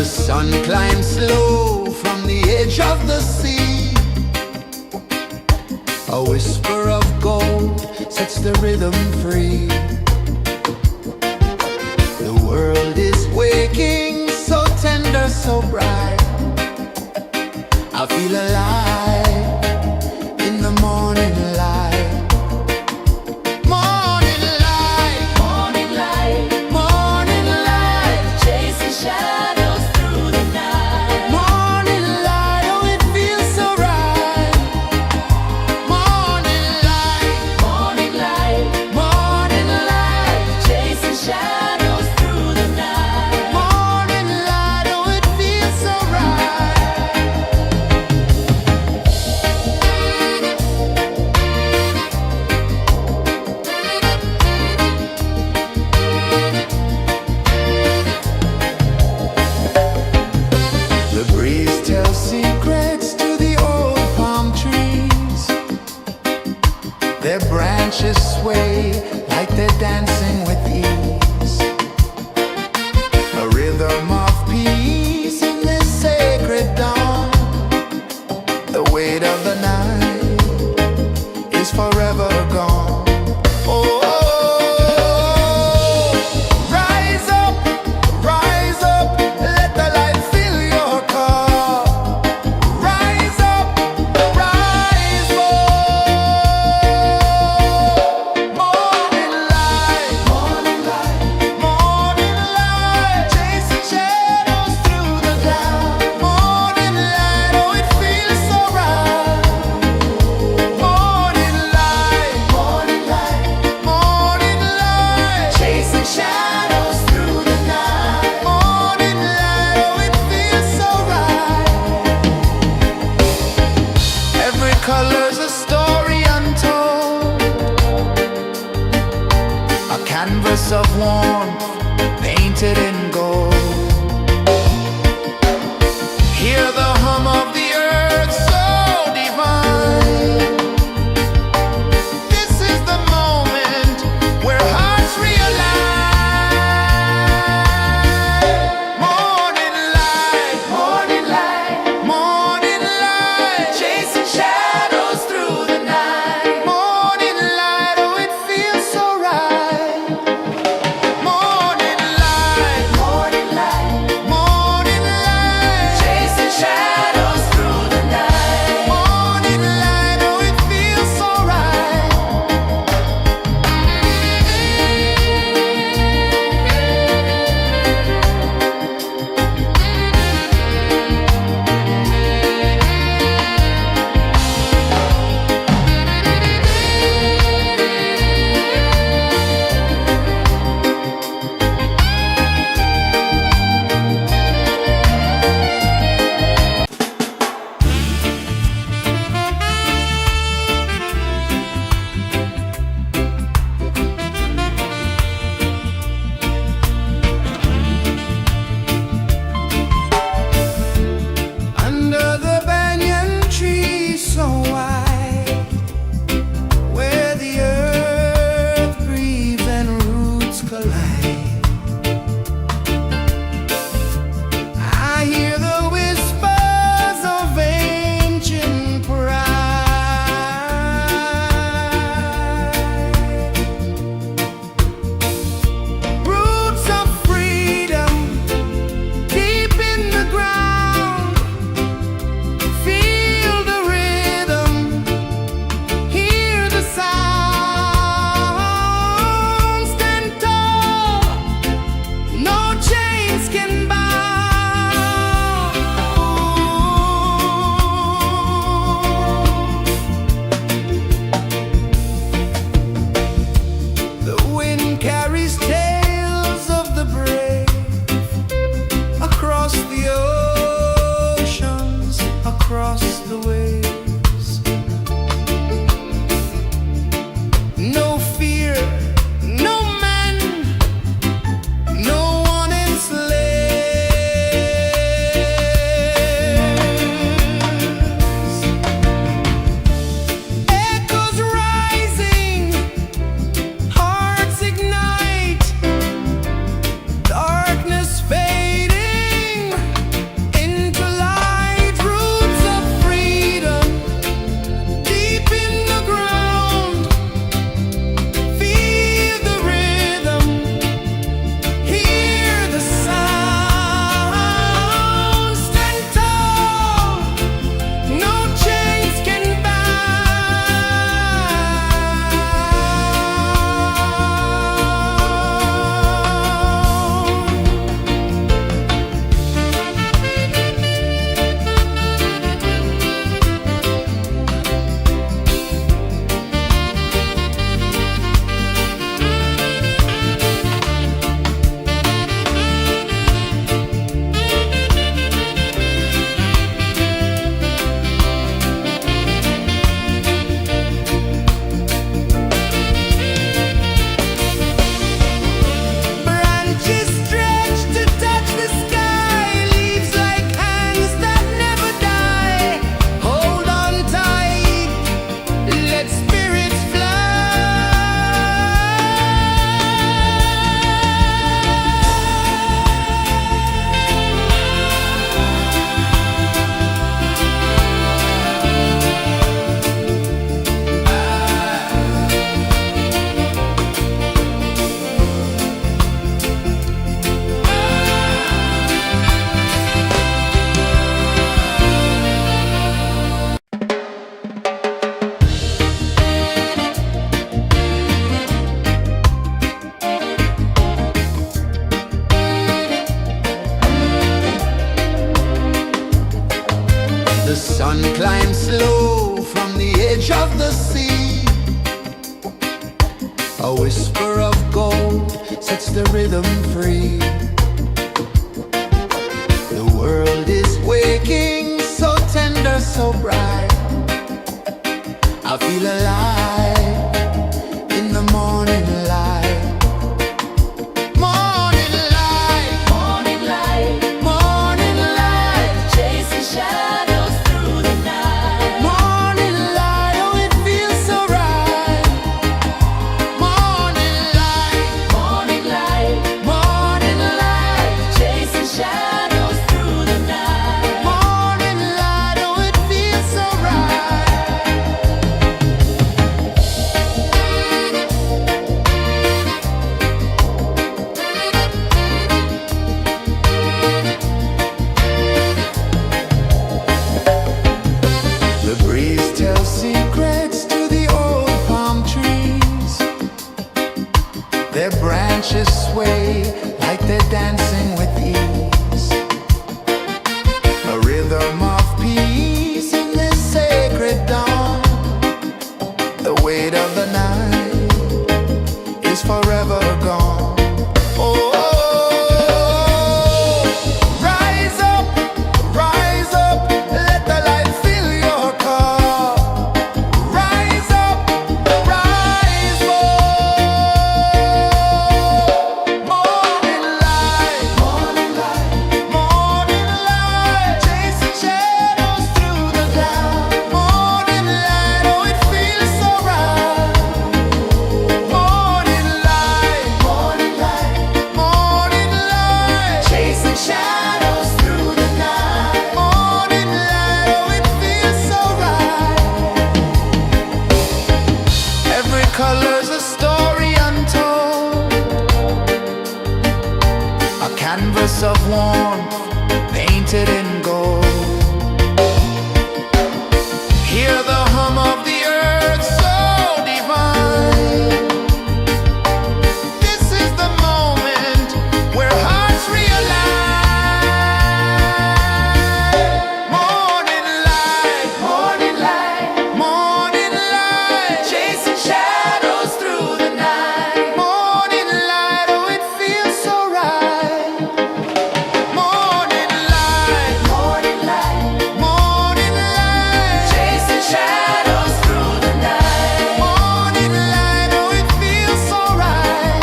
The sun climbs slow from the edge of the sea. A whisper of gold sets the rhythm free. The world is waking, so tender, so bright. I feel alive in the morning light. Morning light, morning light, morning light, chasing shadows through the night. Morning light, oh it feels so right. Morning light, morning light, morning light, chasing shadows through the night. Morning light, oh it feels so right. The breeze tells secrets to the old palm trees. Their branches sway like they're dancing with ease. A rhythm of peace in this sacred dawn. The weight of the night is forever gone. Oh, rise up, let the light fill your car. Rise up, rise up. Morning light, morning light, morning light, chasing shadows through the cloud. Morning light, oh it feels so right. Morning light, morning light, morning light, chasing shadows through the night. Morning light, oh it feels so right. Every color's a story untold, a canvas of warmth painted in gold. Hear the hum of the earth so divine. This is the moment where hearts realign. Morning light, morning light, morning light, chasing shadows through the night. Morning light, oh it feels so right. Morning light, The sun climbs slow from the edge of the sea. A whisper of gold sets the rhythm free. The world is waking, so tender, so bright. I feel alive in the morning light. Morning light, morning light, morning light, chasing shadows through the night. Morning light, oh it feels so right. Morning light, morning light, morning light, chasing shadows through the night. Morning light, oh it feels so right. The breeze tells secrets to the old palm trees. Their branches sway like they're dancing with ease. A rhythm of peace in this sacred dawn. The weight of the night is forever gone. Oh, rise up, let the light fill your cup. Rise up, rise up. Morning light, morning light, morning light, chasing shadows through the cloud. Morning light, oh it feels so right. Morning light, morning light, morning light, chasing shadows through the night. Morning light, oh it feels so right. Every color's a story untold, a canvas of warmth painted in gold. Hear the hum of the earth so divine. This is the moment where hearts realign. Morning light, morning light, morning light, chasing shadows through the night. Morning light, oh it feels so right. Morning light, morning light, morning light, chasing shadows through the night. Morning light, oh it feels so right.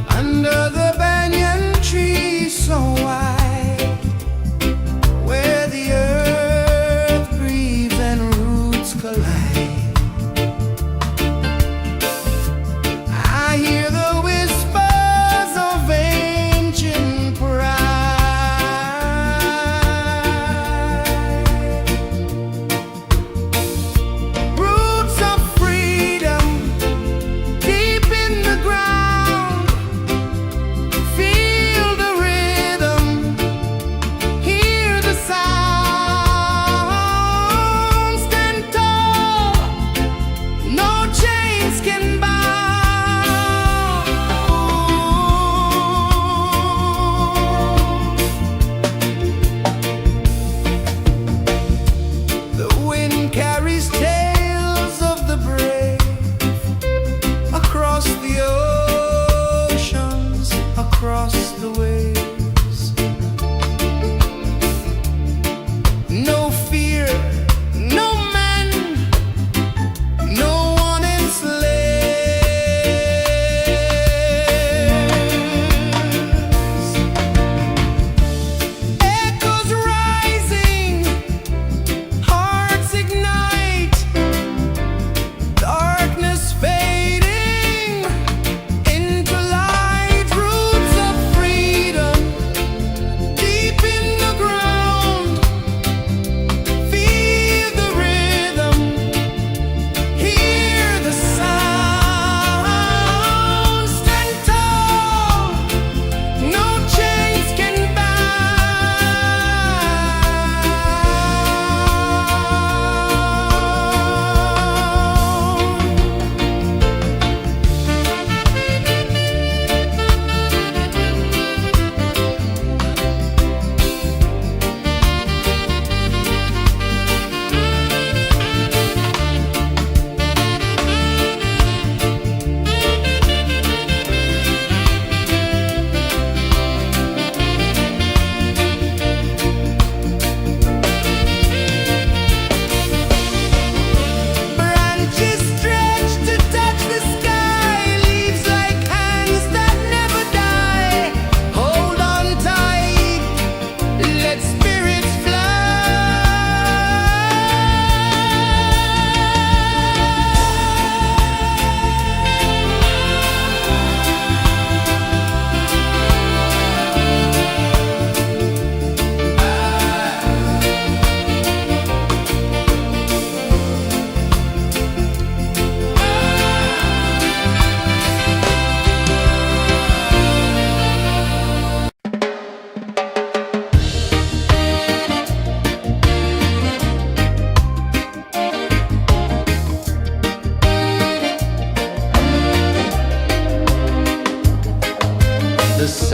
Under the banyan tree so wide, where the earth breathes and roots collide, I hear the whispers of ancient pride. Roots of freedom deep in the ground. Feel the rhythm, hear the sound. Stand tall, no chains can bound. The wind carries tales of the brave across the oceans, across the waves. No fear, no man, no one enslaves. Echoes rising, hearts ignite.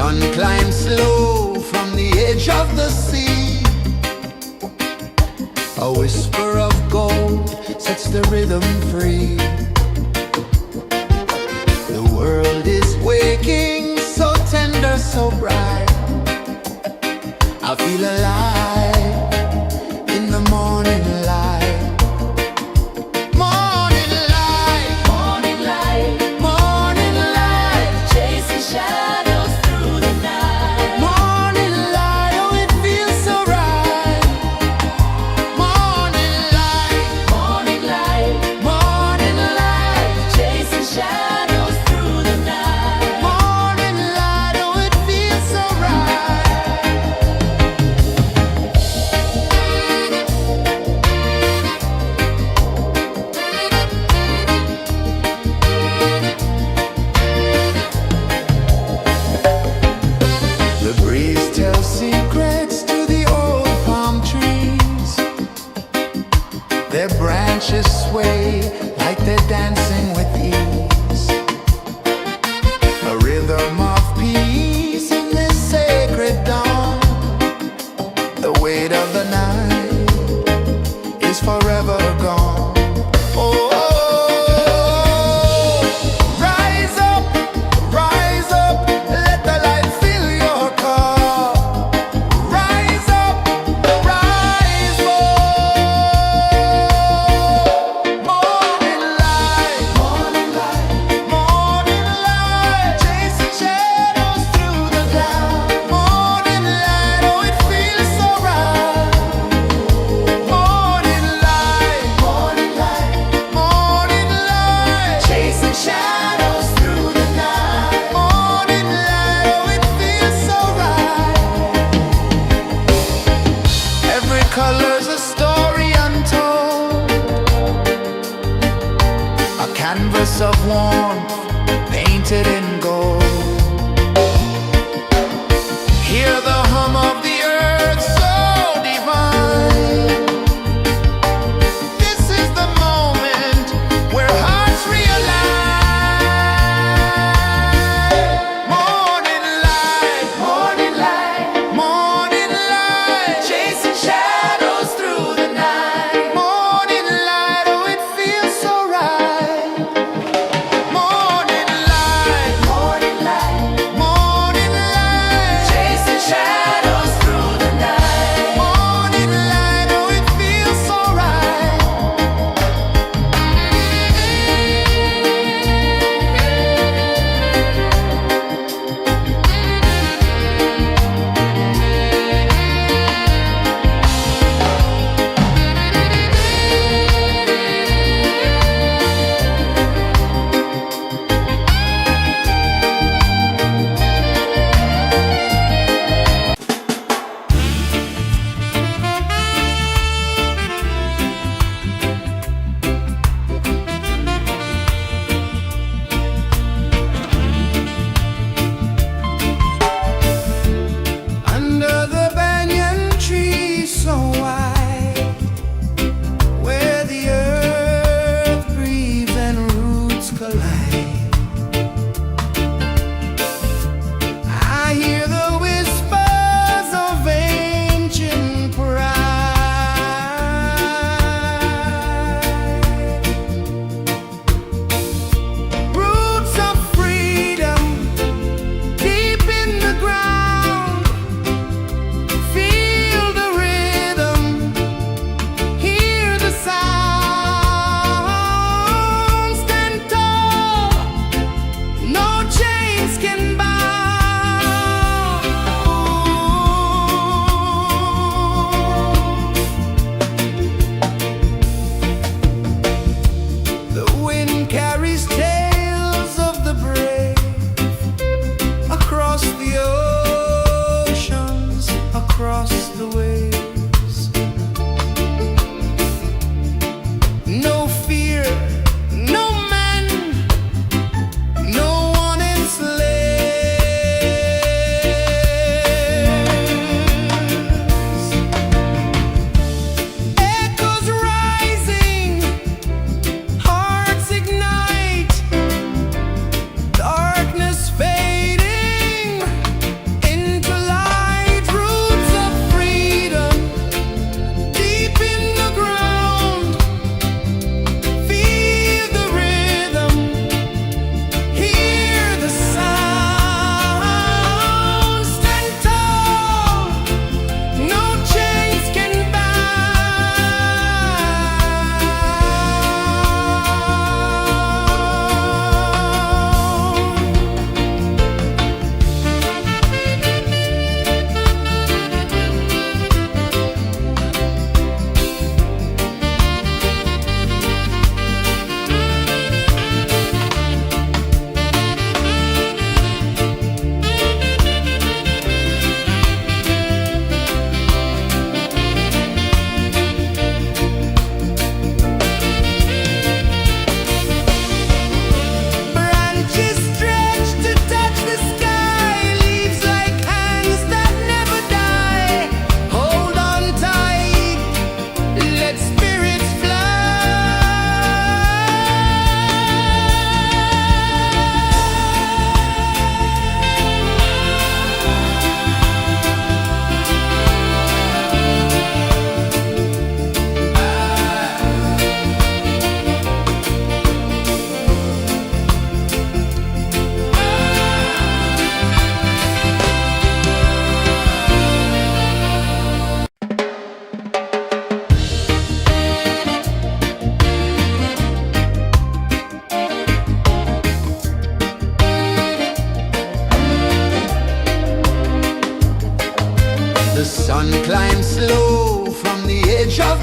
sun climbs slow from the edge of the sea. A whisper of gold sets the rhythm free. The world is waking, so tender, so bright. I feel alive in the morning light. Morning light, morning light, morning light, chasing shadows through the night. Morning light, oh it feels so right. Morning light, morning light, morning light, chasing shadows through the night. Morning light, oh it feels so right. The breeze tells secrets to the old palm trees. Their branches sway like they're dancing with ease. A rhythm of peace in this sacred dawn. The weight of the night is forever gone. Oh, rise up, let the light fill your cup. Rise up, rise more. Morning light, morning light, morning light, chasing shadows through the cloud. Morning light, oh it feels so right. Morning light, morning light, morning light, chasing shadows through the night. Morning light, oh it feels so right. Every color's a story untold, a canvas of warmth painted in gold. Hear the hum of the earth so divine. This is the moment where hearts realign. Morning light, morning light, morning light, chasing shadows through the night. Morning light, oh it feels so right. Morning light, morning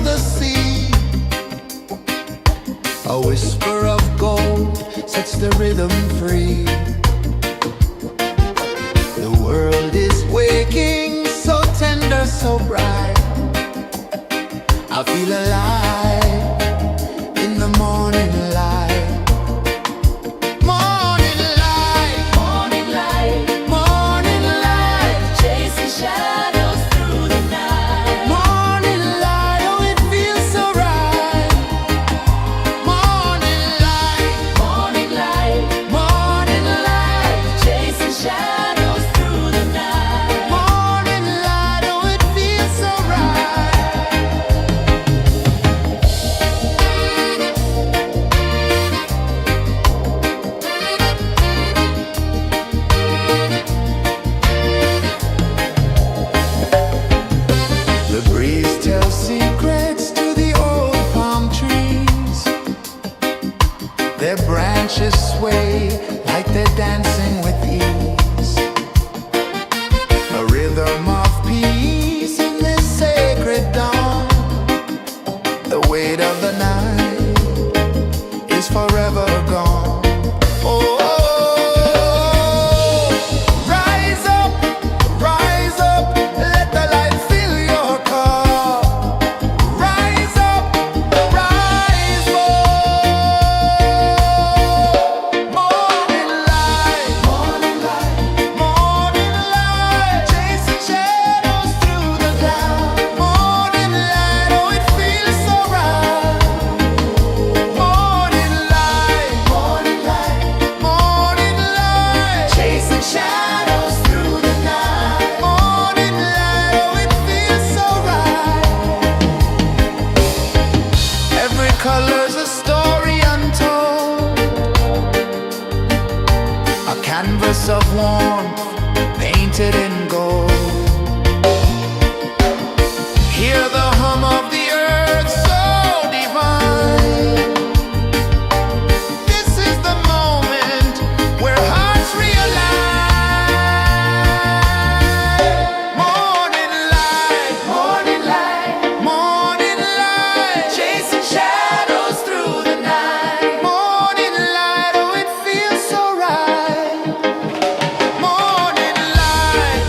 the sea. A whisper of gold sets the rhythm free. The world is waking, so tender, so bright. I feel alive in the morning light. Morning light, morning light, morning light, chasing shadows through the night. Morning light, oh it feels so right. Morning light, morning light, morning light, chasing shadows through the night. Morning light, oh it feels so right. The breeze tells secrets to the old palm trees. Their branches sway like they're dancing with ease. A rhythm of peace in this sacred dawn. The weight of the night is forever gone. Oh, rise up, let the light fill your cup. Rise up, rise more. Morning light, morning light, morning light, chasing shadows through the cloud. Morning light, oh it feels so right. Morning light, morning light, morning light, chasing shadows through the night. Morning light, oh it feels so right. Every color's a story untold, a canvas of warmth painted in gold. Hear the hum of the earth so divine. This is the moment where hearts realign. Morning light, morning light, morning light, chasing shadows through the night. Morning light, oh it feels so right. Morning light,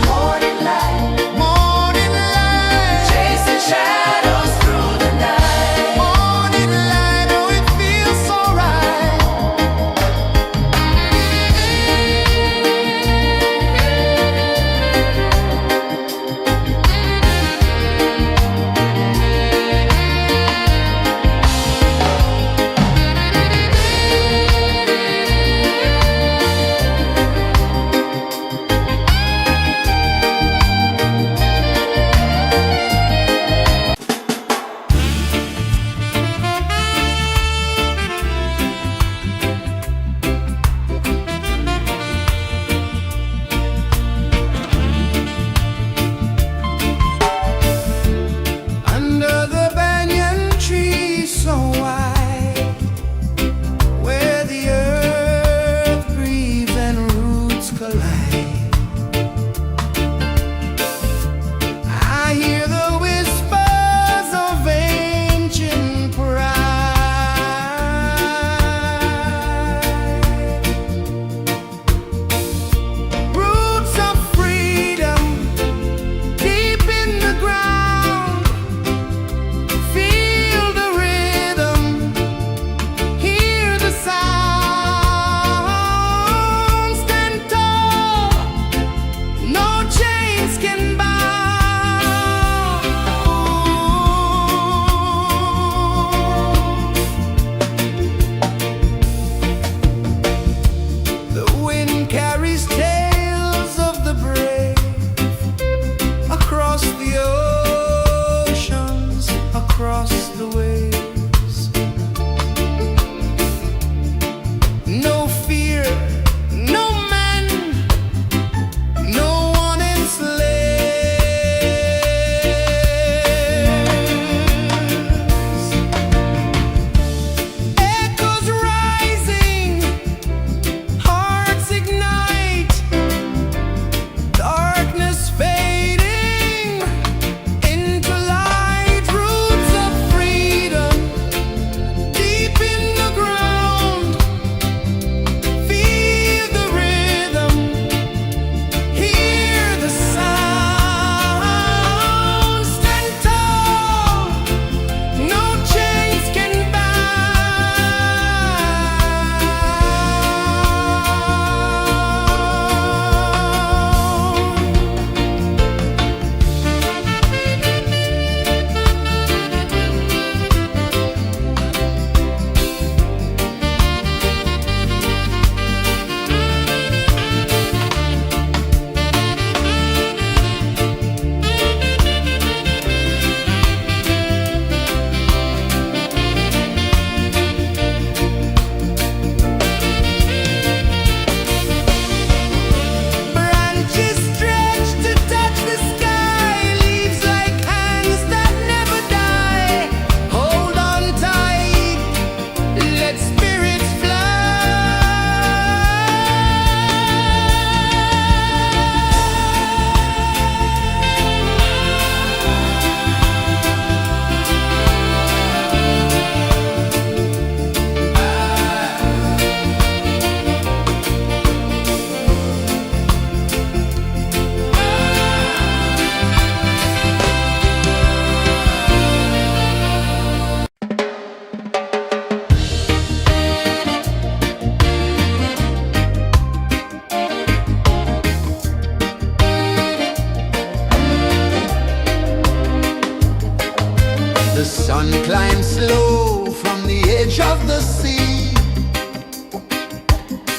change of the sea.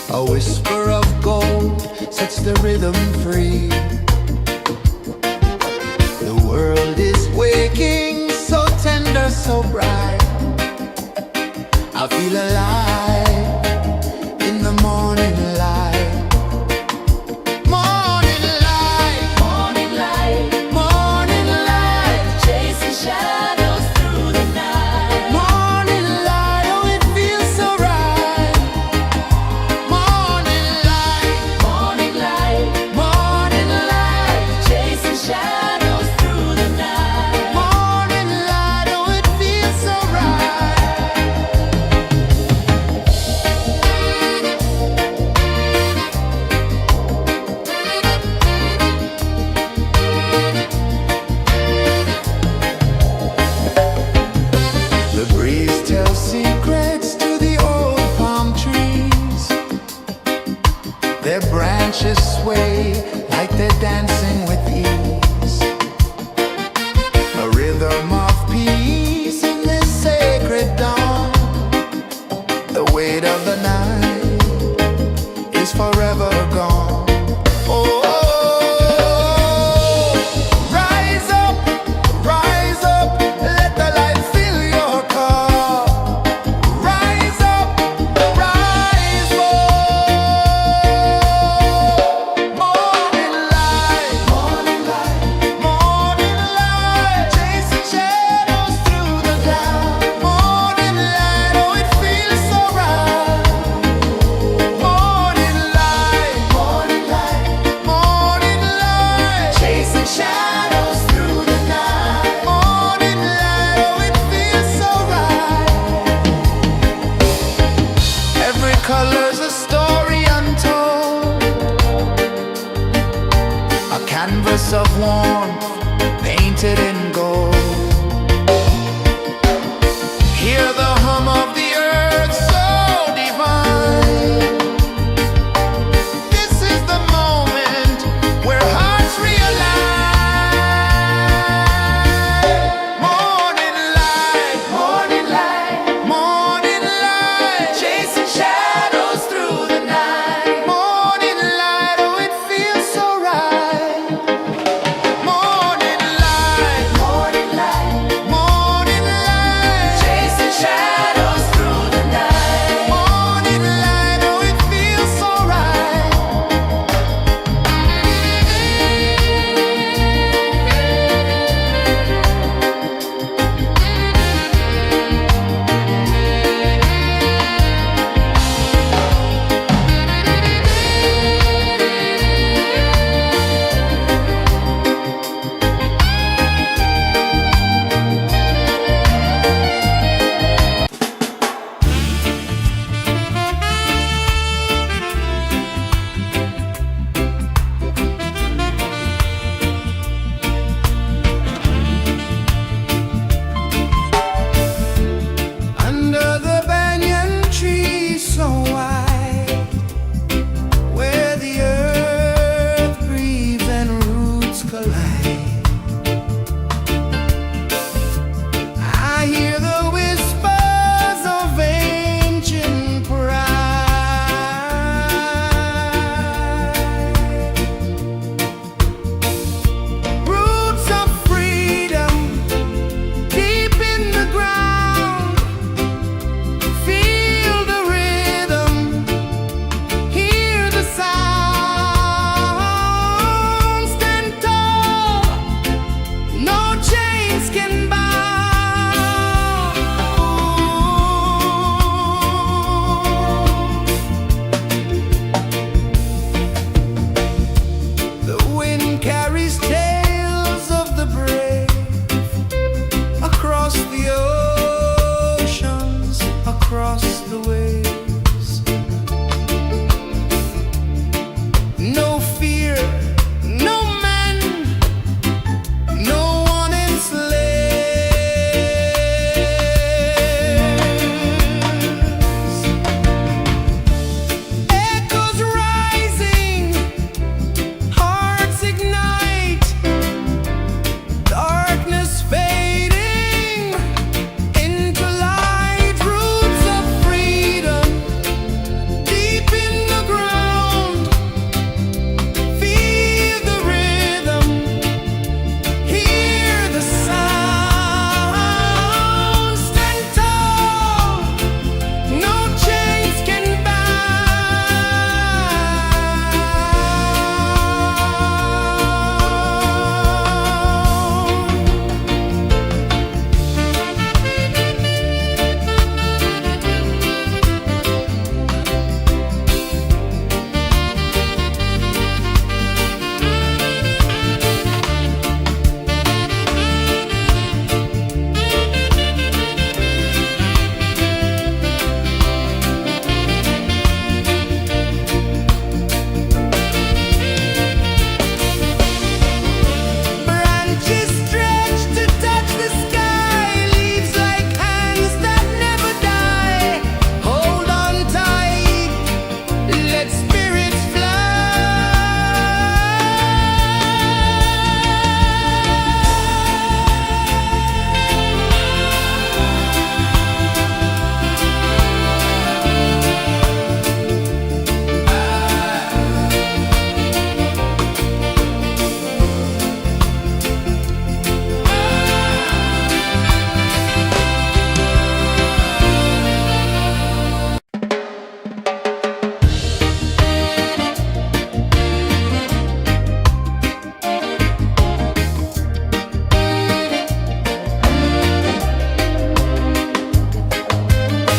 A whisper of gold sets the rhythm free. The world is waking, so tender, so bright. I feel alive in the morning light. Morning light, Morning light, morning light, chasing shadows through the night. morning light, oh it feels so right. Morning light, Morning light, morning light, chasing shadows through the night. morning light, oh it feels so right. The breeze tells secrets to the old palm trees. Their branches sway like they're dancing with ease. A rhythm of peace in this sacred dawn. The weight of the night is forever gone. Oh, rise up, let the light fill your cup. Rise up, rise more.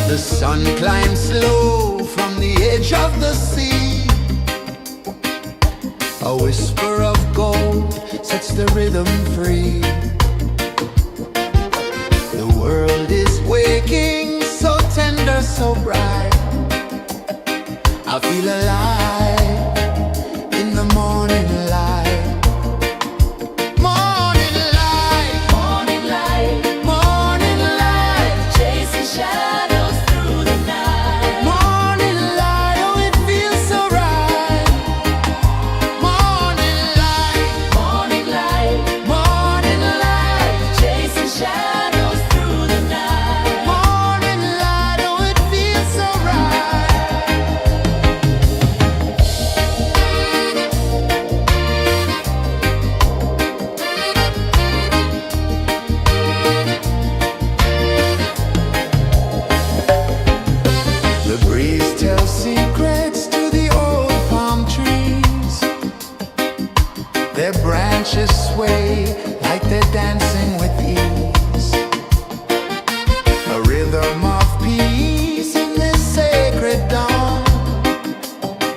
The sun climbs slow from the edge of the sea. A whisper of gold sets the rhythm free. The world is waking, so tender, so bright. I feel alive in the morning light. Morning light, Morning light, morning light, chasing shadows through the night. morning light, oh it feels so right. Morning light, Morning light, morning light, chasing shadows through the night. morning light, oh it feels so right. The breeze tells secrets to the old palm trees. Their branches sway like they're dancing with ease. A rhythm of peace in this sacred dawn.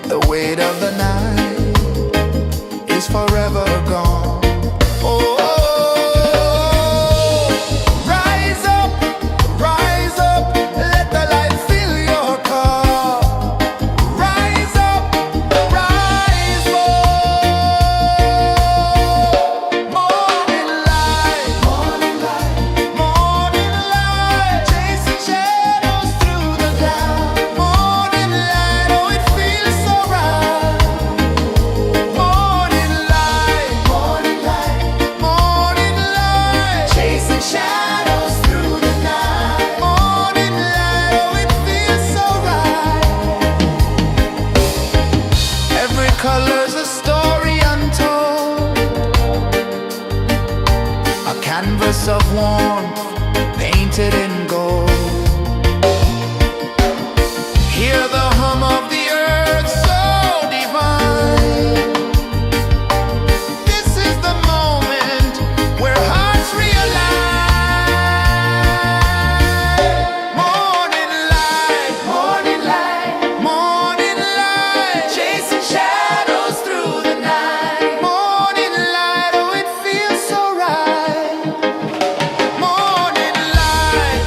The weight of the night is forever gone. Oh, rise up, let the light fill your cup. Rise up, rise up. Morning light, morning light, morning light, chasing shadows through the cloud. Morning light, oh it feels so right. Morning light, morning light, morning light, chasing shadows through the night. Morning light, oh it feels so right. Every color's a story untold, a canvas of warmth painted in gold. Hear the hum of the earth so divine. This is the moment where hearts realign. Morning light, morning light, morning light, chasing shadows through the night. Morning light, oh it feels so right. Morning light,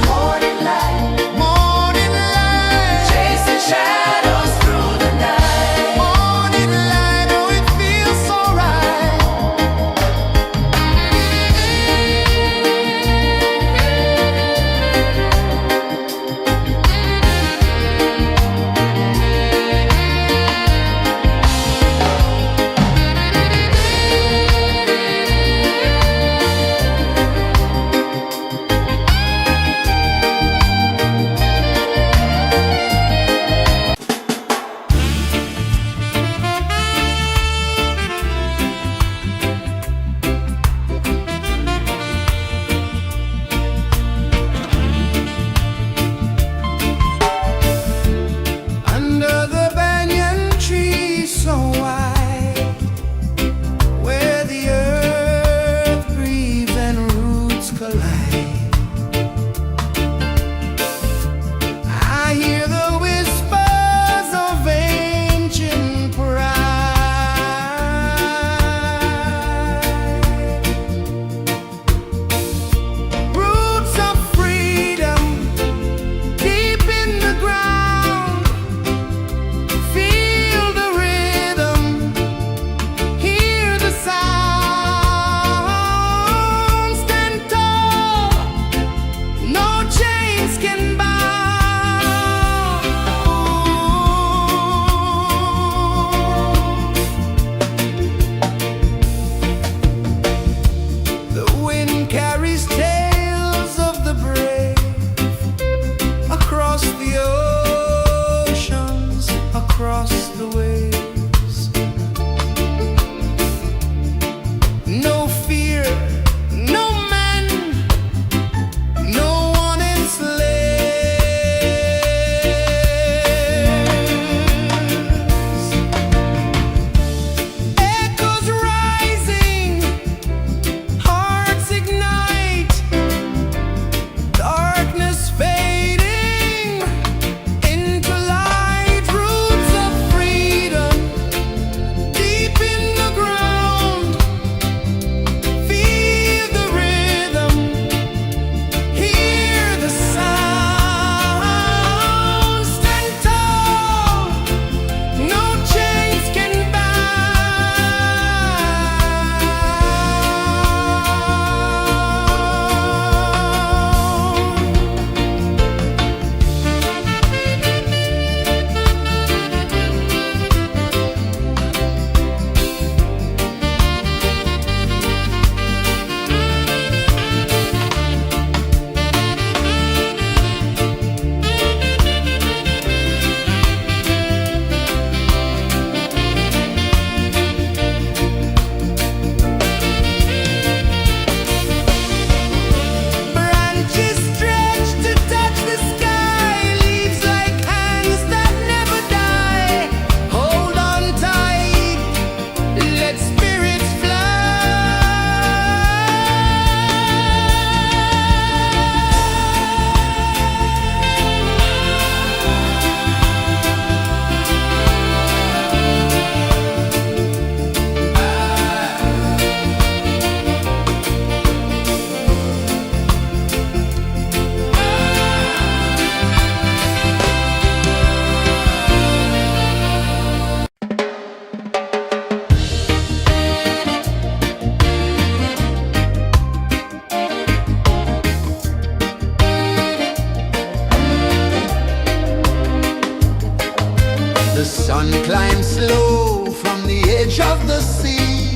One climbs slow from the edge of the sea.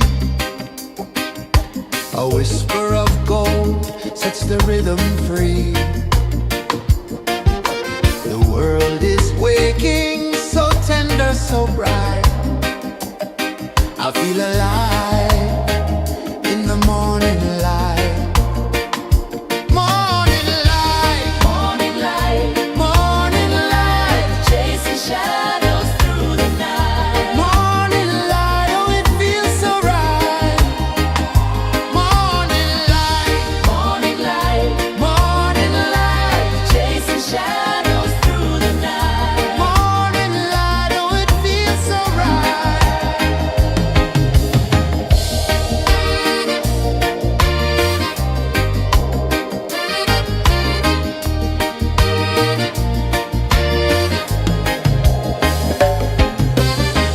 A whisper of gold sets the rhythm free. The world is waking, so tender, so bright. I feel alive in the morning light. Morning light, Morning light, morning light, chasing shadows through the night. morning light, oh it feels so right. Morning light, Morning light, morning light, chasing shadows through the night. morning light, oh it feels so right.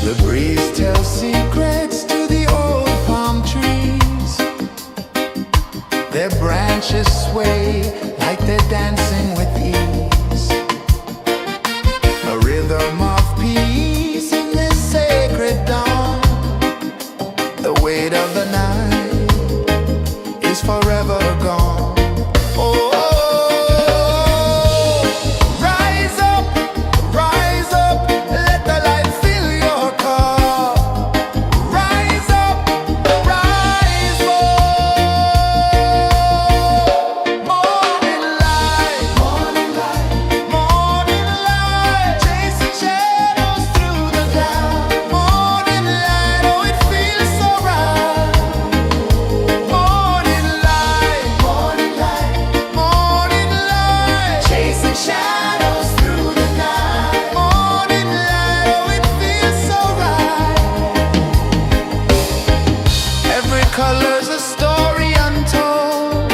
The breeze tells secrets to the old palm trees. Their branches sway like they're dancing with ease. A rhythm of peace in this sacred dawn. The weight of the night is forever gone. Oh, rise up, let the light fill your cup. Rise up, rise up. Morning light, morning light, chasing shadows through the cloud. Morning light, oh it feels so right. Morning light, chasing shadows through the night. Morning light, oh it feels so right. Every color's a story untold,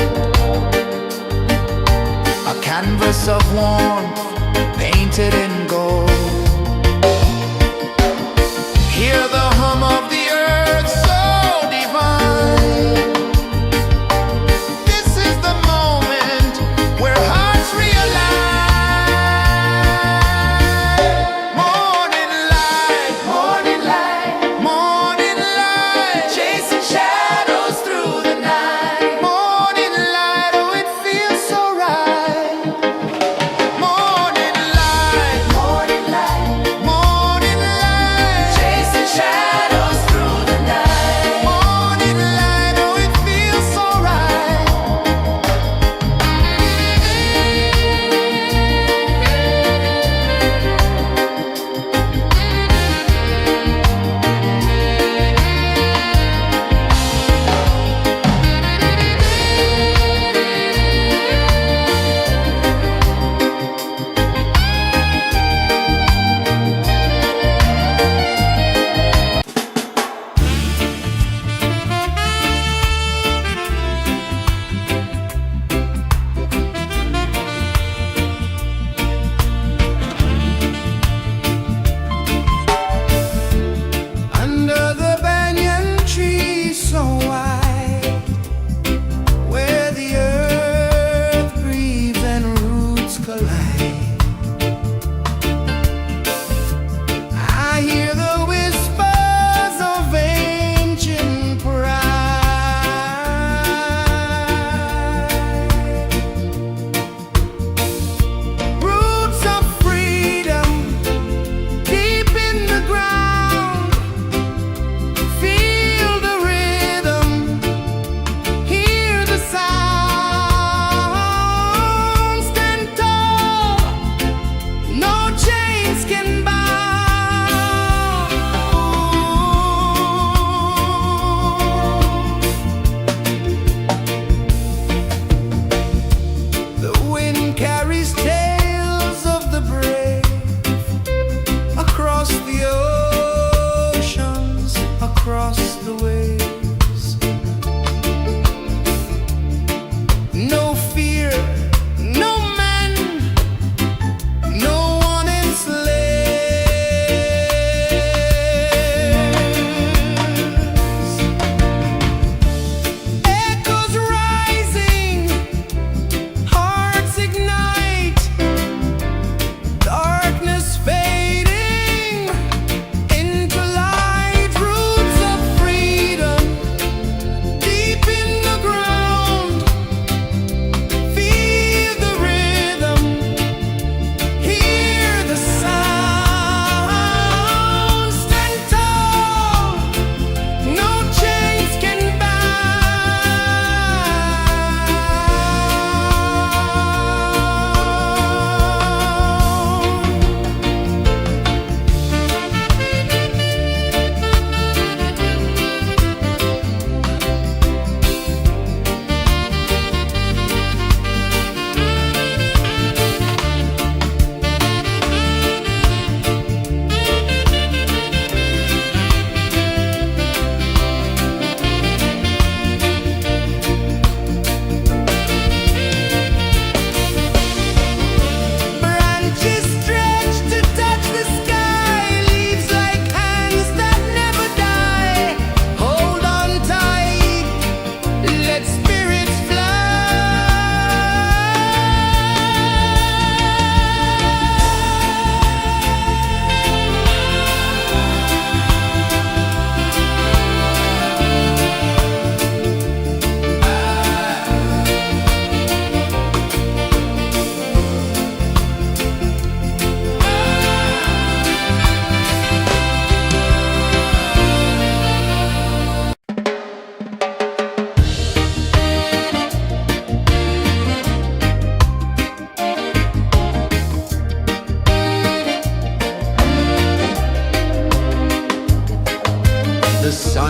a canvas of warmth painted in gold. Hear the hum of the earth so divine. This is the moment where hearts realize. Morning light, morning light, chasing shadows through the night. Morning light, oh it feels so right. Morning light,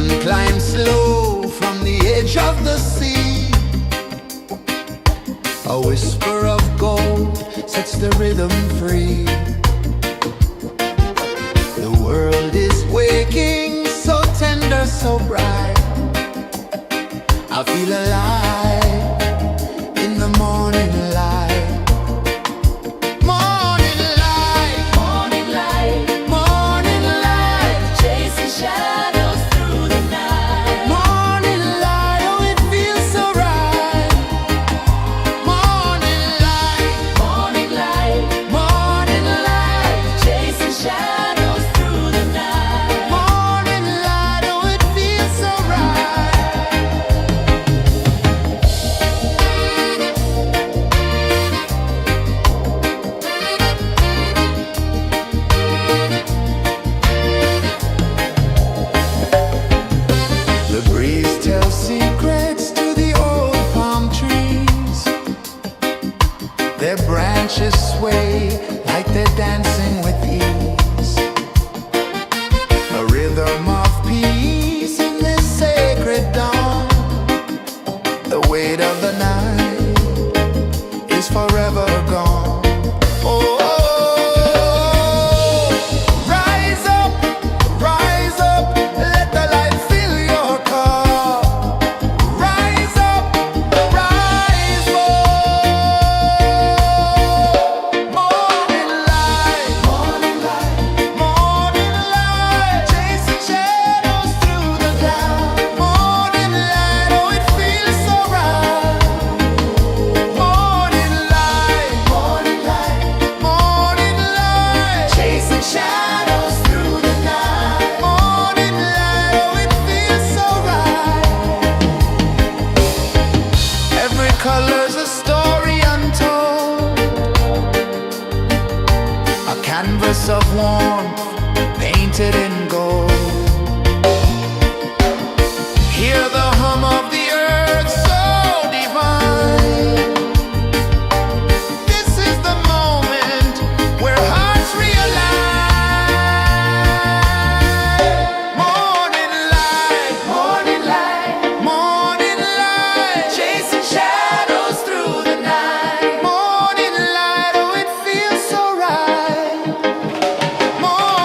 One climbs slow from the edge of the sea. A whisper of gold sets the rhythm free. The world is waking, so tender, so bright. I feel alive in the morning light. Morning light, Morning light, morning light, chasing shadows through the night. morning light, oh it feels so right. Morning light, Morning light, morning light, chasing shadows through the night. morning light, oh it feels so right. The breeze tells secrets to the old palm trees. Their branches sway like they're dancing with ease. A rhythm of peace in this sacred dawn. The weight of the night is forever gone. Oh, rise up, let the light fill your cup. Rise up, rise more. Morning light, morning light, chasing shadows through the cloud. Morning light, oh it feels so right. Morning light, morning light, chasing shadows through the night. Morning light, oh it feels so right. Every color's a story untold, a canvas of warmth painted in gold. Hear the hum of the earth so divine. This is the moment where hearts realign. Morning light, morning light, chasing shadows through the night. Morning light, oh it feels so right. Morning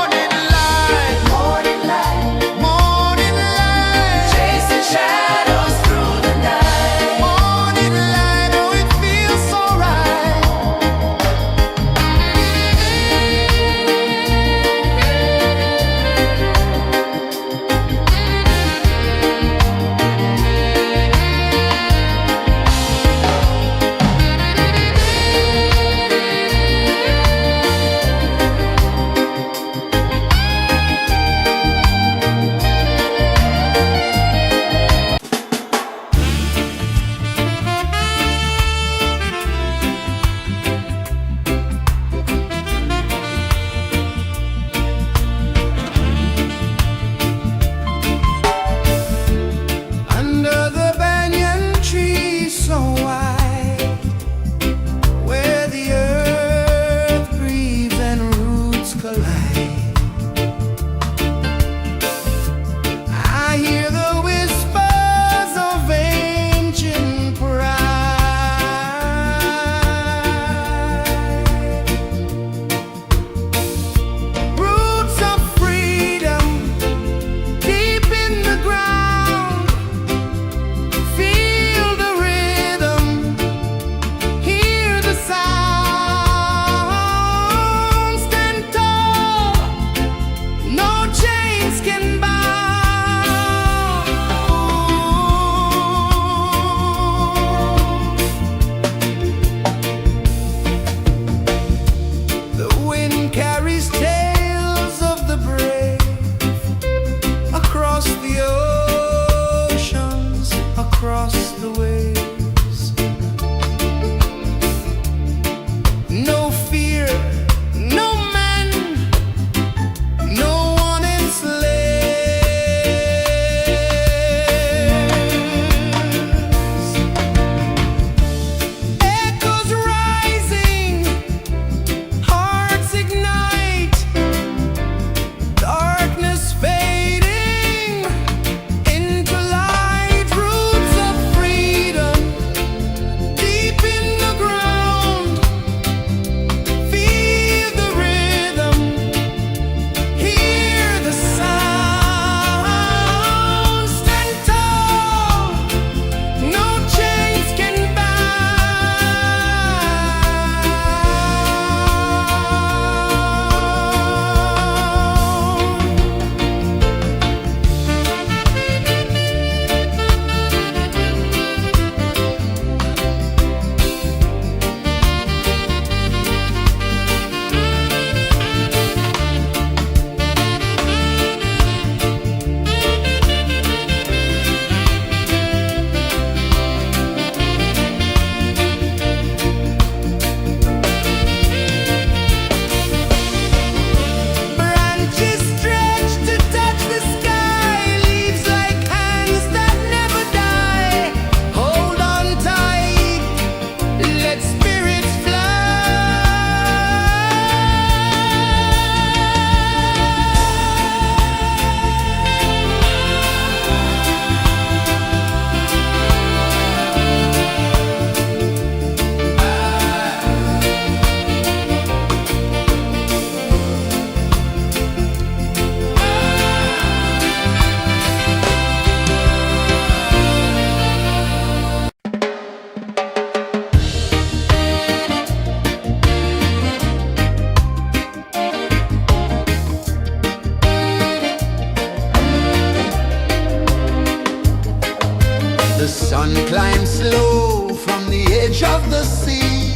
of the sea.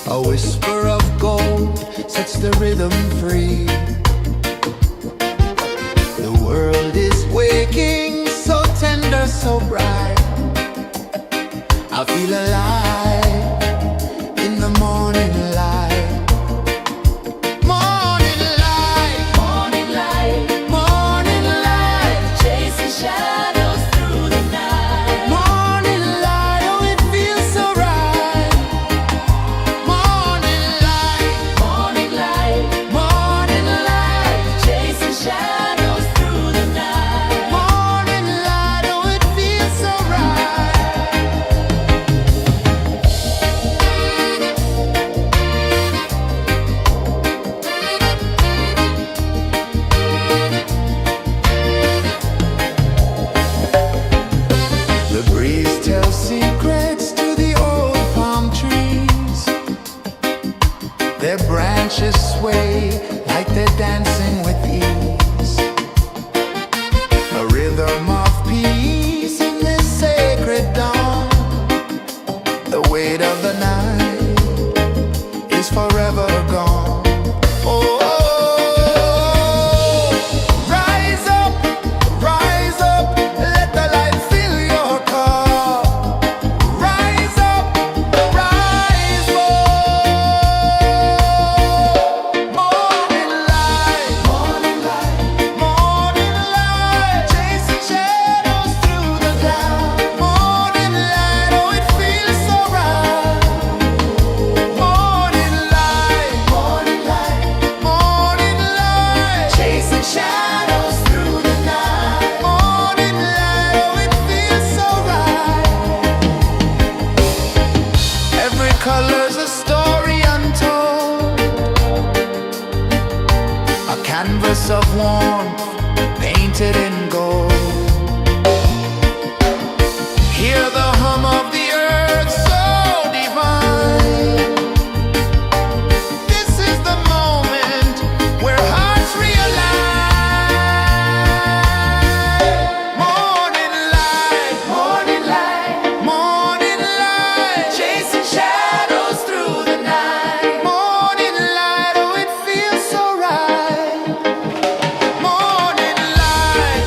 A whisper of gold sets the rhythm free. The world is waking, so tender, so bright. I feel alive in the morning light. Morning light, Morning light, morning light, chasing shadows through the night. morning light, oh it feels so right. Morning light, Morning light, morning light, chasing shadows through the night. morning light, oh it feels so right. The breeze tells secrets to the old palm trees. Their branches sway like they're dancing with ease. A rhythm of peace in this sacred dawn. The weight of the night is forever gone. Oh, rise up, let the light fill your cup. Rise up, rise up. Morning light, morning light, morning light, chasing shadows through the cloud. Morning light, oh it feels so right. Morning light, morning light, morning light, chasing shadows through the night. Morning light, oh it feels so right. Every color's a story untold, a canvas of warmth painted in gold. Hear the hum of the earth so divine. This is the moment where hearts realign. Morning light, morning light, morning light, chasing shadows through the night. Morning light, oh it feels so right. Morning light,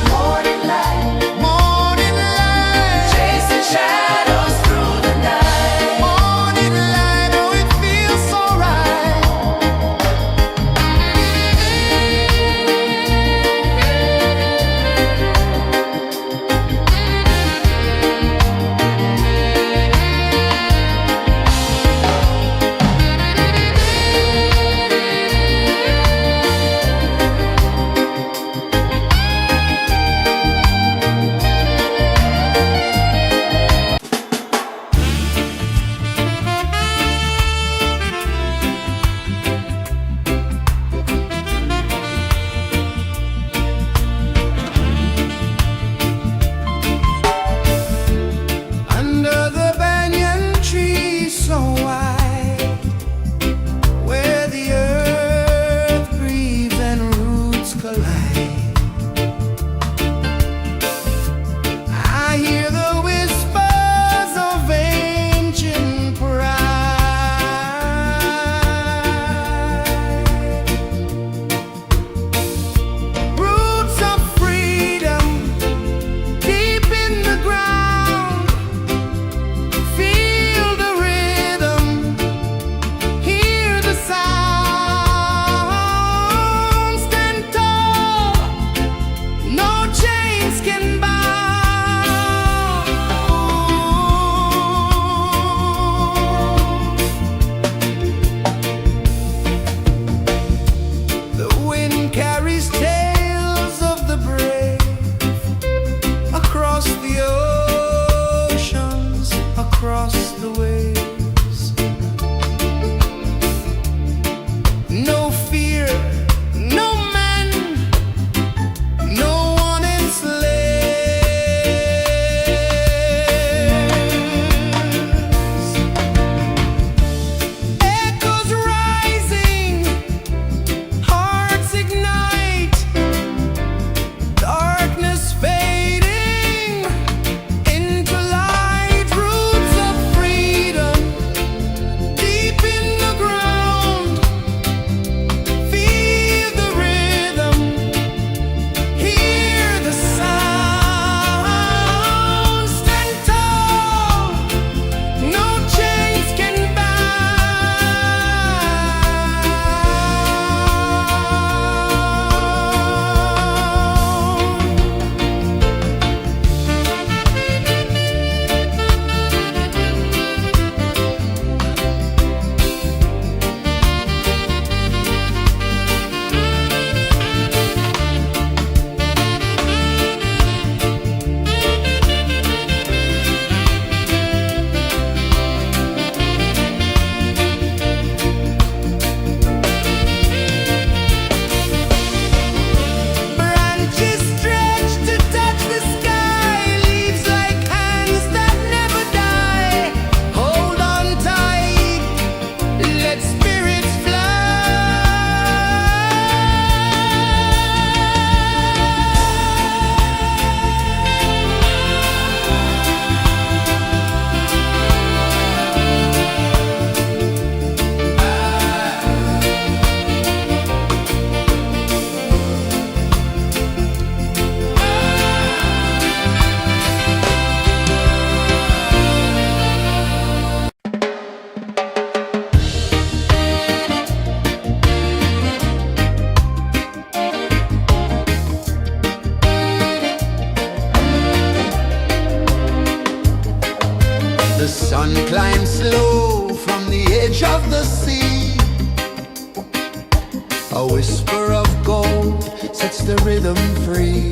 A whisper of gold sets the rhythm free.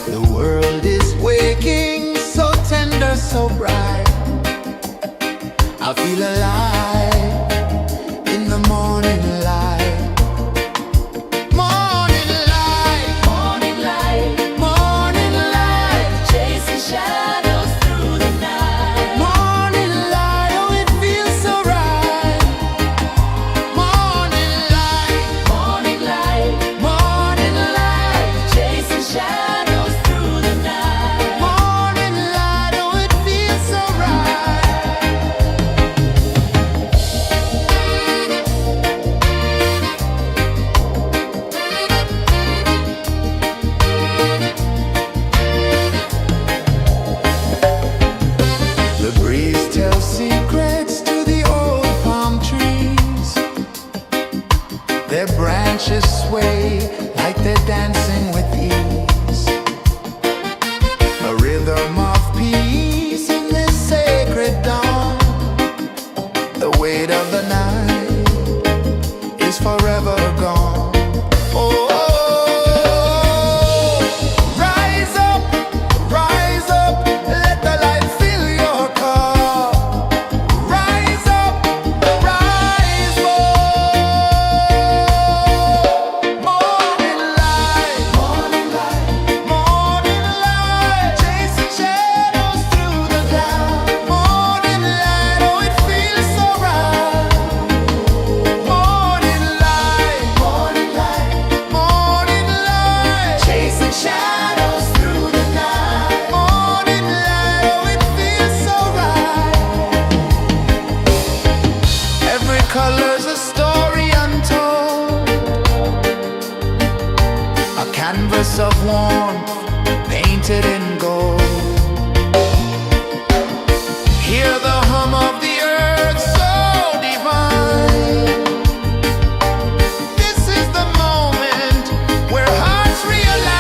The world is waking, so tender, so bright. I feel alive in the morning light. Morning light, Morning light, morning light, chasing shadows through the night. morning light, oh it feels so right. Morning light, Morning light, morning light, chasing shadows through the night. morning light, oh it feels so right. The breeze tells secrets to the old palm trees. Their branches sway like they're dancing with ease. A rhythm of peace in this sacred dawn. The weight of the night is forever gone. Oh, rise up, let the light fill your cup. Rise up, rise up. Morning light, morning light, morning light, chasing shadows through the cloud. Morning light, oh it feels so right. Morning light, morning light, morning light, chasing shadows through the night. Morning light, oh it feels so right. Every color's a story untold, a canvas of warmth painted in gold. Hear the hum of the earth so divine. This is the moment where hearts realign.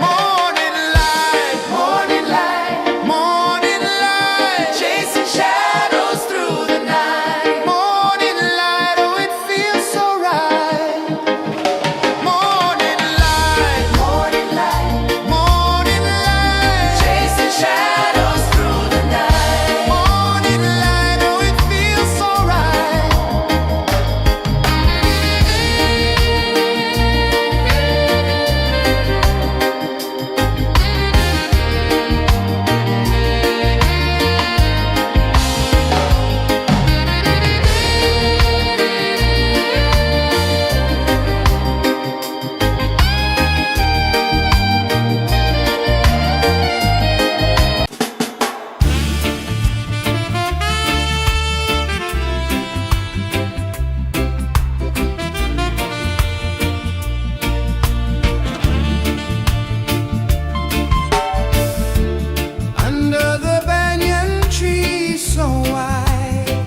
Morning light, morning light, morning light, chasing shadows through the night. Morning light, oh it feels so right. Morning light, morning light, morning light, chasing shadows through the night. Morning light, oh it feels so right. Under the banyan tree so wide,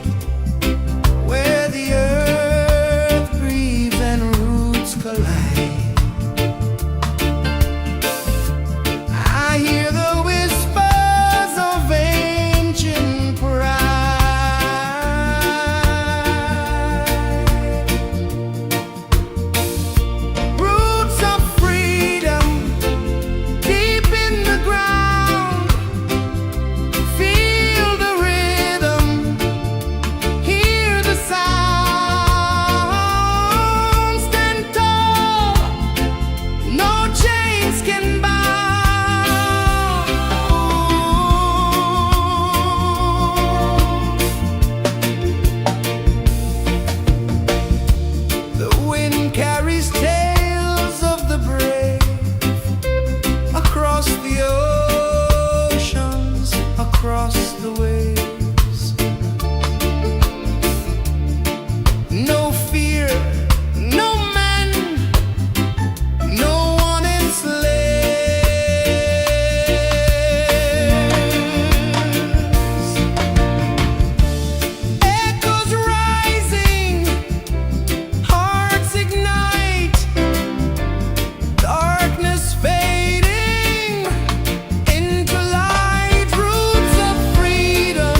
where the earth breathes and roots collide, I hear the whispers of ancient pride. Roots of freedom deep in the ground. Feel the rhythm, hear the sound. Stand tall, no chains can bound. The wind carries tales of the brave across the oceans, across the waves. No fear, no man, no one enslaves. Echoes rising, hearts ignite, darkness fading into light. Roots of freedom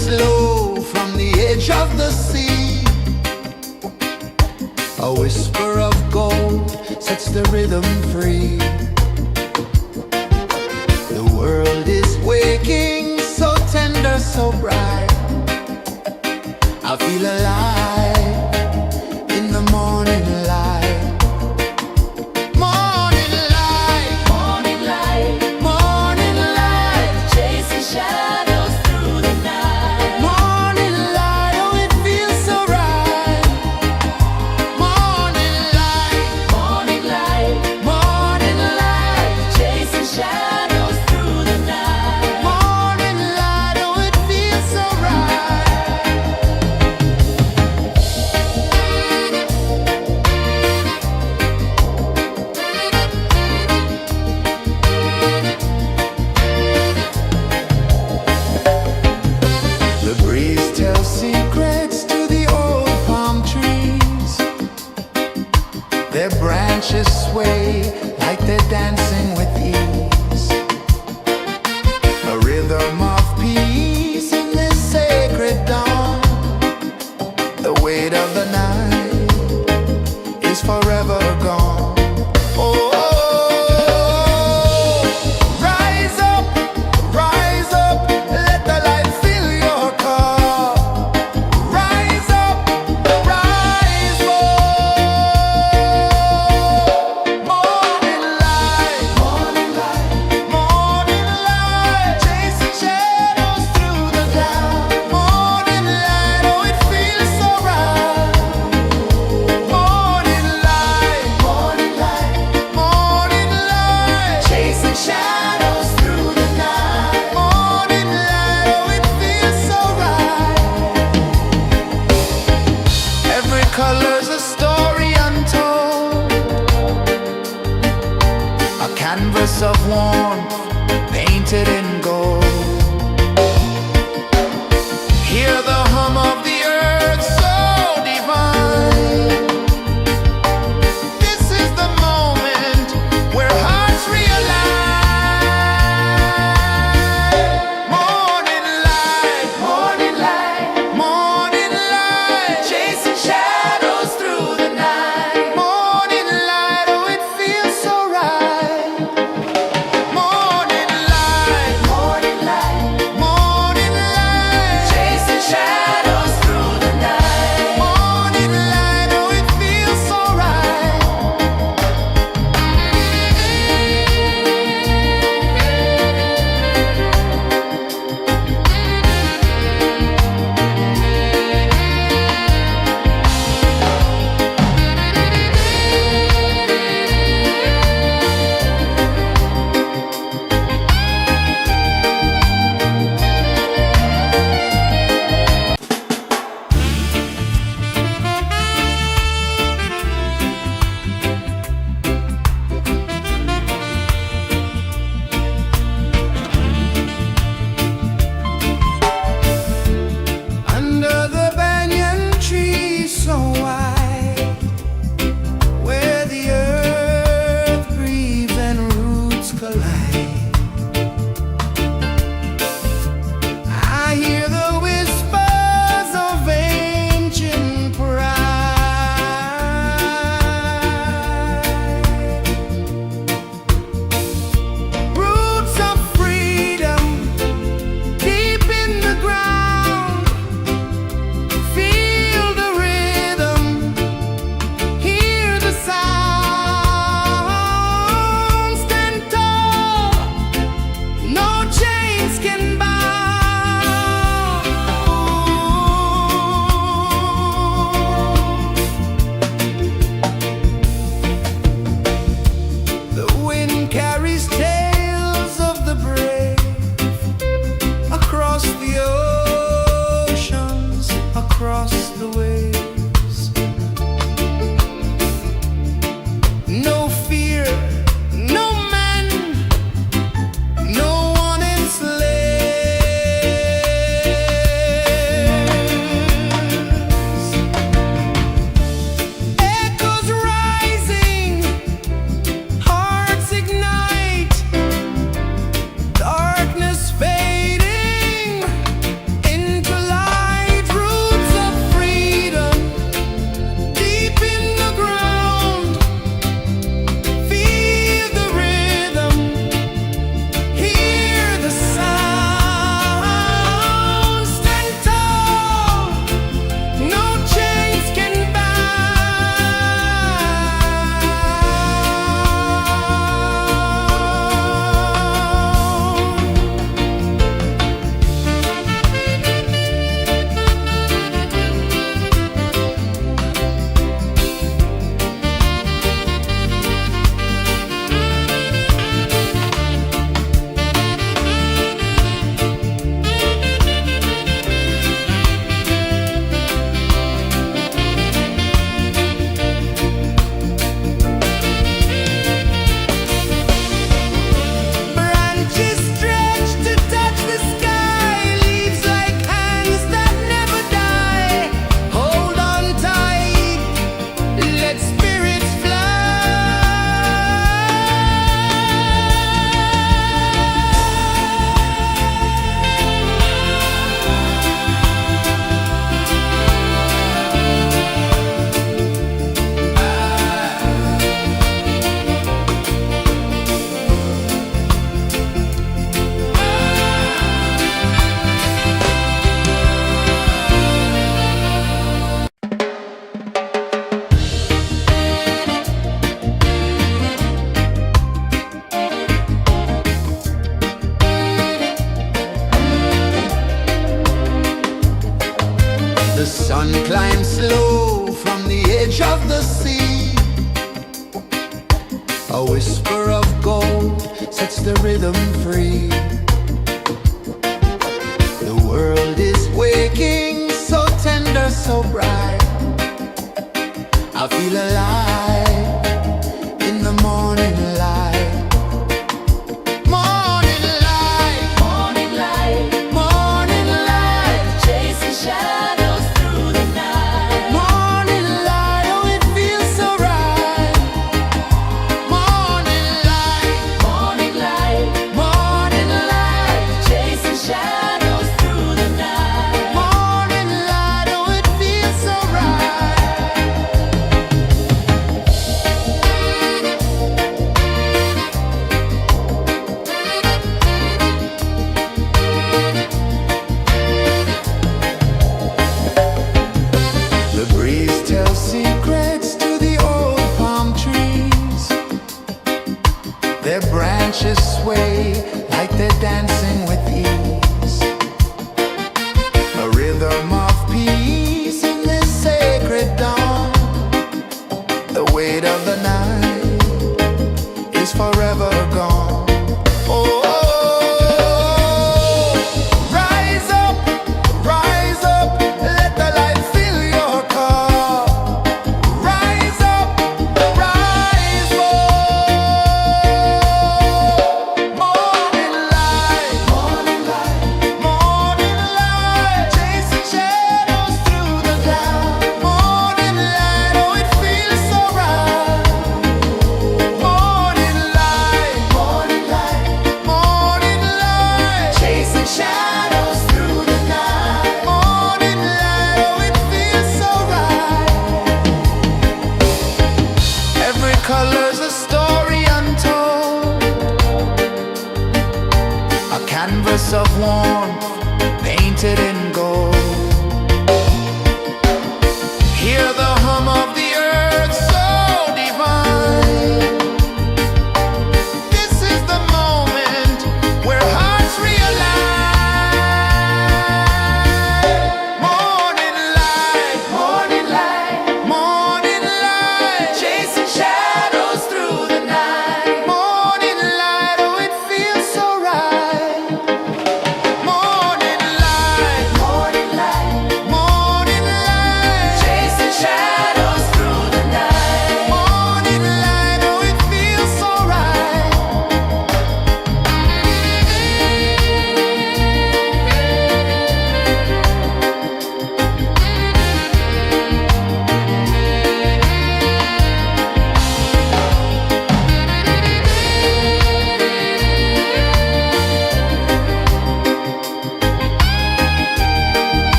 slow from the edge of the sea. A whisper of gold sets the rhythm free. The world is waking, so tender, so bright. I feel alive in the morning light. Morning light, Morning light, morning light, chasing shadows through the night. morning light, oh it feels so right. Morning light, Morning light, morning light, chasing shadows through the night. morning light, oh it feels so right. The breeze tells secrets to the old palm trees. Their branches sway like they're dancing with ease. A rhythm of peace in this sacred dawn. The weight of the night is forever gone. Oh, rise up, let the light fill your cup. Rise up, rise up. Morning light, morning light, morning light, chasing shadows through the cloud. Morning light, oh it feels so right. Morning light, morning light, morning light, chasing shadows through the night. Morning light, oh it feels so right. Every color's a story untold, a canvas of warmth painted in gold. Hear the hum of the earth so divine. This is the moment where hearts realign. Morning light, morning light, morning light, chasing shadows through the night. Morning light, oh it feels so right. Morning light, morning light, morning light, chasing shadows The sun climbs slow from the edge of the sea. A whisper of gold sets the rhythm free. The world is waking, so tender, so bright. I feel alive in the morning light. Morning light, Morning light, morning light, chasing shadows through the night. morning light, oh it feels so right. Morning light, Morning light, morning light, chasing shadows through the night. morning light, oh it feels so right.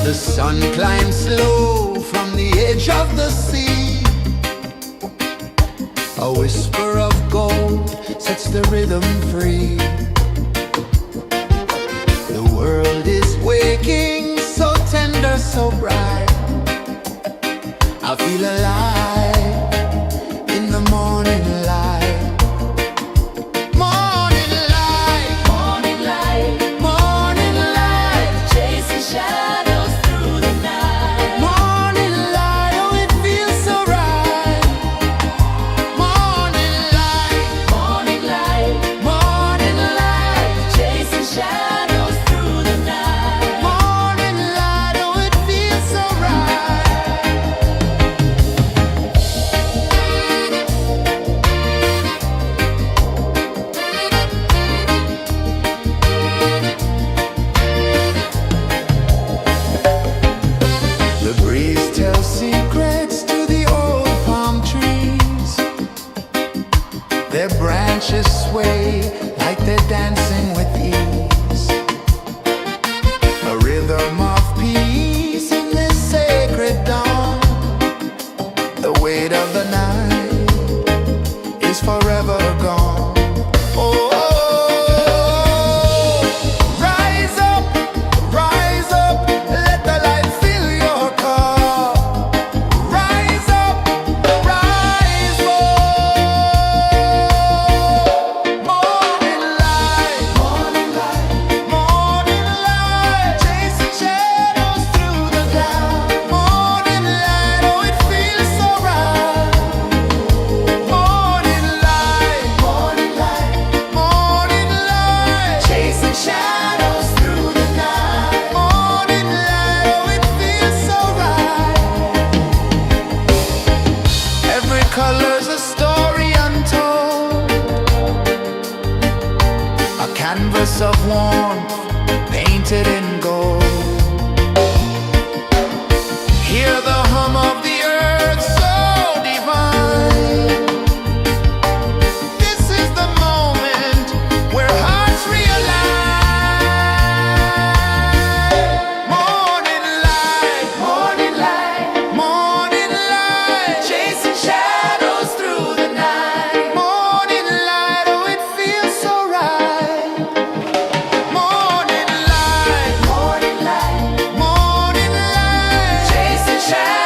The sun climbs slow from the edge of the sea. A whisper of gold sets the rhythm free. The world is waking, so tender, so bright. I feel alive in the morning light. Morning light, Morning light, morning light, chasing shadows through the night. morning light, oh it feels so right. Morning light, Morning light, morning light, chasing shadows through the night. morning light, oh it feels so right. The breeze tells secrets to the old palm trees. Their branches sway like they're dancing with ease. A rhythm of peace in this sacred dawn. The weight of the night is forever gone. Oh, rise up, let the light fill your cup. Rise up, rise up. Morning light, morning light, morning light, chasing shadows through the cloud. Morning light, oh it feels so right. Morning light, morning light, morning light, chasing shadows through the night. Morning light, oh it feels so right. Every color's a story untold, a canvas of warmth painted in gold. Hear the hum of the earth so divine. This is the moment where hearts realign. Morning light, morning light, morning light, chasing shadows through the night. Morning light, oh it feels so right. Morning light, morning light, morning light, chasing shadows.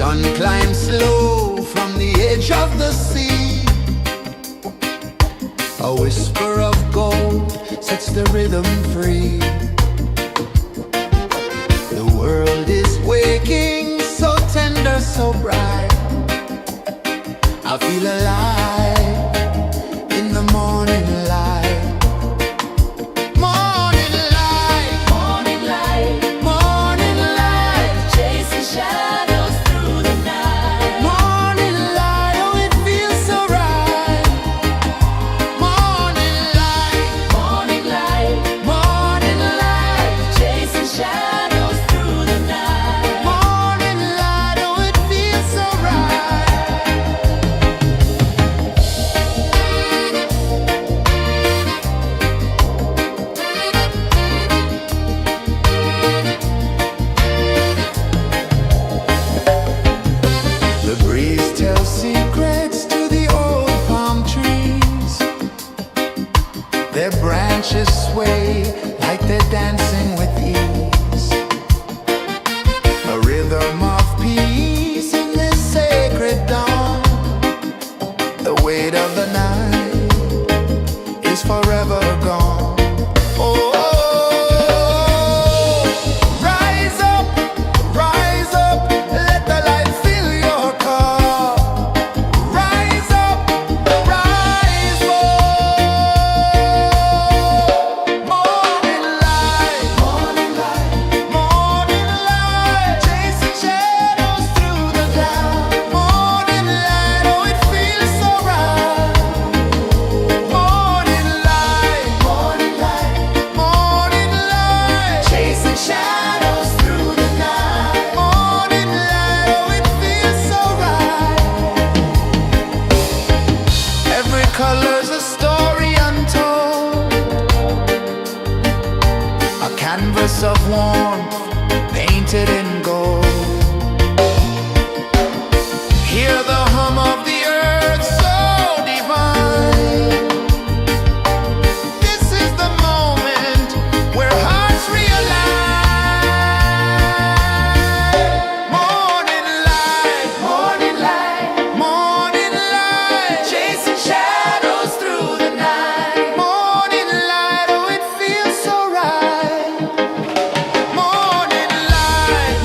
sun climbs slow from the edge of the sea. A whisper of gold sets the rhythm free. The world is waking, so tender, so bright. I feel alive in the morning light. Morning light, Morning light, morning light, chasing shadows through the night. morning light, oh it feels so right. Morning light, Morning light, morning light, chasing shadows through the night. morning light, oh it feels so right. The breeze tells secrets to the old palm trees. Their branches sway like they're dancing with ease. A rhythm of peace in this sacred dawn. The weight of the night is forever gone. Oh, rise up, let the light fill your cup. Rise up, rise up. Morning light, morning light, morning light, chasing shadows through the cloud. Morning light, oh it feels so right. Morning light, morning light, morning light, chasing shadows through the night. Morning light, oh it feels so right. Every color's a story untold, a canvas of warmth painted in gold. Hear the hum of the earth so divine. This is the moment where hearts realign. Morning light, morning light, morning light, chasing shadows through the night. Morning light, oh it feels so right. Morning light,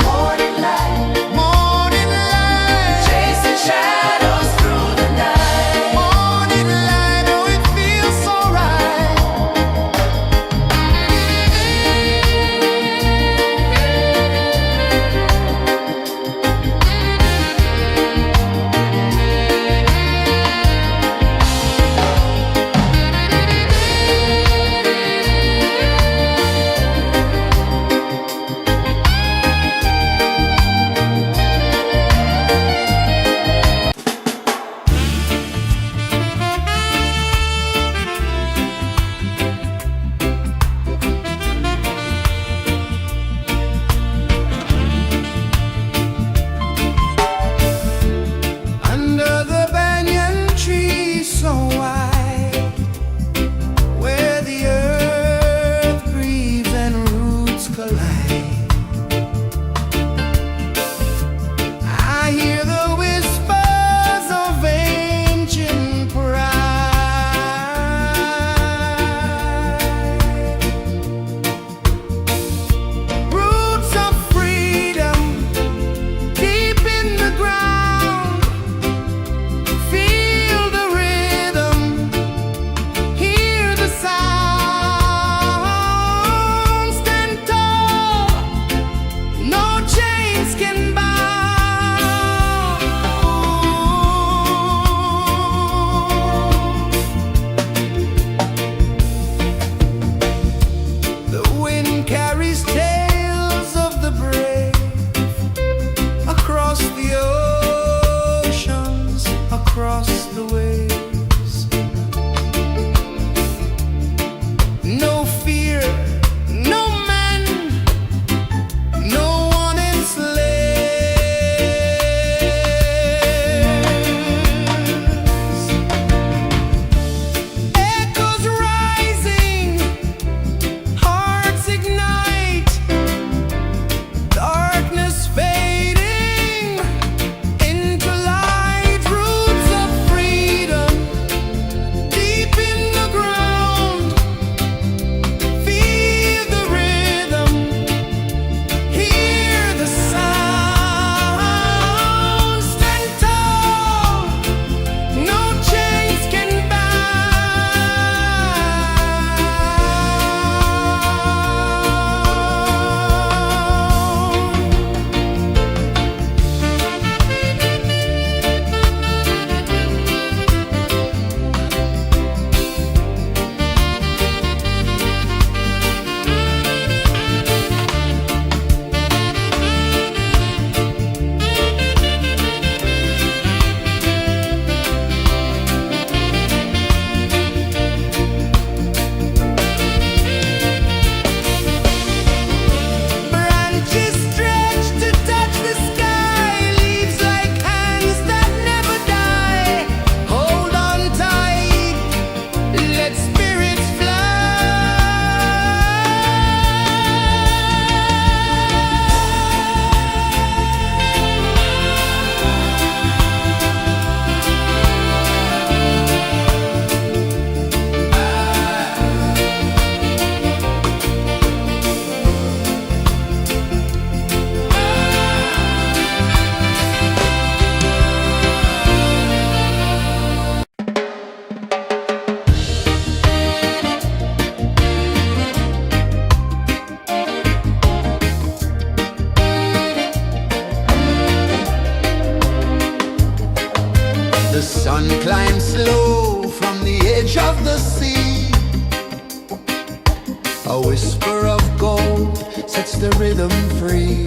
whisper of gold sets the rhythm free.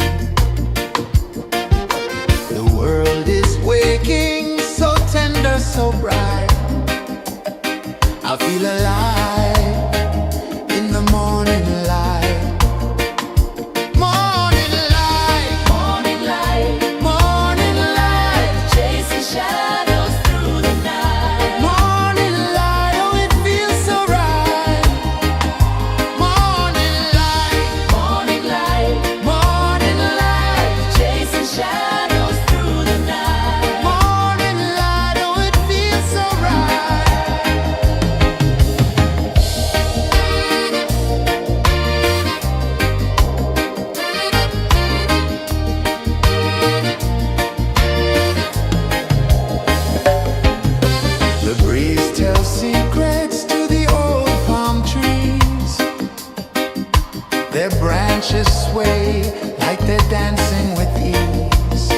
The world is waking, so tender, so bright. I feel alive in the morning light. Morning light, Morning light, morning light, chasing shadows through the night. morning light, oh it feels so right. Morning light, Morning light, morning light, chasing shadows through the night. morning light, oh it feels so right. The breeze tells secrets to the old palm trees. Their branches sway like they're dancing with ease.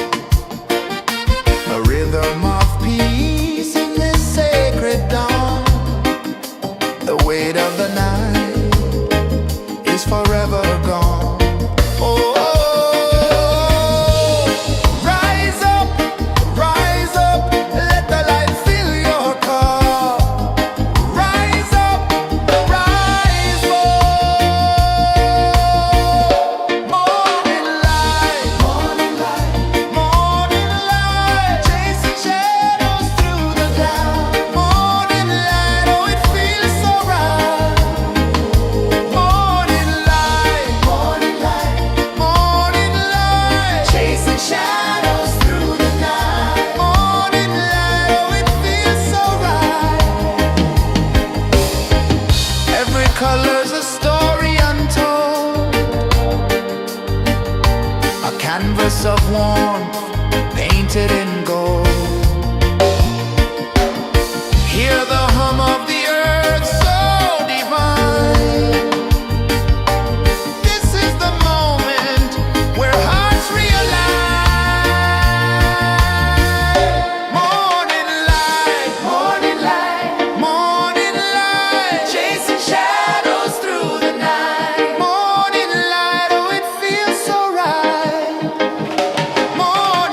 A rhythm of peace in this sacred dawn. The weight of the night is forever gone. Oh, rise up, let the light fill your cup. Rise up, rise up. Morning light, morning light, morning light, chasing shadows through the cloud. Morning light, oh it feels so right. Morning light, morning light, morning light, chasing shadows through the night. Morning light, oh it feels so right. Every color's a story untold, a canvas of warmth painted in gold. Hear the hum of the earth so divine. This is the moment where hearts realign. Morning light, morning light, morning light, chasing shadows through the night. Morning light, oh it feels so right. Morning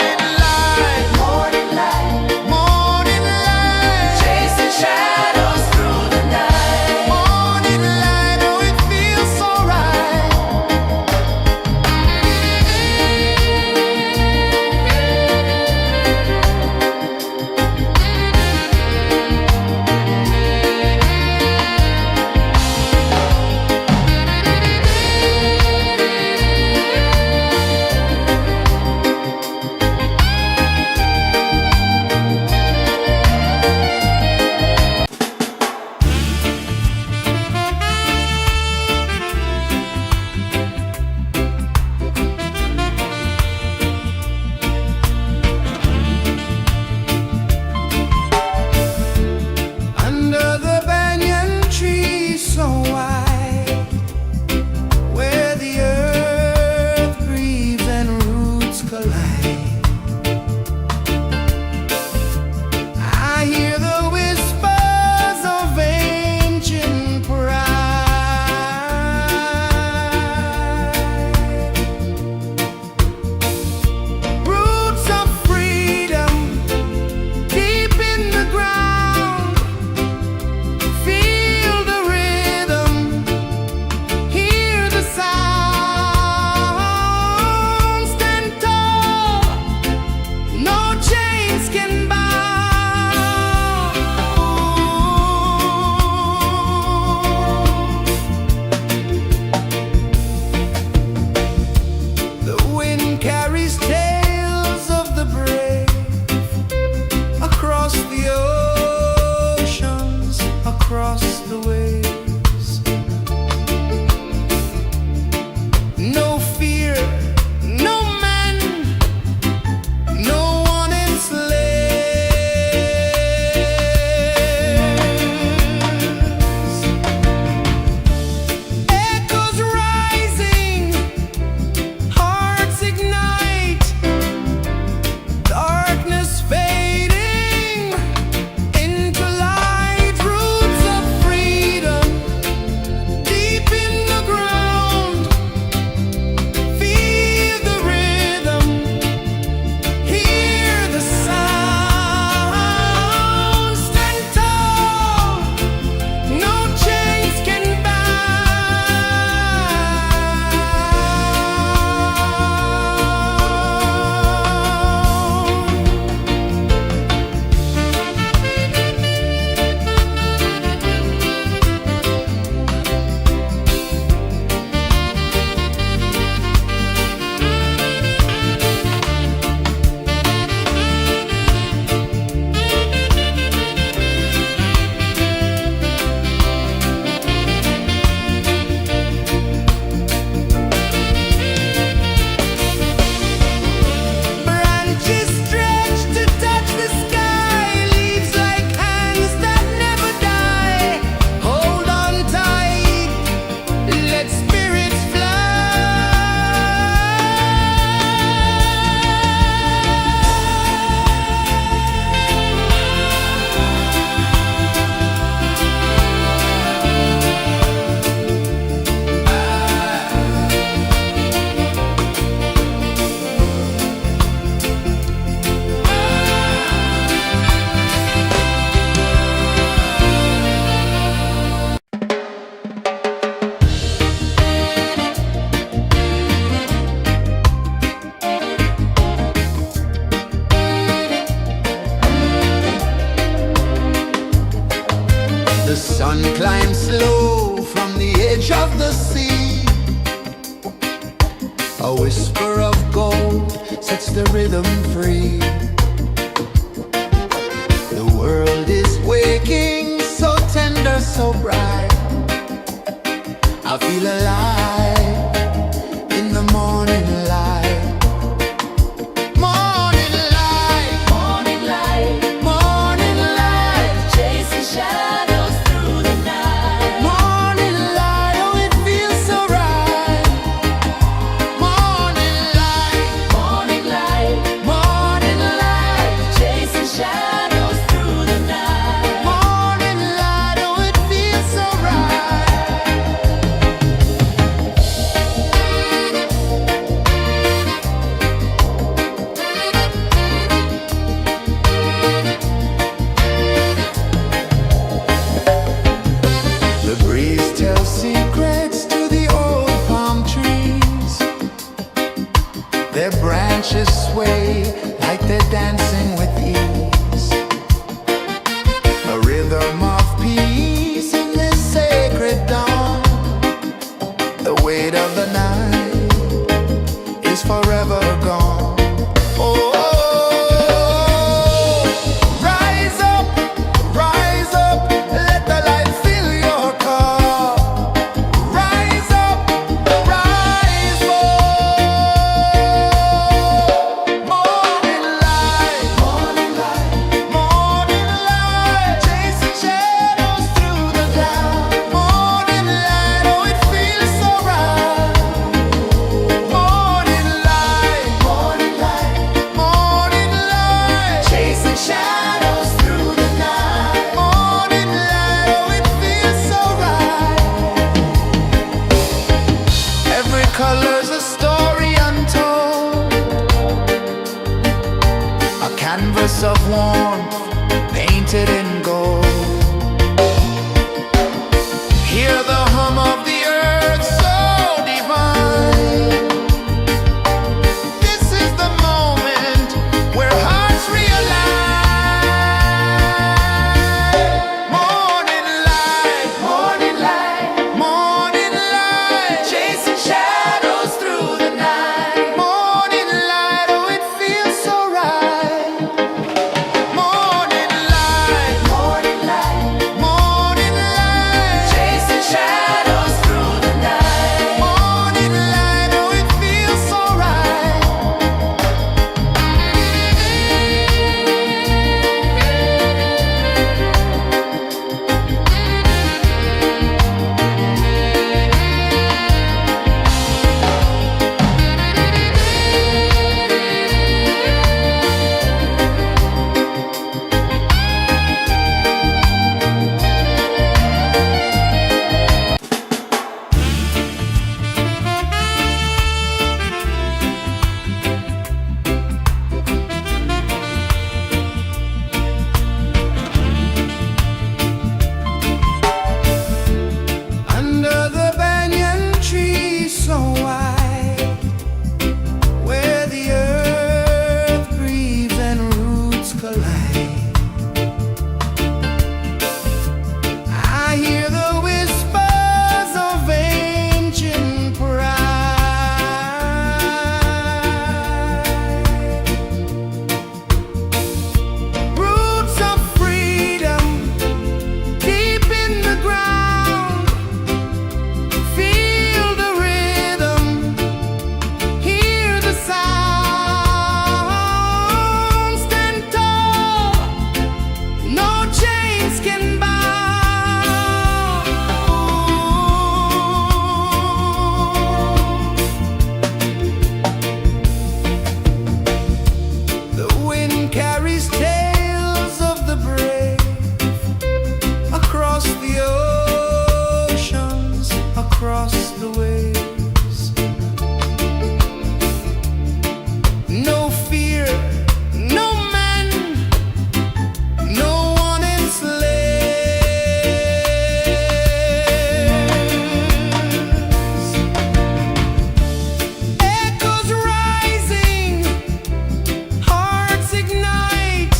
A whisper of gold sets the rhythm free. The world is waking, so tender, so bright. I feel alive in the morning light. Morning light, Morning light, morning light, chasing shadows through the night. morning light, oh it feels so right. Morning light, Morning light, morning light, chasing shadows through the night. morning light, oh it feels so right. The breeze tells secrets to the old palm trees. Their branches sway like they're dancing with ease. A rhythm of peace in this sacred dawn. The weight of the night is forever gone. Oh, rise up, let the light fill your cup. Rise up, rise up. Morning light, morning light, morning light, chasing shadows through the cloud. Morning light, oh it feels so right. Morning light, morning light, morning light, chasing shadows through the night. Morning light, oh it feels so right. Every color's a story untold, a canvas of warmth painted in gold. Hear the hum of the earth so divine. This is the moment where hearts realign. Morning light, morning light, morning light, chasing shadows through the night. Morning light, oh it feels so right. Morning light, morning light, morning light, chasing shadows through the night. Morning light, oh it feels so right. Under the banyan tree so wide, where the earth breathes and roots collide, I hear the whispers of ancient pride. Roots of freedom deep in the ground. Feel the rhythm, hear the sound. Stand tall, no chains can bound. The wind carries tales of the brave across the oceans, across the waves. No fear, no man, no one enslaves. Echoes rising, hearts ignite,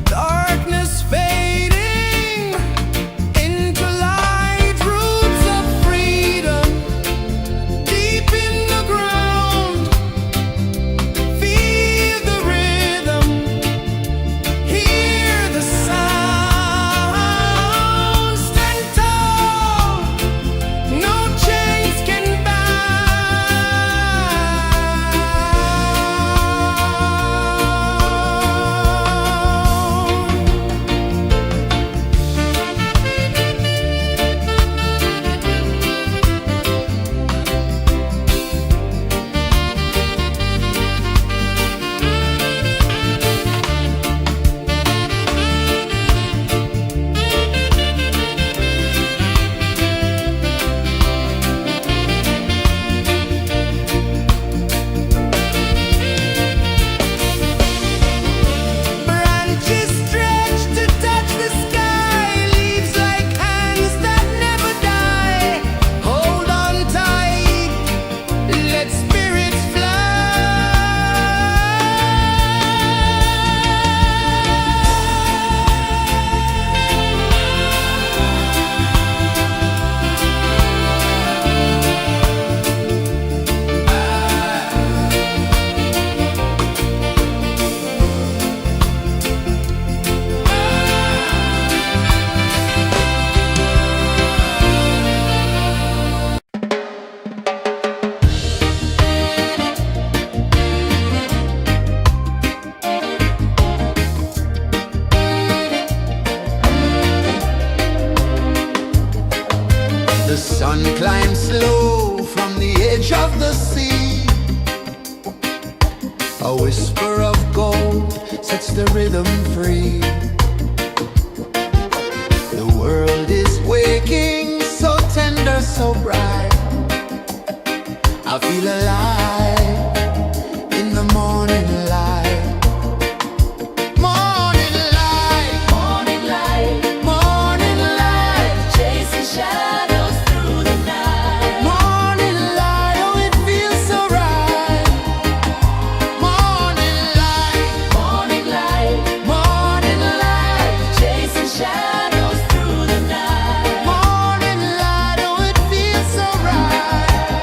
darkness fading into light. Roots of freedom climb slow from the edge of the sea. A whisper of gold sets the rhythm free. The world is waking, so tender, so bright. I feel alive in the morning light. Morning light, Morning light, morning light, chasing shadows through the night. morning light, oh it feels so right. Morning light, Morning light, morning light, chasing shadows through the night. morning light, oh it feels so right.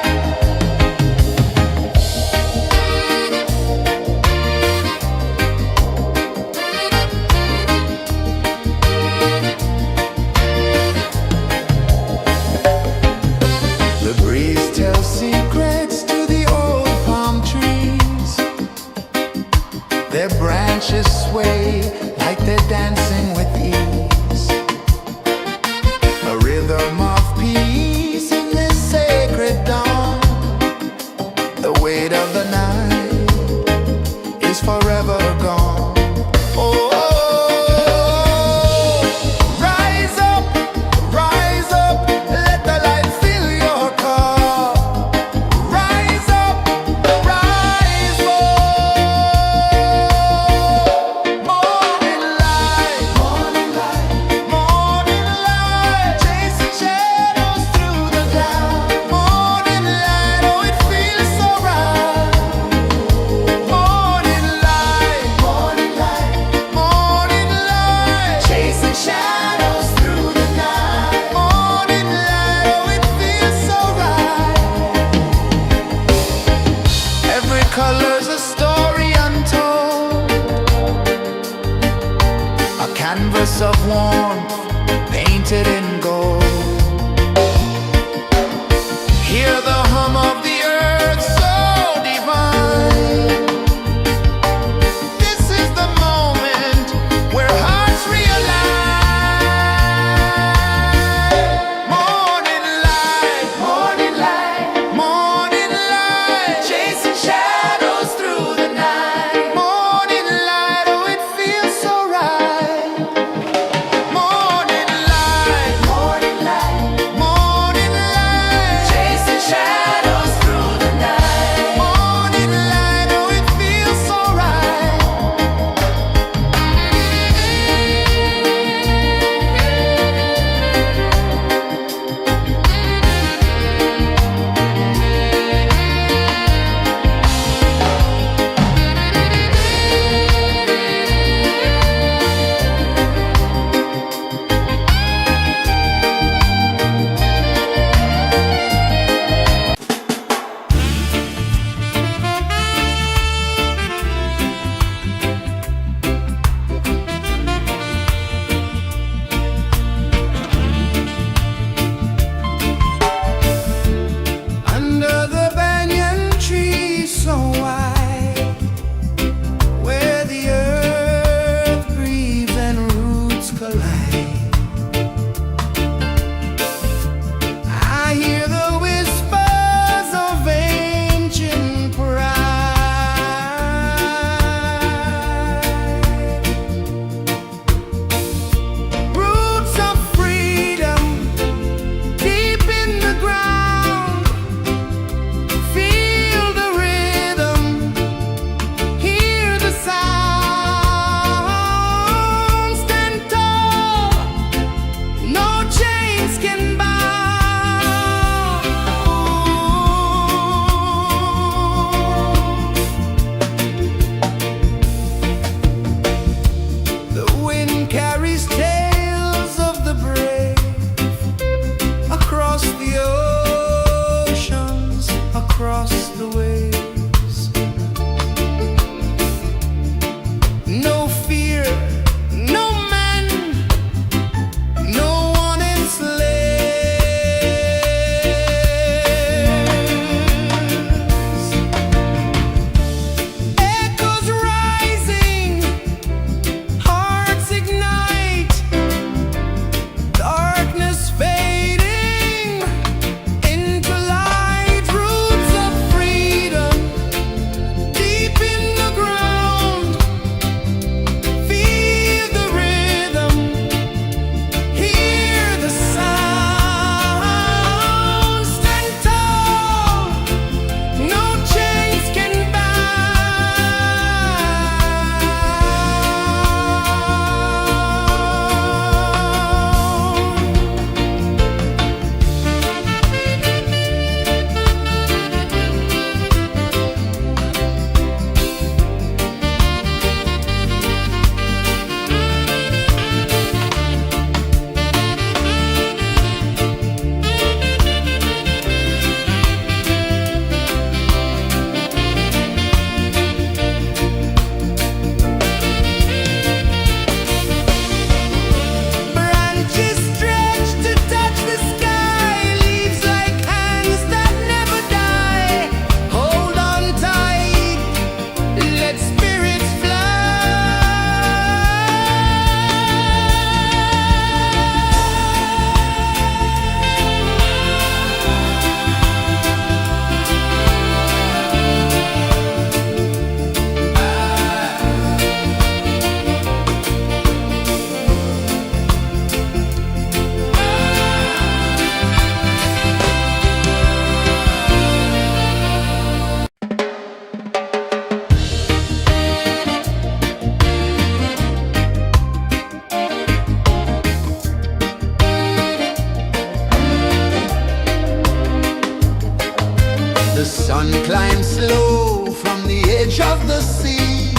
sun climbs slow from the edge of the sea.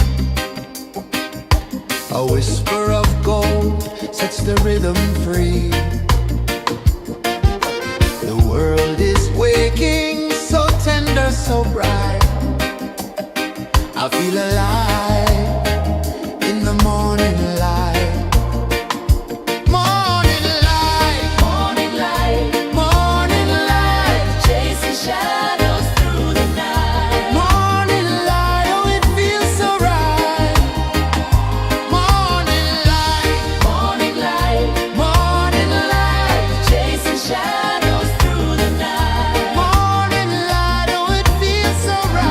A whisper of gold sets the rhythm free. The world is waking, so tender, so bright. I feel alive in the morning light. Morning light, Morning light, morning light, chasing shadows through the night. morning light, oh it feels so right. Morning light, Morning light, morning light, chasing shadows through the night. morning light, oh it feels so right.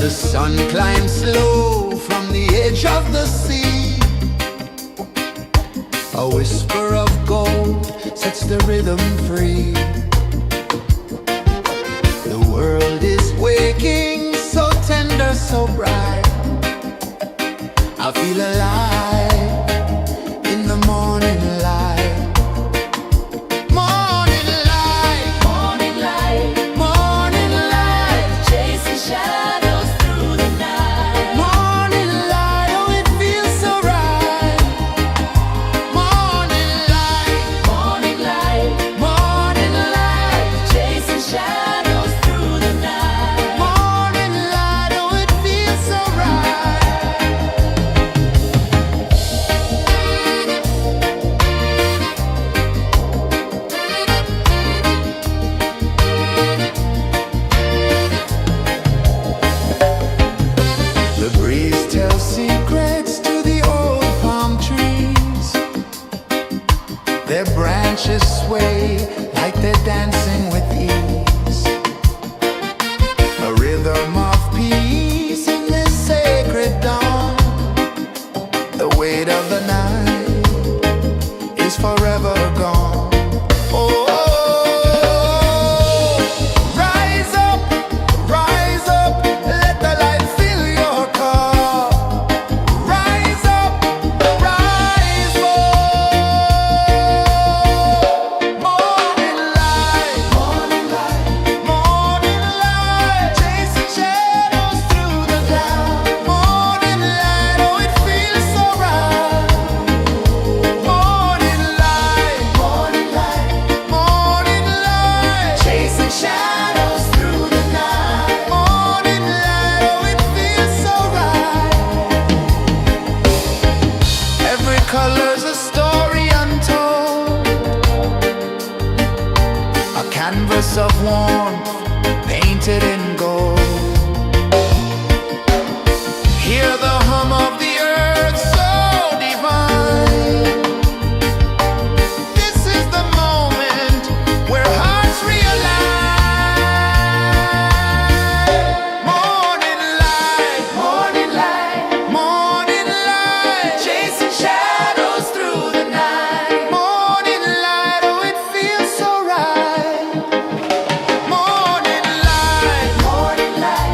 The sun climbs slow from the edge of the sea. A whisper of gold sets the rhythm free. The world is waking, so tender, so bright. I feel alive in the morning light. Morning light, Morning light, morning light, chasing shadows through the night. morning light, oh it feels so right. Morning light, Morning light, morning light, chasing shadows through the night. morning light, oh it feels so right. The breeze tells secrets to the old palm trees. Their branches sway like they're dancing with ease. A rhythm of peace in this sacred dawn. The weight of the night is forever gone. Oh, rise up, let the light fill your cup. Rise up, rise up. Morning light, morning light, morning light, chasing shadows through the cloud. Morning light, oh it feels so right. Morning light, morning light, morning light, chasing shadows through the night. Morning light, oh it feels so right. Every color's a story untold, a canvas of warmth painted in gold. Hear the hum of the earth so divine. This is the moment where hearts realign. Morning light, morning light, morning light, chasing shadows through the night. Morning light, oh it feels so right. Morning light, morning light,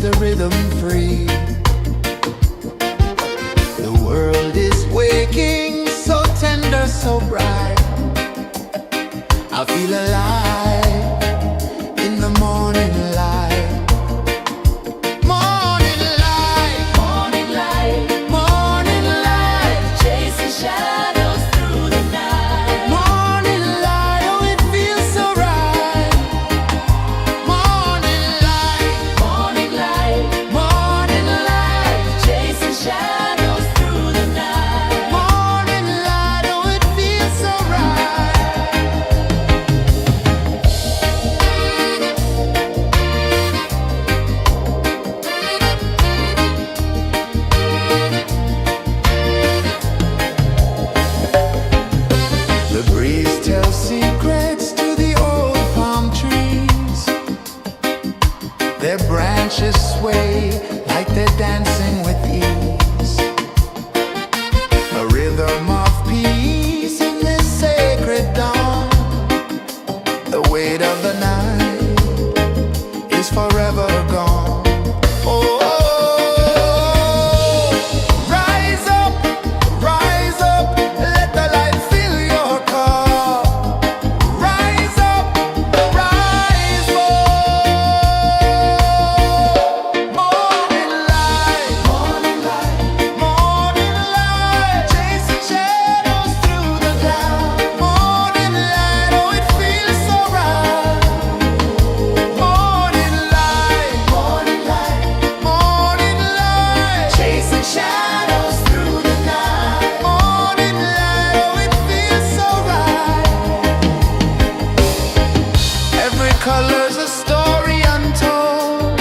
the rhythm free. The world is waking, so tender, so bright. I feel alive in the morning light. Morning light, Morning light, morning light, chasing shadows through the night. morning light, oh it feels so right. Morning light, Morning light, morning light, chasing shadows through the night. morning light, oh it feels so right. The breeze tells secrets to the old palm trees. Their branches sway like they're dancing with ease. A rhythm of peace in this sacred dawn. The weight of the night is forever gone. Oh, rise up, let the light fill your cup. Rise up, rise up. Morning light, morning light, morning light, chasing shadows through the cloud. Morning light, oh it feels so right. Morning light, morning light, morning light, chasing shadows through the night. Morning light, oh it feels so right. Every color's a story untold,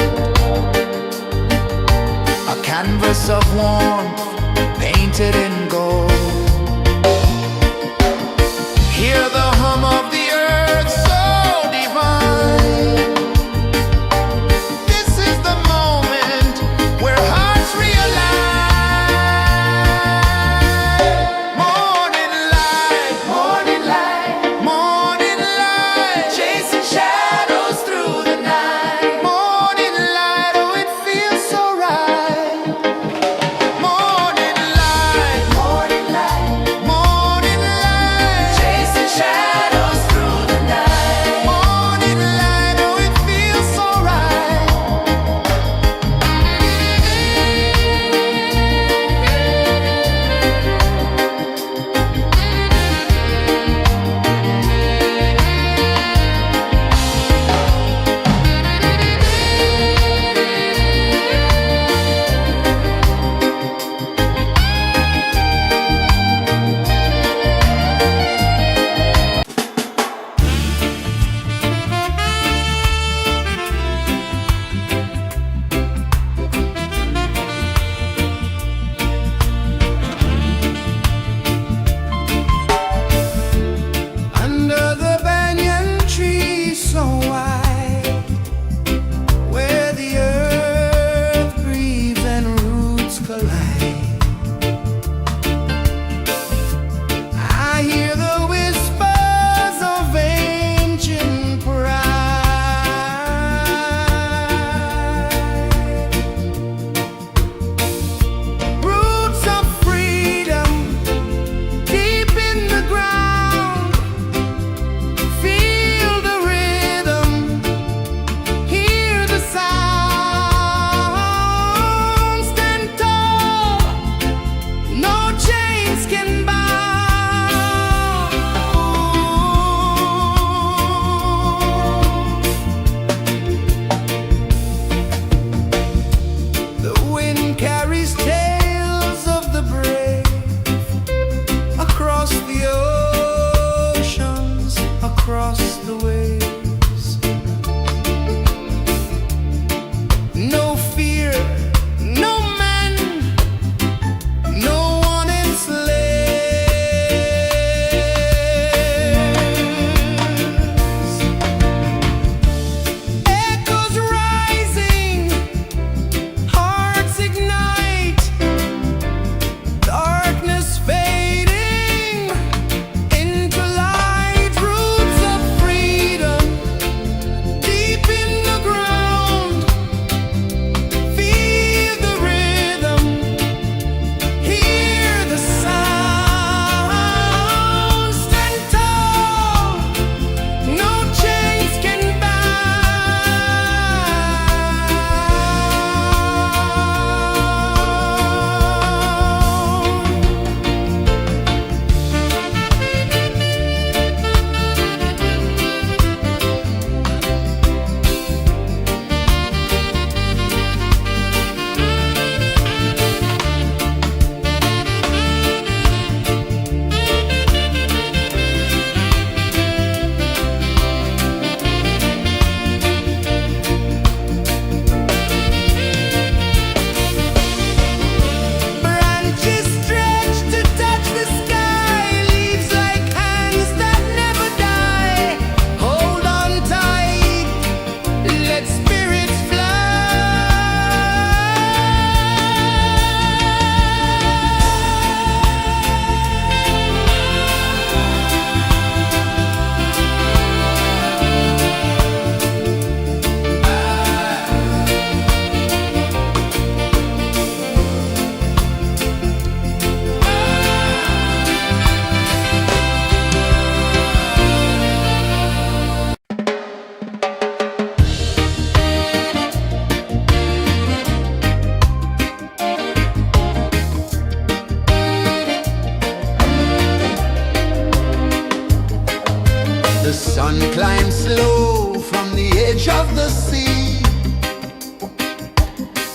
a canvas of warmth painted in gold. Hear the hum of the earth so divine. This is the moment where hearts realign. Morning light, morning light, morning light, chasing shadows through the night. Morning light, oh it feels so right. Morning light, morning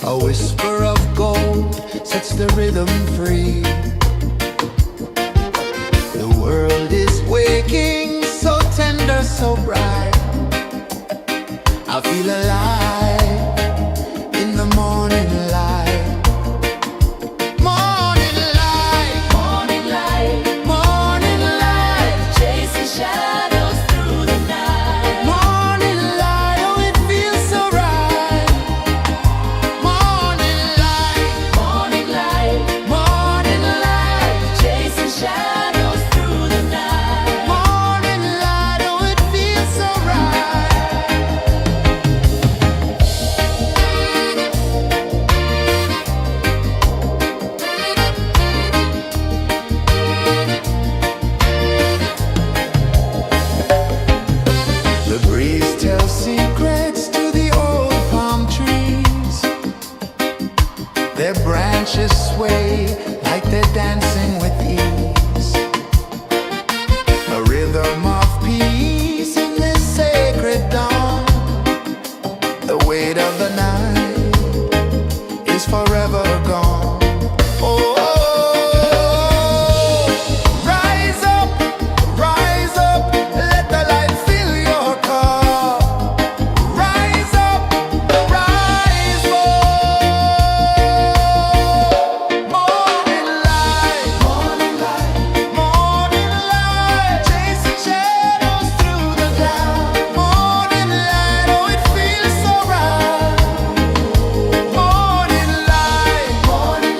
A whisper of gold sets the rhythm free. The world is waking, so tender, so bright. I feel alive in the morning light. Morning light, Morning light, morning light, chasing shadows through the night. morning light. Oh, it feels so right. Morning light, Morning light, morning light, chasing shadows through the night. morning light. Oh, it feels so right. The breeze tells secrets to the old palm trees. Their branches sway like they're dancing with ease. A rhythm of peace in this sacred dawn. The weight of the night is forever gone. Oh, rise up, let the light fill your cup. Rise up, rise up. Morning light, morning light, morning light, chasing shadows through the cloud. Morning light, oh, it feels so right. Morning light, morning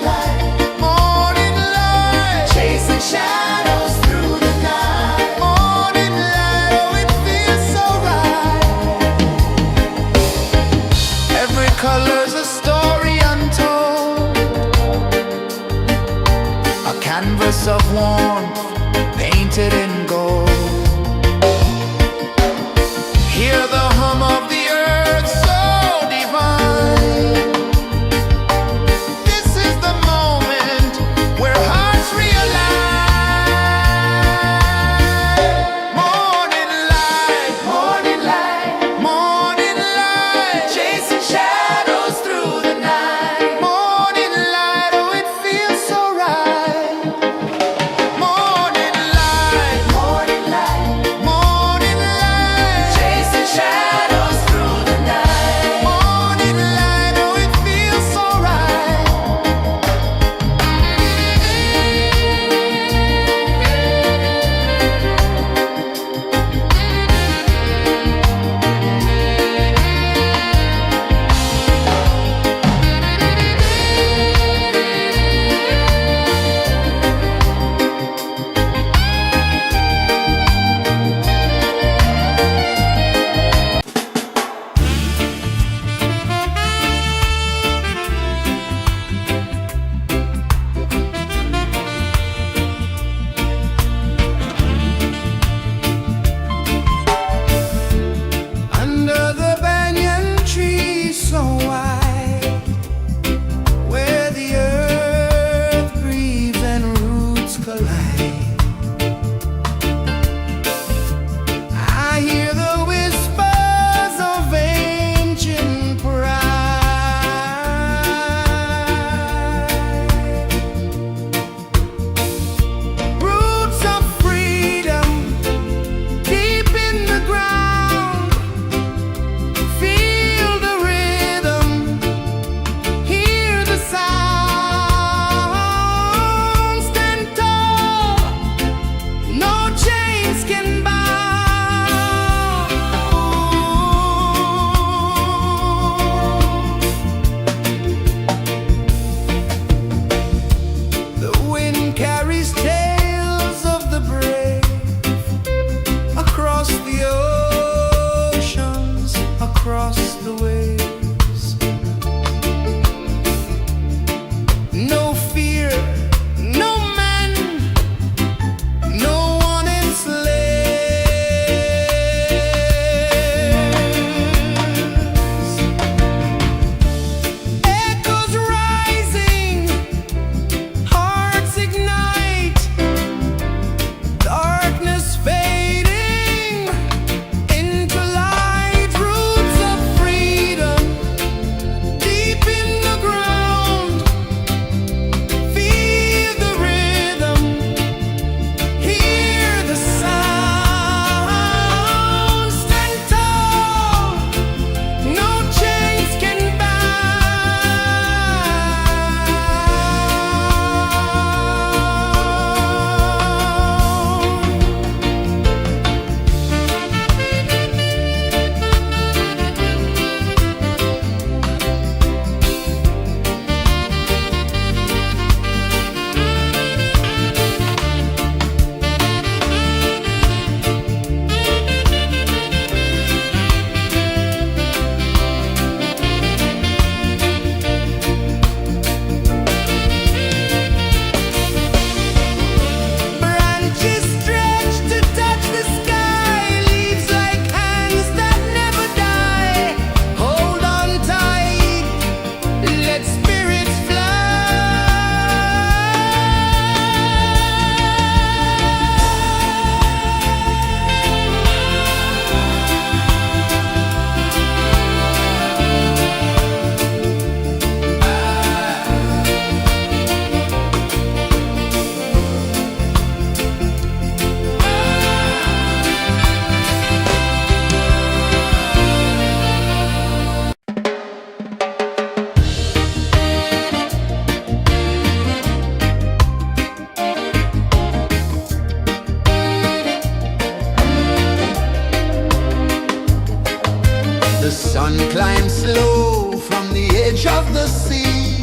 the sea.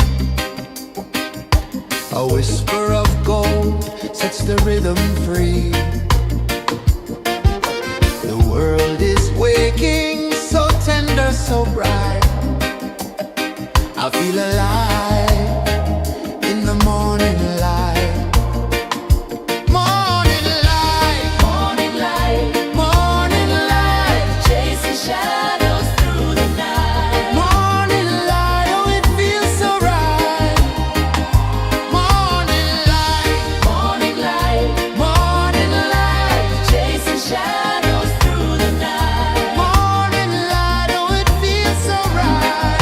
A whisper of gold sets the rhythm free. The world is waking, so tender, so bright. I feel alive in the morning light. Morning light, Morning light, morning light, chasing shadows through the night. morning light, oh it feels so right. Morning light, Morning light, morning light, chasing shadows through the night. morning light, oh it feels so right.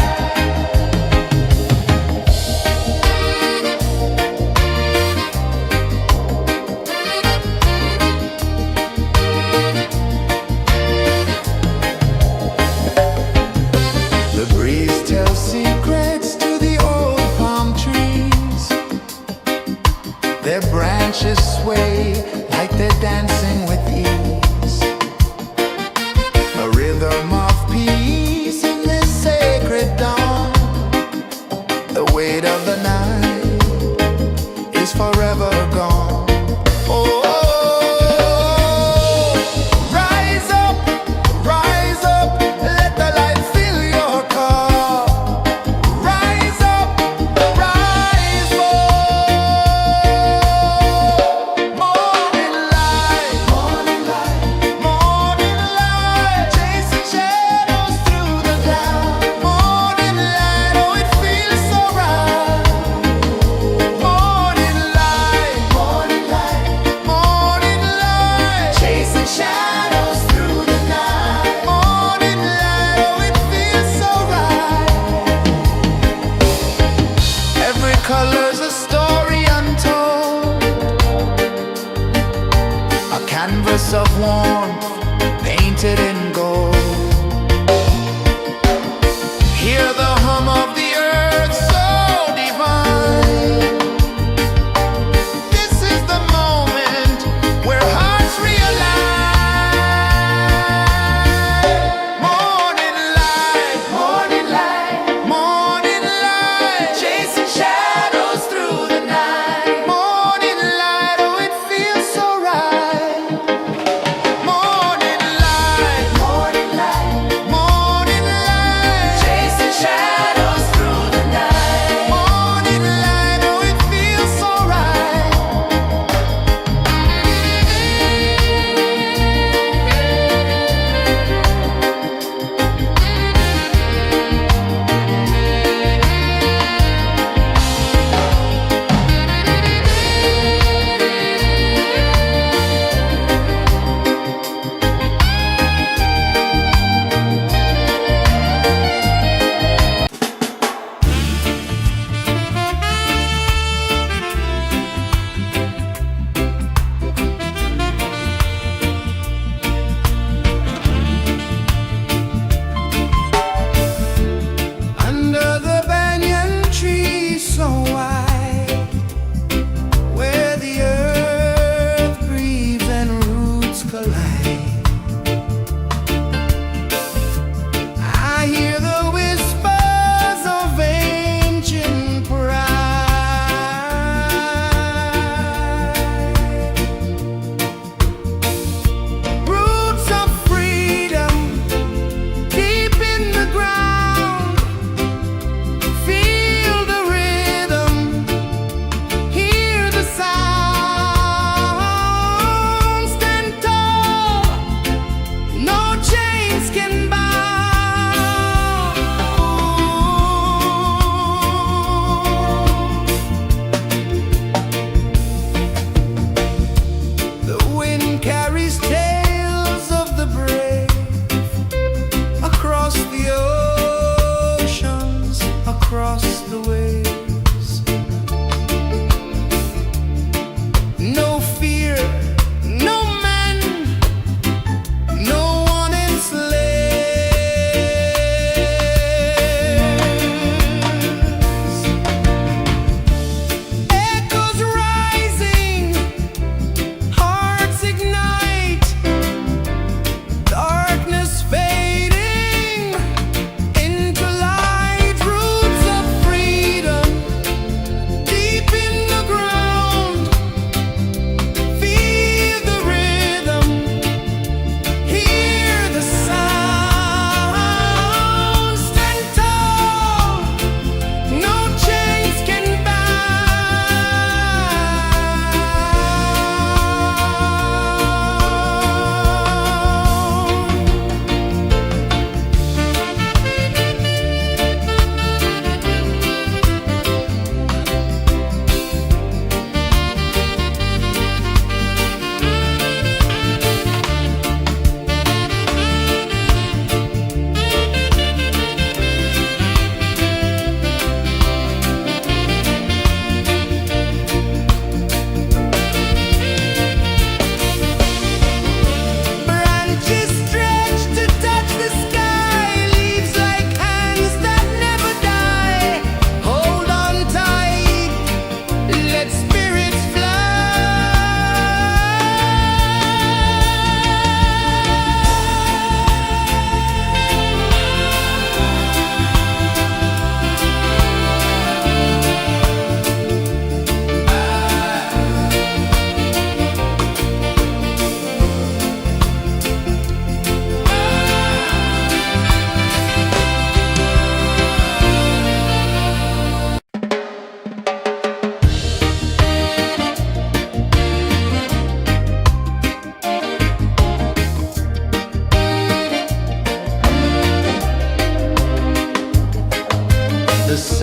The breeze tells secrets to the old palm trees. Their branches sway like they're dancing with ease. A rhythm of peace in this sacred dawn. The weight of the night is forever gone. Oh, rise up, let the light fill your car. Rise up, rise up. Morning light, morning light, morning light, chasing shadows through the cloud. Morning light, oh it feels so right. Morning light, morning light, morning light, chasing shadows through the night. Morning light, oh it feels so right. Every color's a story untold, a canvas of warmth painted in gold. Hear the hum of the earth so divine. This is the moment where hearts realign. Morning light, morning light, morning light, chasing shadows through the night. Morning light, oh it feels so right. Morning light,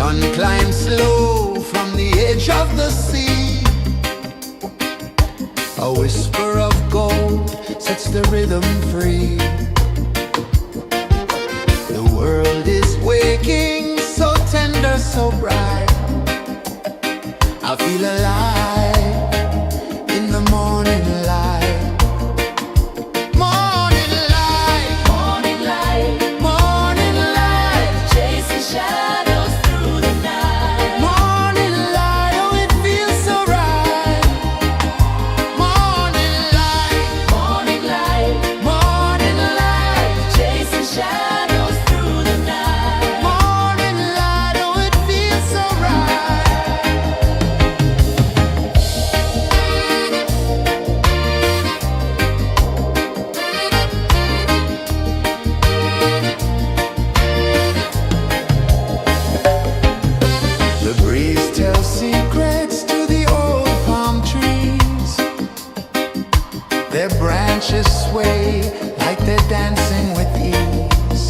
sun climbs slow from the edge of the sea. A whisper of gold sets the rhythm free. The world is waking, so tender, so bright. I feel alive in the morning light. Morning light, Morning light, morning light, chasing shadows through the night. morning light, oh it feels so right. Morning light, Morning light, morning light, chasing shadows through the night. morning light, oh it feels so right. The breeze tells secrets to the old palm trees. Their branches sway like they're dancing with ease.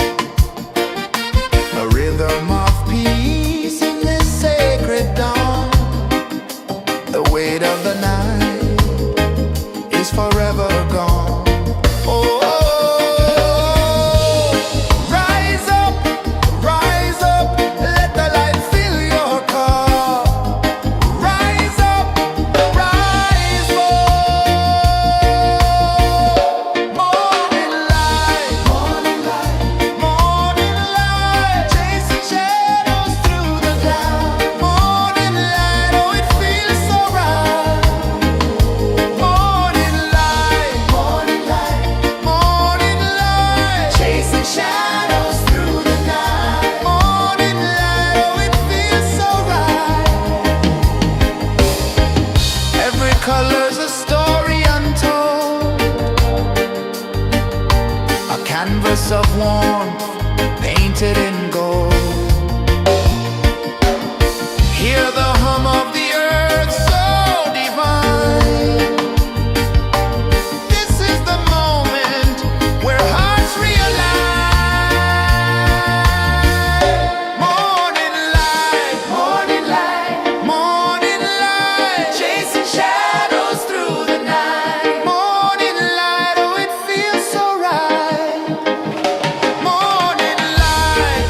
A rhythm of peace in this sacred dawn. The weight of the night is forever gone. Oh, rise up, let the light fill your cup. Rise up, rise up. Morning light, morning light, morning light, chasing shadows through the cloud. Morning light, oh it feels so right. Morning light, morning light, morning light, chasing shadows through the night. Morning light, oh it feels so right. Every color's a story untold, a canvas of warmth painted in gold. Hear the hum of the earth so divine. This is the moment where hearts realign. Morning light, morning light, morning light, chasing shadows through the night. Morning light, oh it feels so right. Morning light,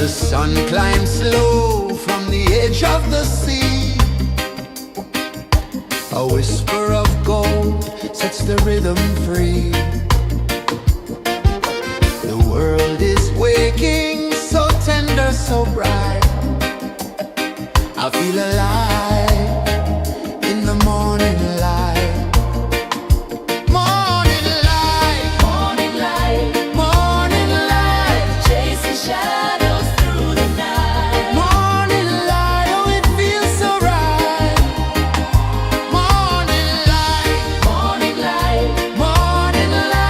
The sun climbs slow from the edge of the sea. A whisper of gold sets the rhythm free. The world is waking, so tender, so bright. I feel alive in the morning light. Morning light, Morning light, morning light, chasing shadows through the night. morning light, oh it feels so right. Morning light, Morning light, morning light.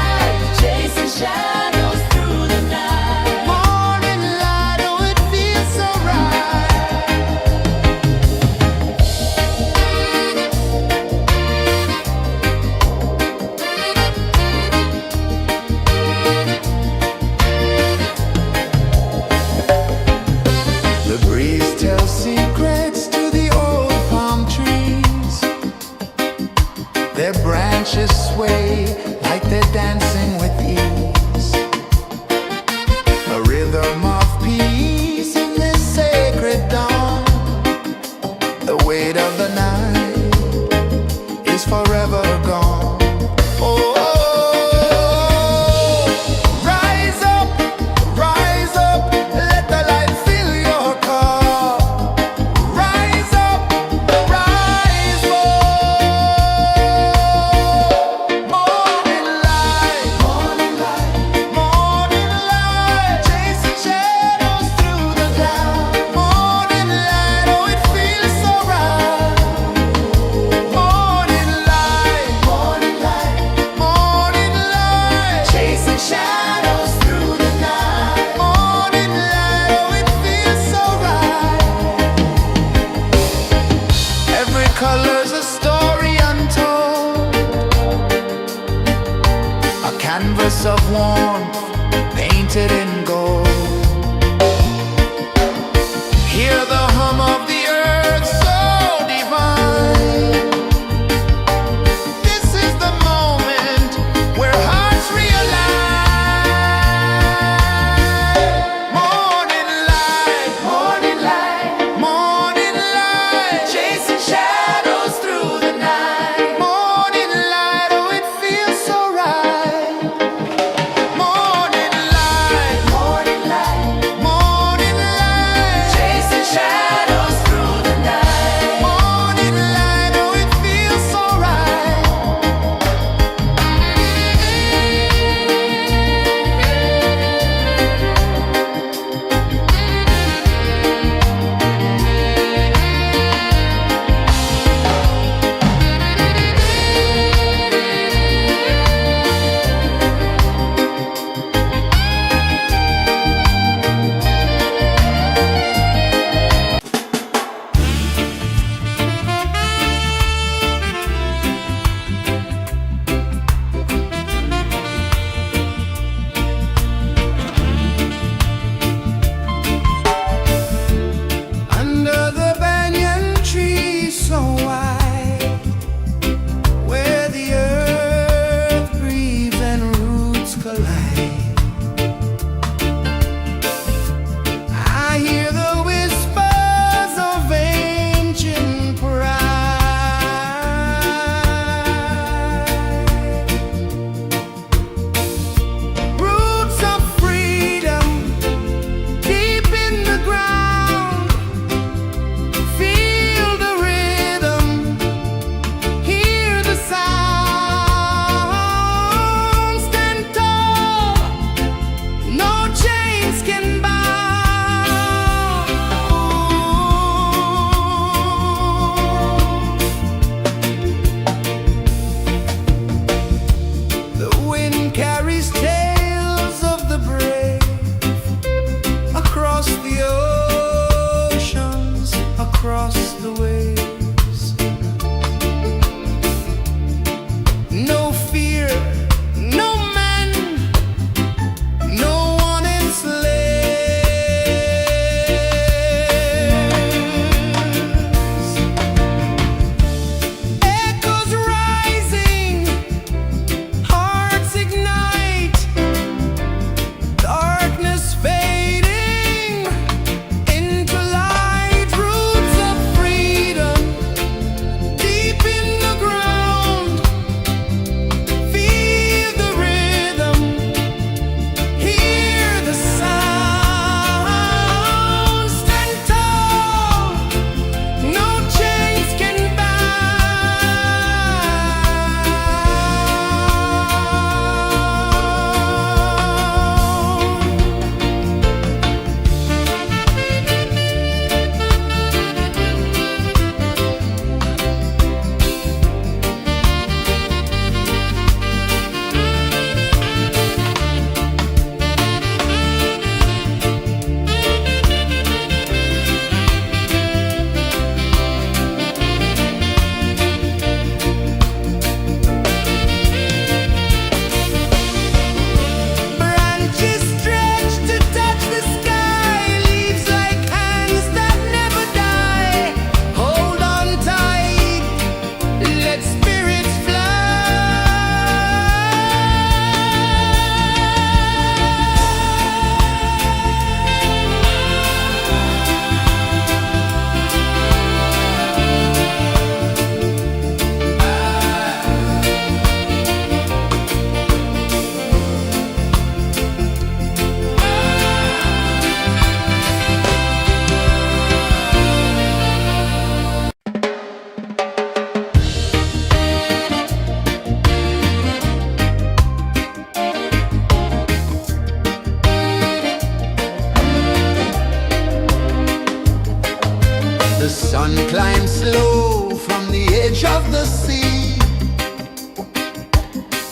sun climbs slow from the edge of the sea.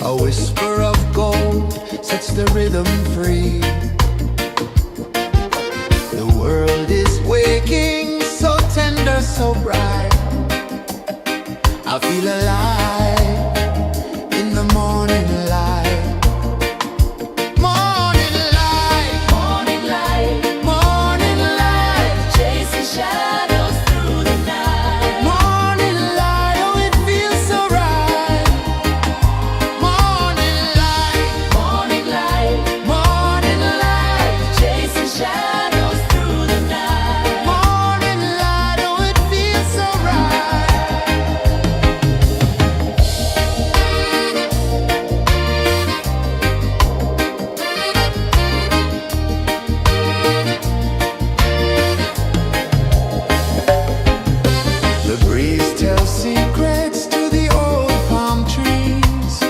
A whisper of gold sets the rhythm free. The world is waking, so tender, so bright. I feel alive in the morning light. Morning light, Morning light, morning light, chasing shadows through the night. morning light, oh it feels so right. Morning light, Morning light, morning light, chasing shadows through the night. morning light, oh it feels so right. The breeze tells secrets to the old palm trees.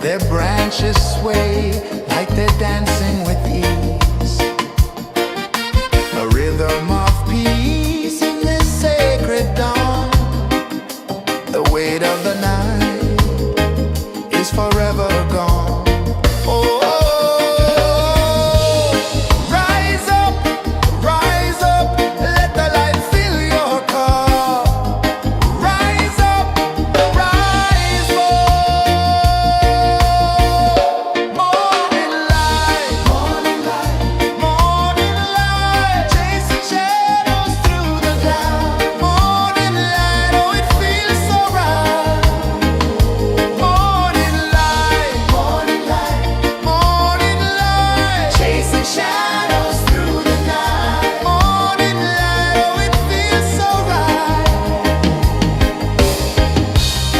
Their branches sway like they're dancing with ease. A rhythm of peace in this sacred dawn. The weight of the night is forever gone. Oh, rise up, let the light fill your cup. Rise up, rise more. Morning light, morning light, morning light, chasing shadows through the cloud. Morning light, oh it feels so right. Morning light, morning light, morning light, chasing shadows through the night. Morning light, oh it feels so right.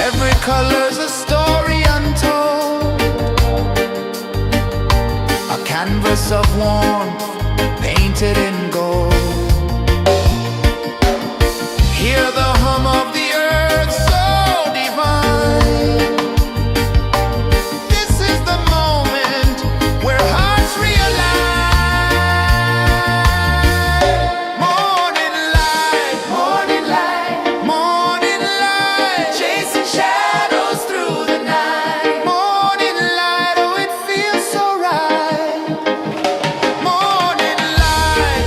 Every color's a story untold, a canvas of warmth painted in gold. Hear the hum of the earth so divine. This is the moment where hearts realign. Morning light, morning light, morning light, chasing shadows through the night. Morning light, oh it feels so right. Morning light,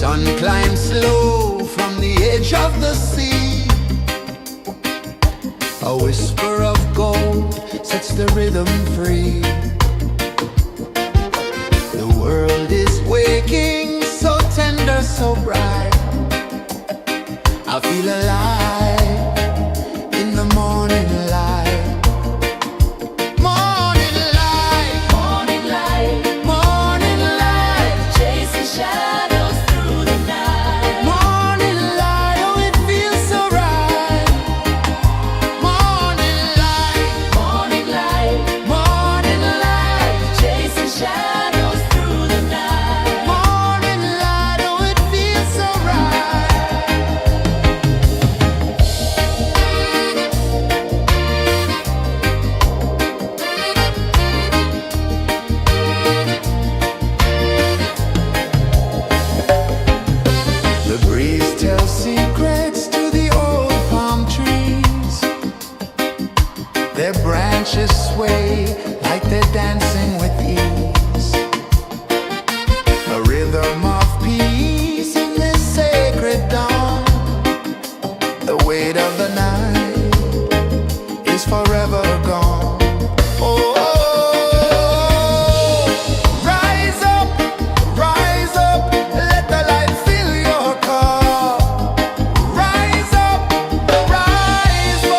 Sun climbs slow from the edge of the sea. A whisper of gold sets the rhythm free. The world is waking, so tender, so bright. I feel alive in the morning light. Morning light, Morning light, morning light, chasing shadows through the night. morning light, oh it feels so right. Morning light, Morning light, morning light, chasing shadows through the night. morning light, oh it feels so right. The breeze tells secrets to the old palm trees. Their branches sway like they're dancing with ease. A rhythm of peace in this sacred dawn. The weight of the night is forever gone. Oh, rise up, let the light fill your cup. Rise up, rise up.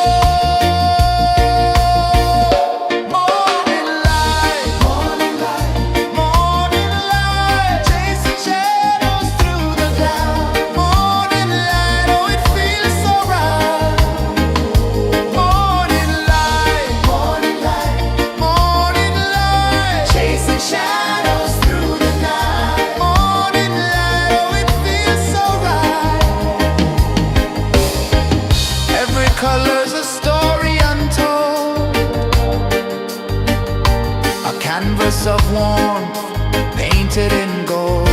Morning light, morning light, morning light, chasing shadows through the cloud. Morning light, oh it feels so right. Morning light, morning light, morning light, chasing shadows through the night. Morning light, oh it feels so right. Every color's a story untold, a canvas of warmth painted in gold.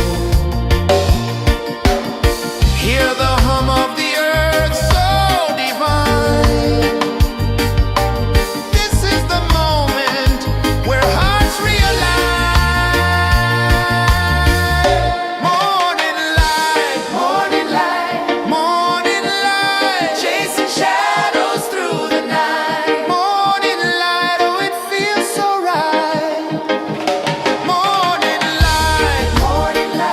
Hear the hum of the earth so divine. This is the moment where hearts realign. Morning light, morning light, morning light, chasing shadows through the night. Morning light, oh it feels so right. Morning light, morning light,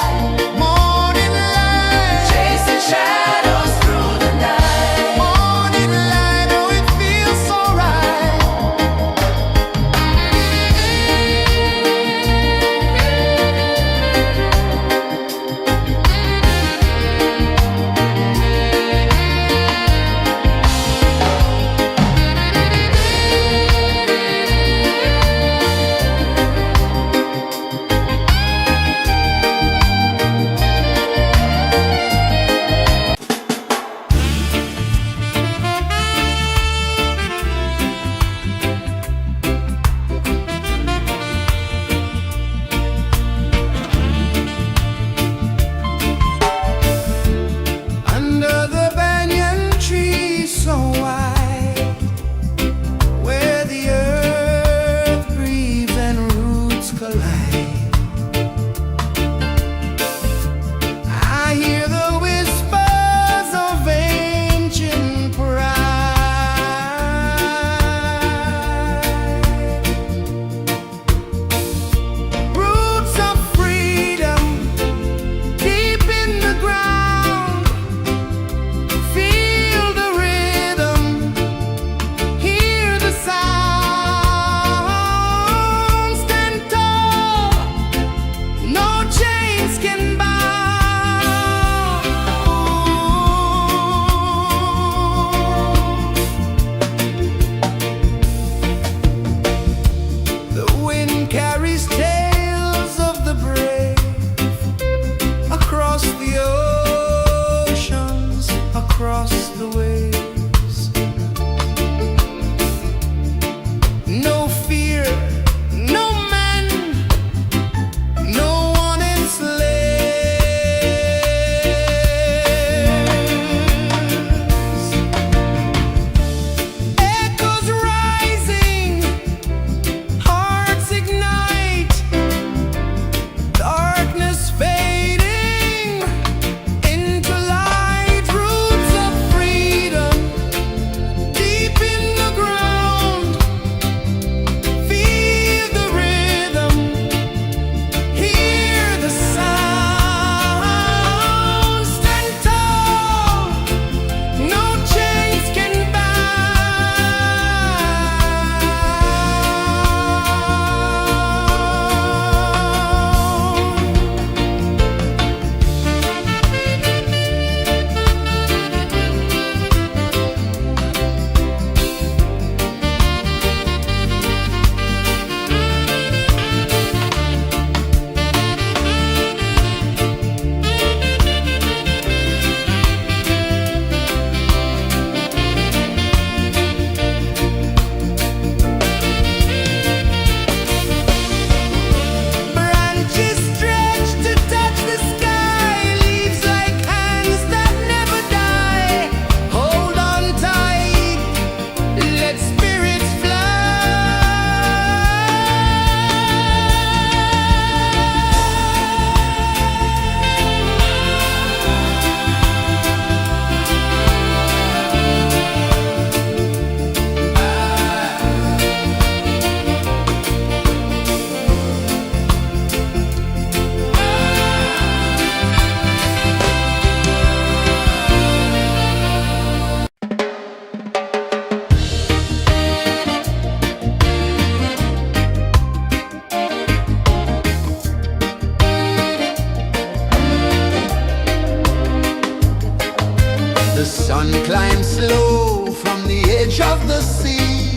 the sea.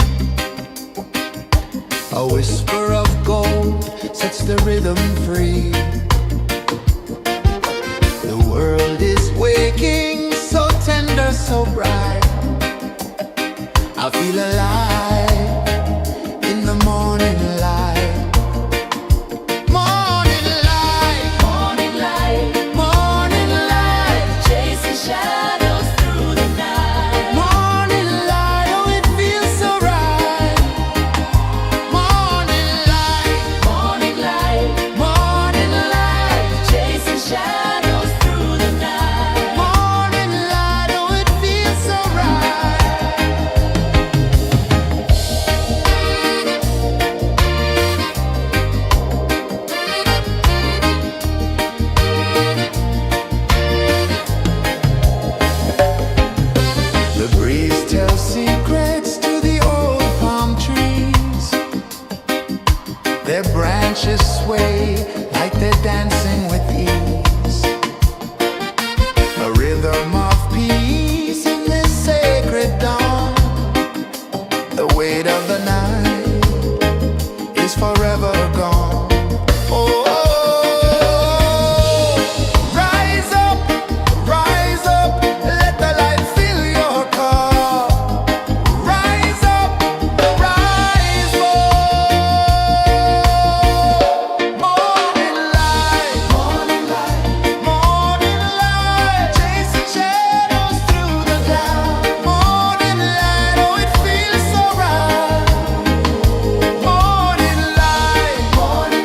A whisper of gold sets the rhythm free. The world is waking, so tender, so bright. I feel alive in the morning light. Morning light, Morning light, morning light, chasing shadows through the night. morning light. Oh, it feels so right. Morning light, Morning light, morning light, chasing shadows through the night. morning light. Oh, it feels so right. The breeze tells secrets to the old palm trees. Their branches sway like they're dancing with ease. A rhythm of peace in this sacred dawn. The weight of the night is forever gone. Oh, rise up, let the light fill your cup. Rise up, rise up. Morning light, morning light, morning light, chasing shadows through the cloud. Morning light, oh, it feels so right. Morning light, morning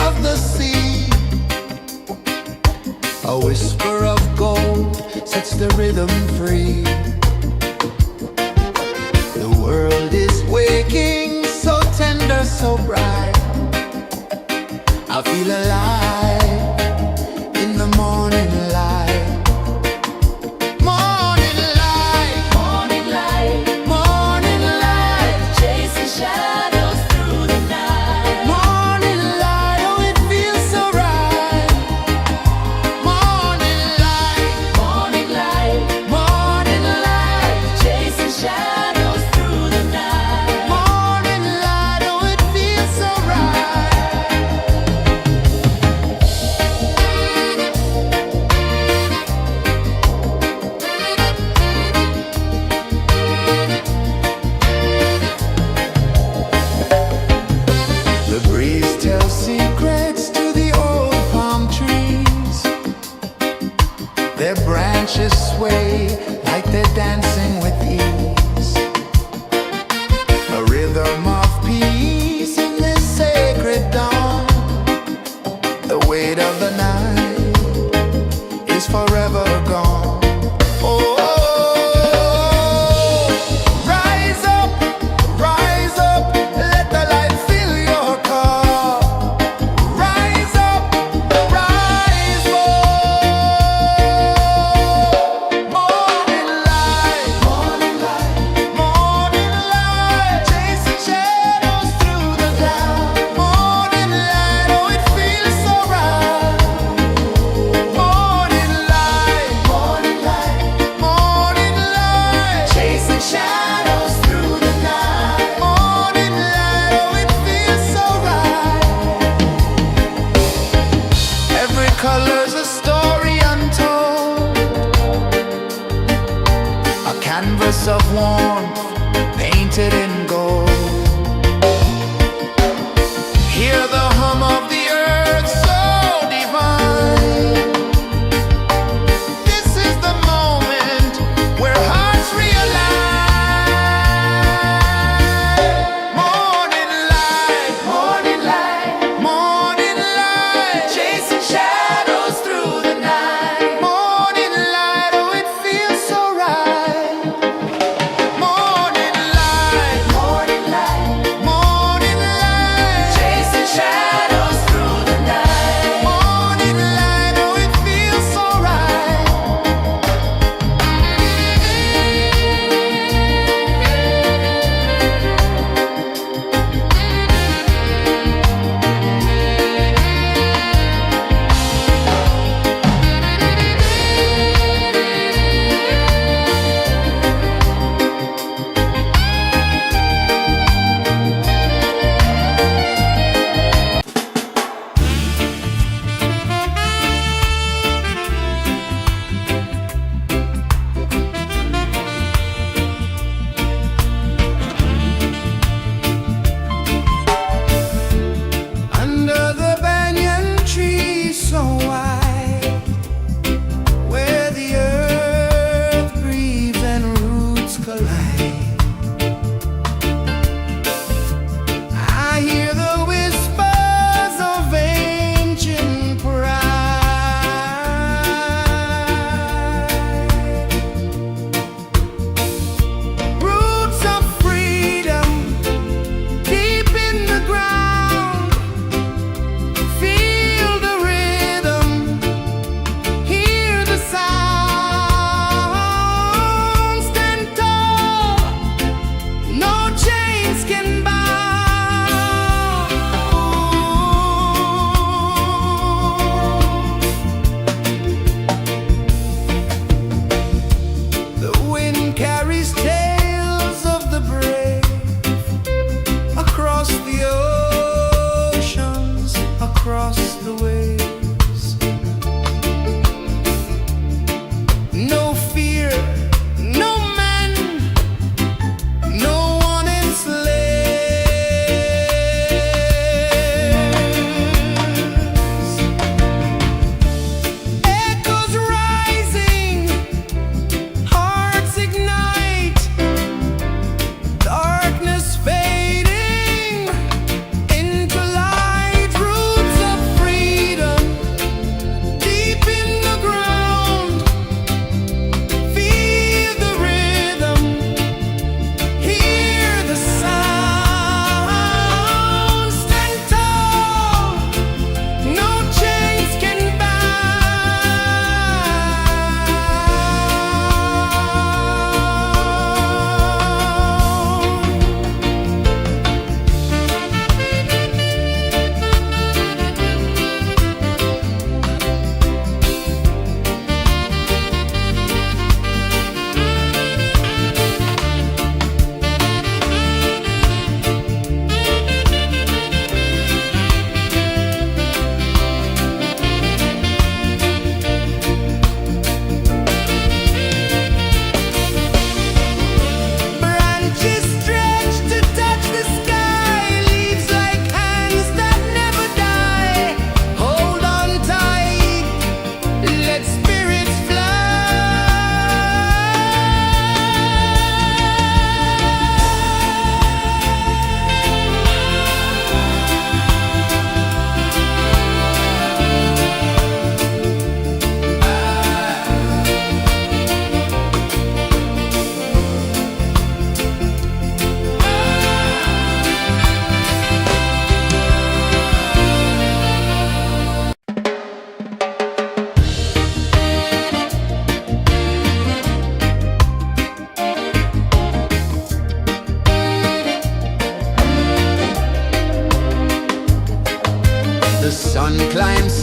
of the sea. A whisper of gold sets the rhythm free. The world is waking, so tender, so bright. I feel alive in the morning light. Morning light, Morning light, morning light, chasing shadows through the night. morning light, oh it feels so right. Morning light, Morning light, morning light, chasing shadows through the night. morning light, oh it feels so right. The breeze tells secrets to the old palm trees. Their branches sway like they're dancing with ease. A rhythm of peace in this sacred dawn. The weight of the night is forever gone. Oh, rise up, let the light fill your cup. Rise up, rise up. Morning light, morning light, chasing shadows through the cloud. Morning light, oh it feels so right. Morning light, morning light, chasing shadows through the night. Morning light, oh it feels so right. Every color's a story untold, a canvas of warmth painted in gold. Hear the hum of the earth so divine. This is the moment where hearts realign. Morning light, morning light, chasing shadows through the night. Morning light, oh it feels so right.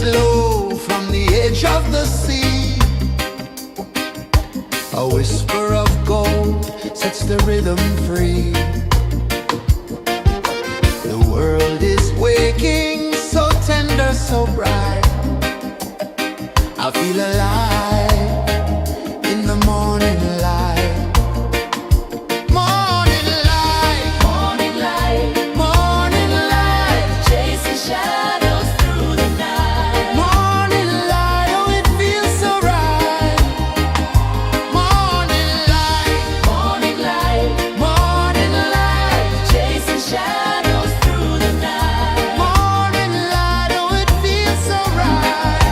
slow from the edge of the sea. A whisper of gold sets the rhythm free. The world is waking, so tender, so bright. I feel alive in the morning light. Morning light, Morning light, morning light, chasing shadows through the night. morning light, oh it feels so right. Morning light, Morning light, morning light, chasing shadows through the night. morning light, oh it feels so right.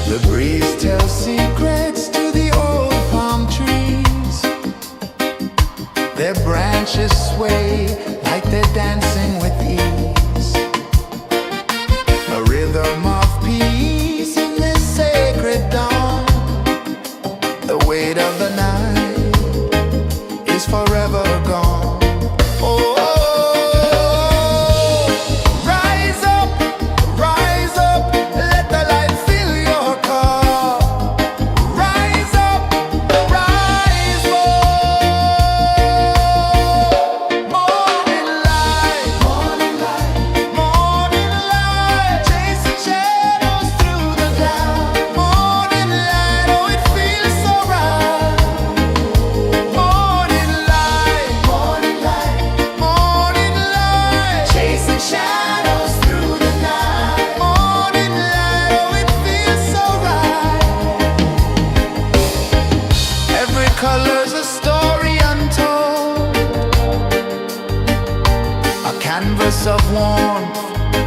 The breeze tells secrets to the old palm trees. Their branches sway like they're dancing with ease. A rhythm of peace in this sacred dawn. The weight of the night is forever gone. Oh, rise up, let the light fill your cup. Rise up, rise up. Morning light, morning light, morning light, chasing shadows through the cloud. Morning light, oh it feels so right. Morning light, morning light, morning light, chasing shadows through the night. Morning light, oh it feels so right. Every color's a story untold, a canvas of warmth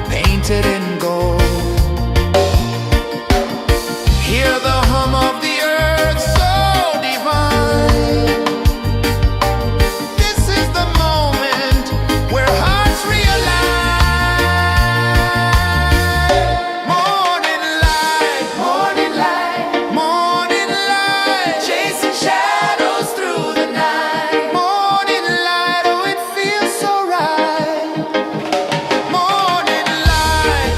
painted in gold. Hear the hum of the earth so divine. This is the moment where hearts realign. Morning light, morning light, morning light, chasing shadows through the night. Morning light, oh it feels so right. Morning light,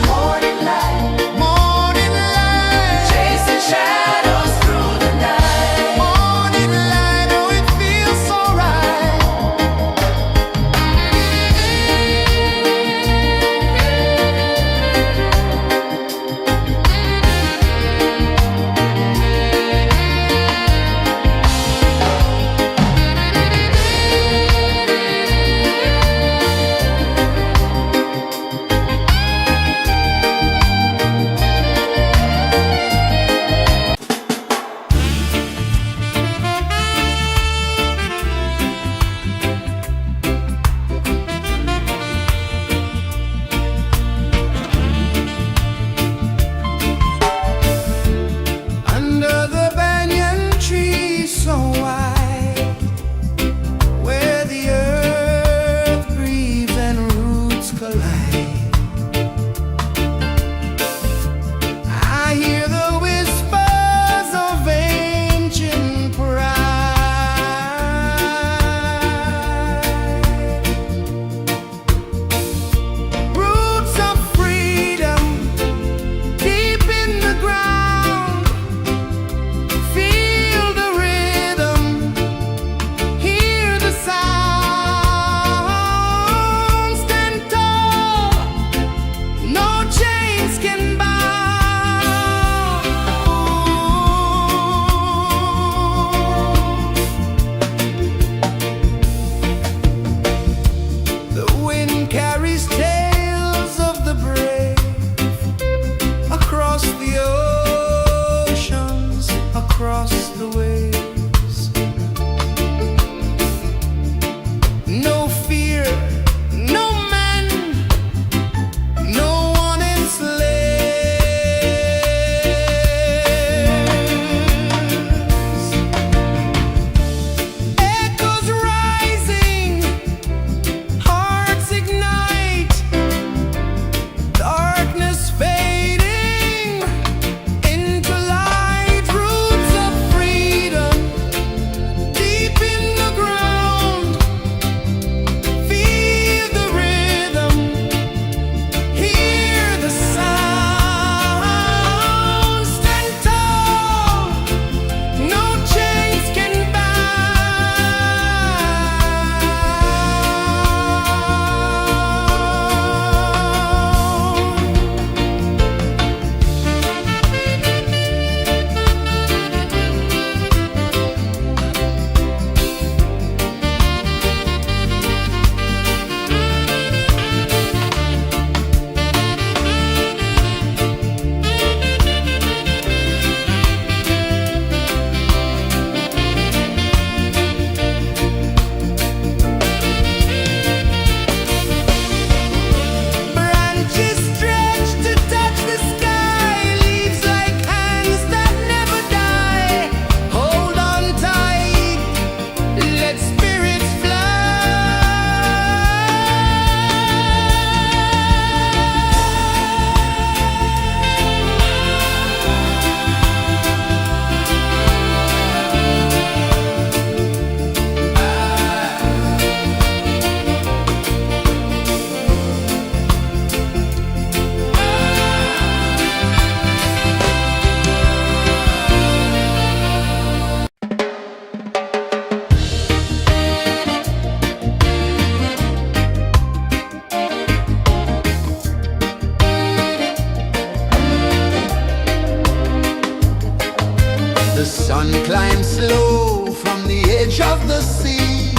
The sun climbs slow from the edge of the sea.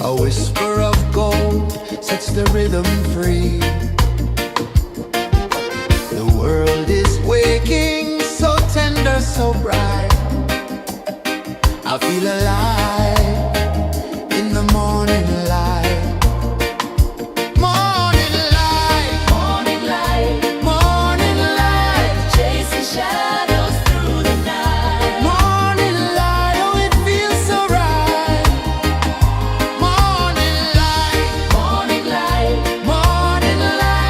A whisper of gold sets the rhythm free. The world is waking, so tender, so bright. I feel alive in the morning light. Morning light, Morning light, morning light, chasing shadows through the night. morning light, oh it feels so right. Morning light, Morning light, morning light.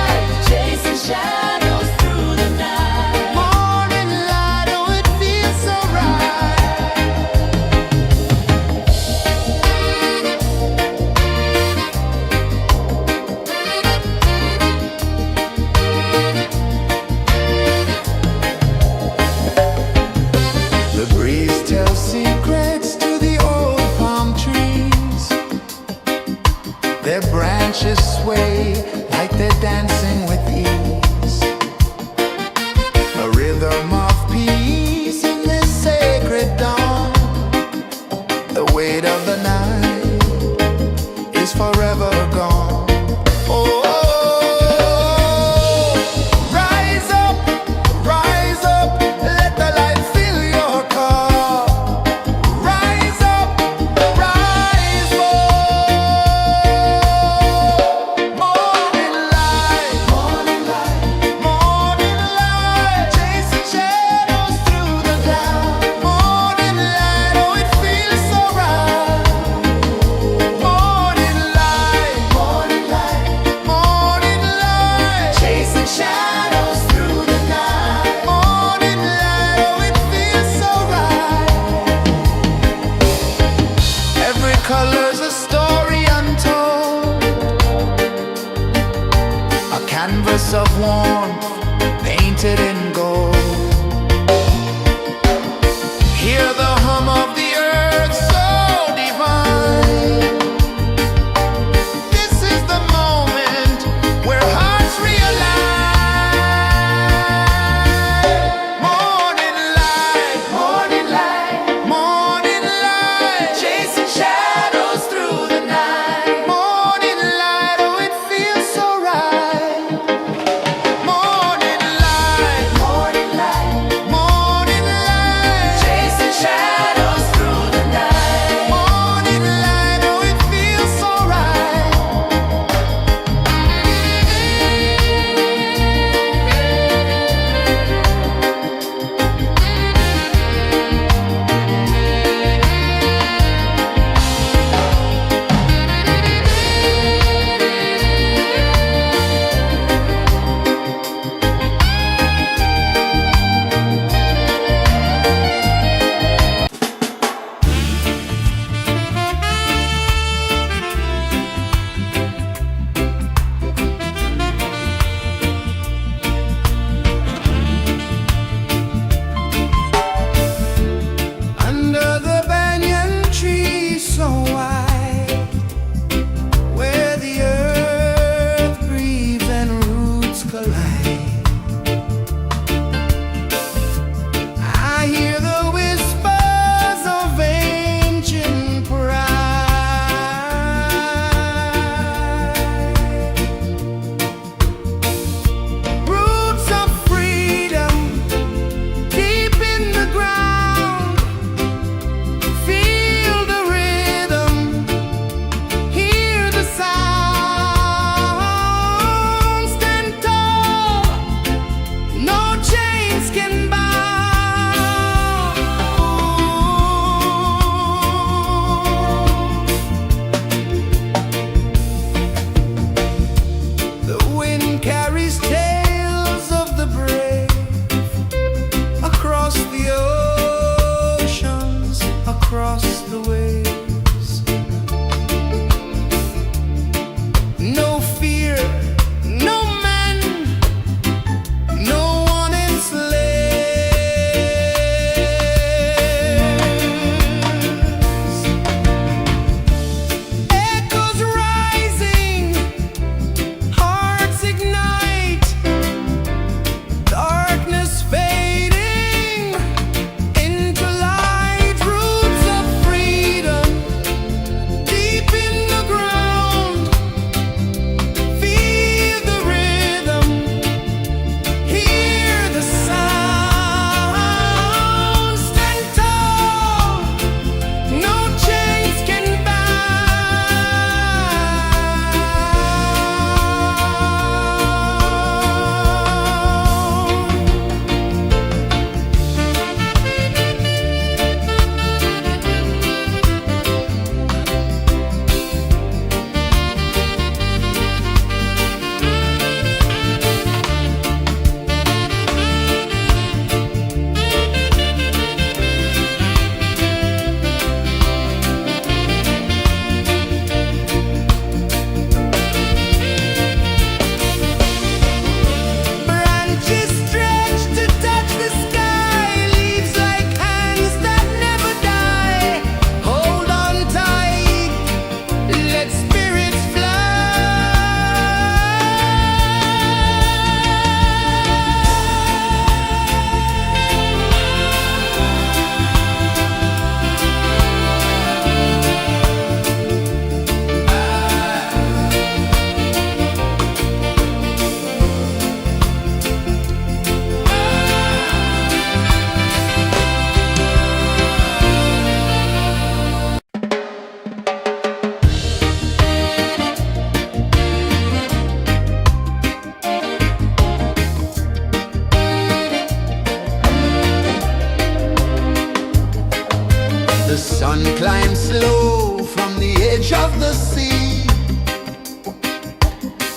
sun climbs slow from the edge of the sea.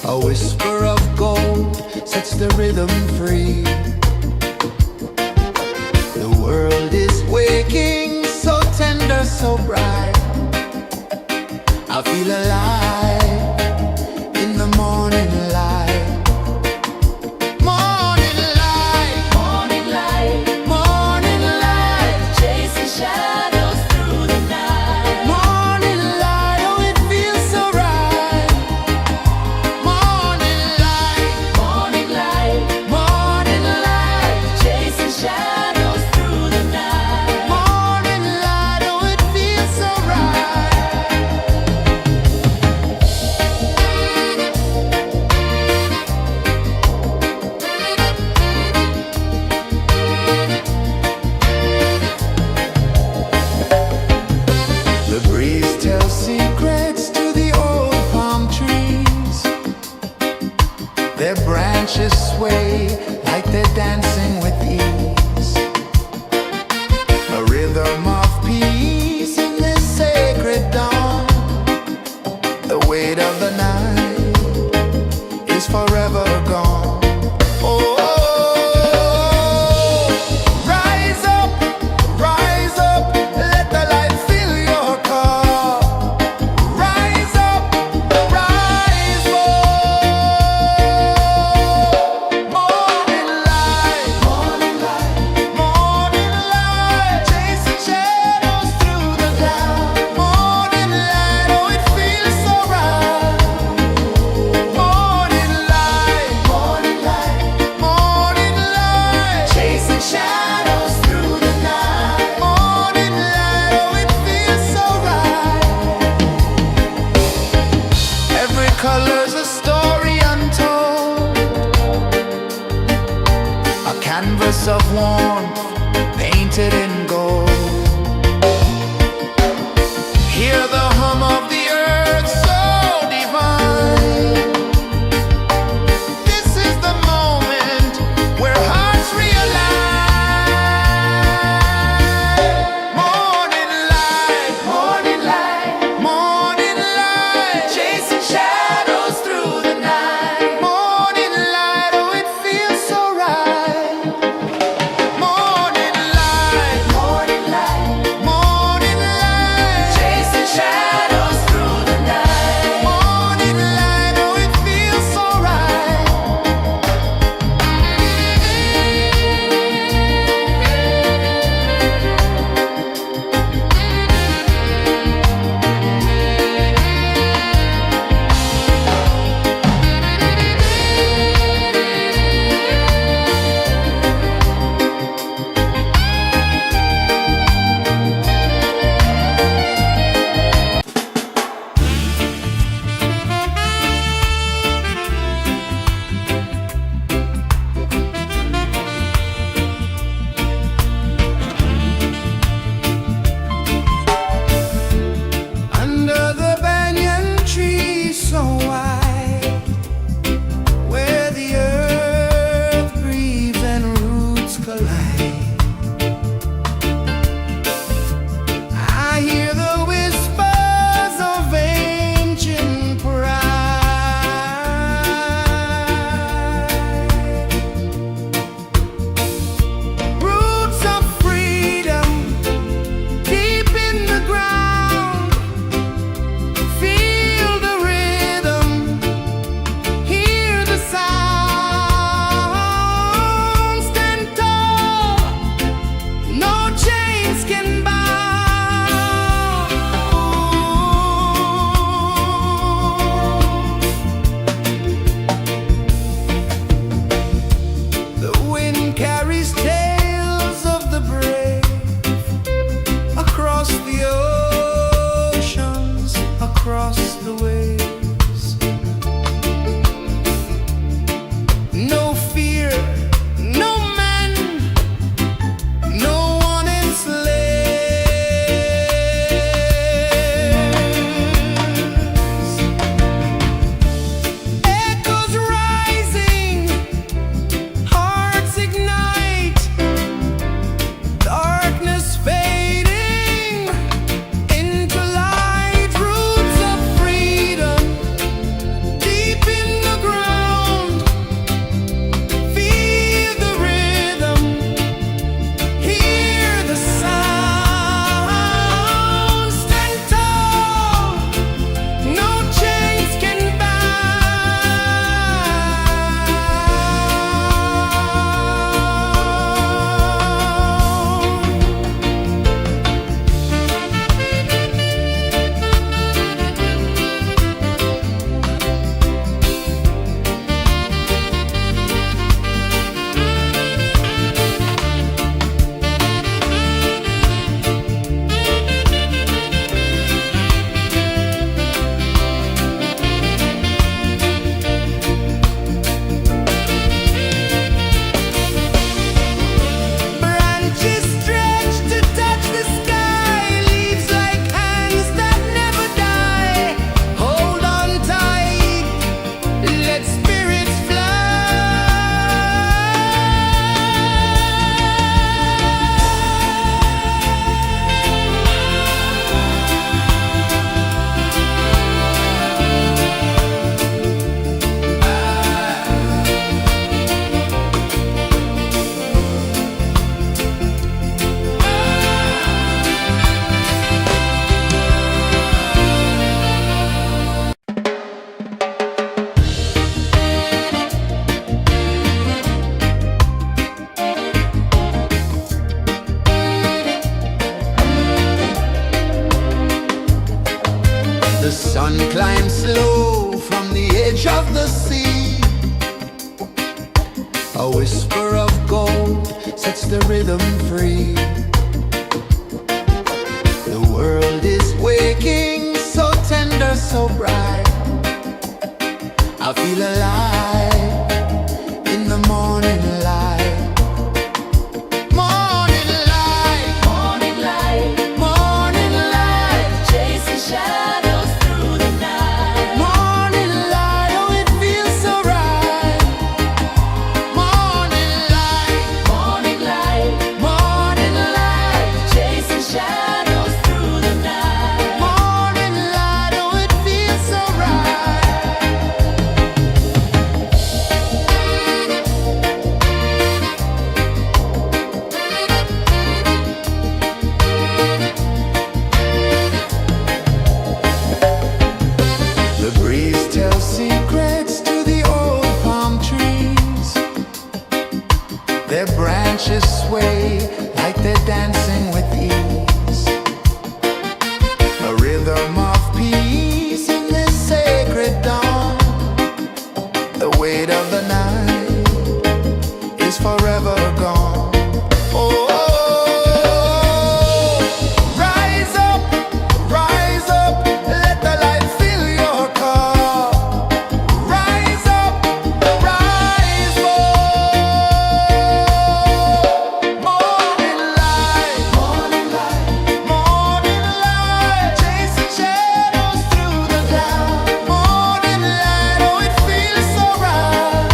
A whisper of gold sets the rhythm free. The world is waking, so tender, so bright. I feel alive in the morning light. Morning light, Morning light, morning light, chasing shadows through the night. morning light, oh it feels so right. Morning light, Morning light, morning light, chasing shadows through the night. morning light, oh it feels so right. The breeze tells secrets to the old palm trees. Their branches sway like they're dancing with ease. A rhythm of peace in this sacred dawn. The weight of the night is forever gone. Oh, rise up, let the light fill your car. Rise up, rise up. Morning light, morning light, morning light, chasing shadows through the cloud. Morning light, oh it feels so right. Morning light, morning light, morning light, chasing shadows through the night. Morning light, oh it feels so right. Every color's a story untold, a canvas of warmth painted in gold. Hear the hum of the earth so divine. This is the moment where hearts realign. Morning light, morning light, morning light, chasing shadows through the night. Morning light, oh it feels so right. Morning light, sun climbs slow from the edge of the sea. A whisper of gold sets the rhythm free. The world is waking, so tender, so bright. I feel alive in the morning light. Morning light, Morning light, morning light, chasing shadows through the night. morning light, oh it feels so right. Morning light, Morning light, morning light, chasing shadows through the night. morning light, oh it feels so right. The breeze tells secrets to the old palm trees. Their branches sway like they're dancing with ease. A rhythm of peace in this sacred dawn. The weight of the night is forever gone. Oh, rise up, let the light fill your car. Rise up, rise more. Morning light, morning light, morning light, chasing shadows through the cloud. Morning light, oh it feels so right.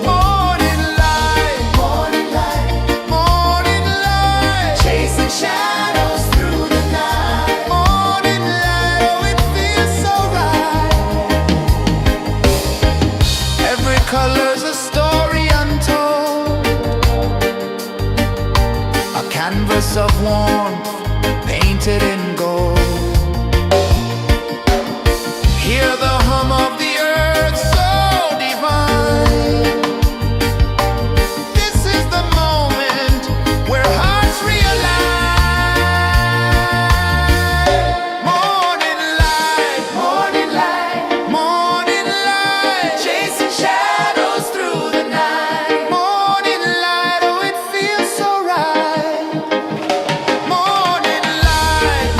Morning light, morning light, morning light, chasing shadows through the night. Morning light, oh it feels so right. Every color's a story untold, a canvas of warmth painted in gold. Hear the hum of the earth so divine. This is the moment where hearts realign. Morning light, morning light, morning light, chasing shadows through the night. Morning light, oh it feels so right. Morning light,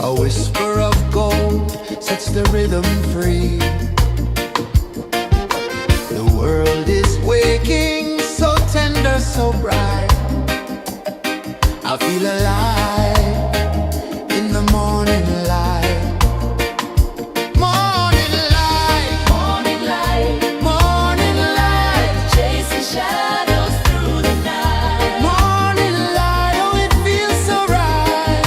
A whisper of gold sets the rhythm free. The world is waking, so tender, so bright. I feel alive in the morning light. Morning light, Morning light, morning light, chasing shadows through the night. morning light, oh it feels so right.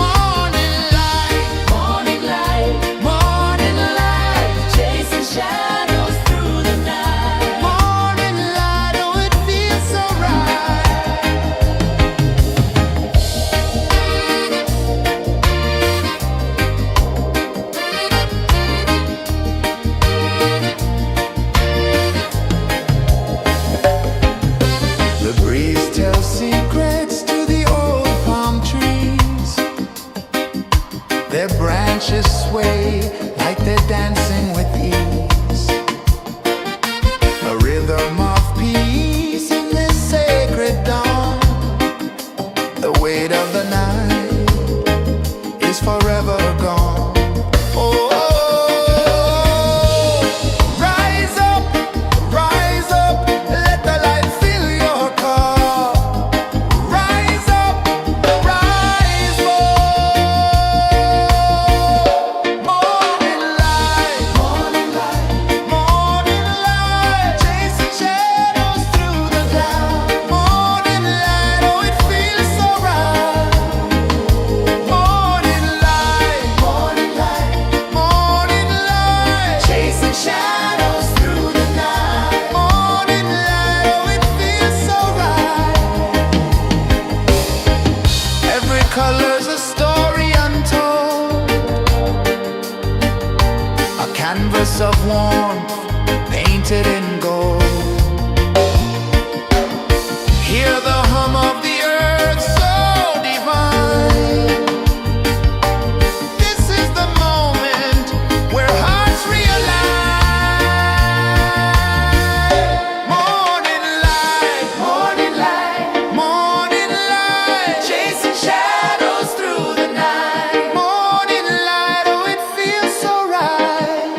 Morning light, Morning light, morning light, chasing shadows through the night. morning light, oh it feels so right. The breeze tells secrets to the old palm trees. Their branches sway like they're dancing with ease. A rhythm of peace in this sacred dawn. The weight of the night is forever gone. Oh, rise up, let the light fill your cup. Rise up, rise more. Morning light, morning light, morning light, chasing shadows through the cloud. Morning light, oh it feels so right. Morning light, morning light, morning light, chasing shadows through the night. Morning light, oh it feels so right. Every color's a story untold, a canvas of warmth painted in gold. Hear the hum of the earth so divine. This is the moment where hearts realign. Morning light, morning light, morning light, chasing shadows through the night. Morning light, oh it feels so right.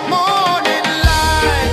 Morning light,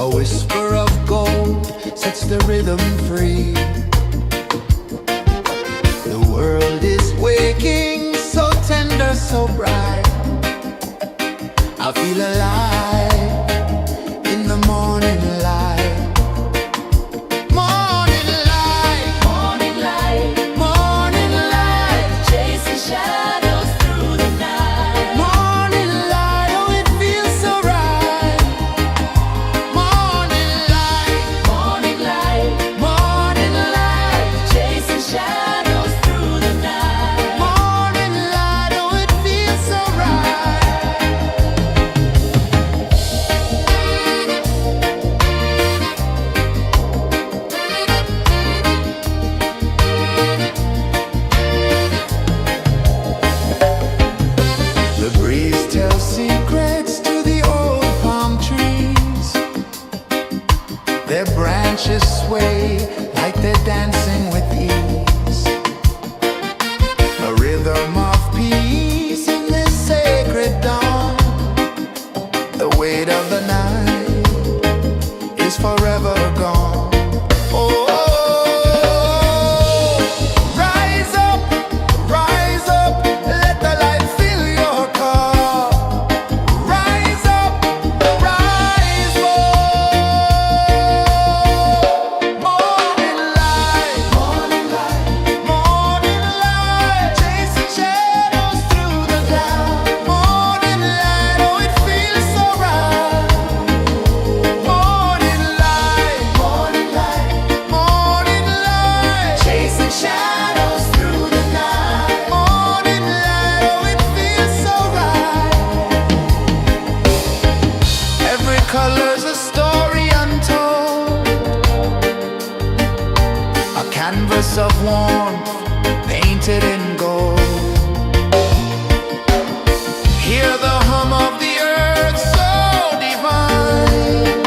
A whisper of gold sets the rhythm free. The world is waking, so tender, so bright. I feel alive in the morning light. Morning light, Morning light, morning light, chasing shadows through the night. morning light. Oh, it feels so right. Morning light, Morning light, morning light, chasing shadows through the night. morning light. Oh, it feels so right. The breeze tells secrets to the old palm trees. Their branches sway like they're dancing with ease. A rhythm of peace in this sacred dawn. The weight of the night is forever gone. Oh, rise up, let the light fill your cup. Rise up, rise up. Morning light, morning light, morning light, chasing shadows through the cloud. Morning light, oh, it feels so right. Morning light, morning light, morning light, chasing shadows through the night. Morning light, oh, it feels so right. Every color's a story untold, a canvas of warmth painted in gold. Hear the hum of the earth so divine.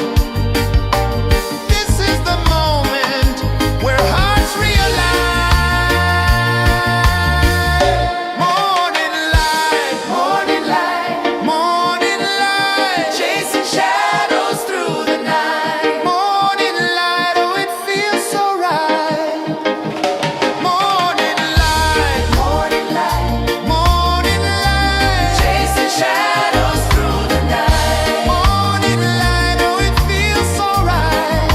This is the moment where hearts realign. Morning light, morning light, morning light, chasing shadows through the night. Morning light, oh, it feels so right. Morning light, morning light, morning light, chasing shadows through the night. Morning light, oh, it feels so right.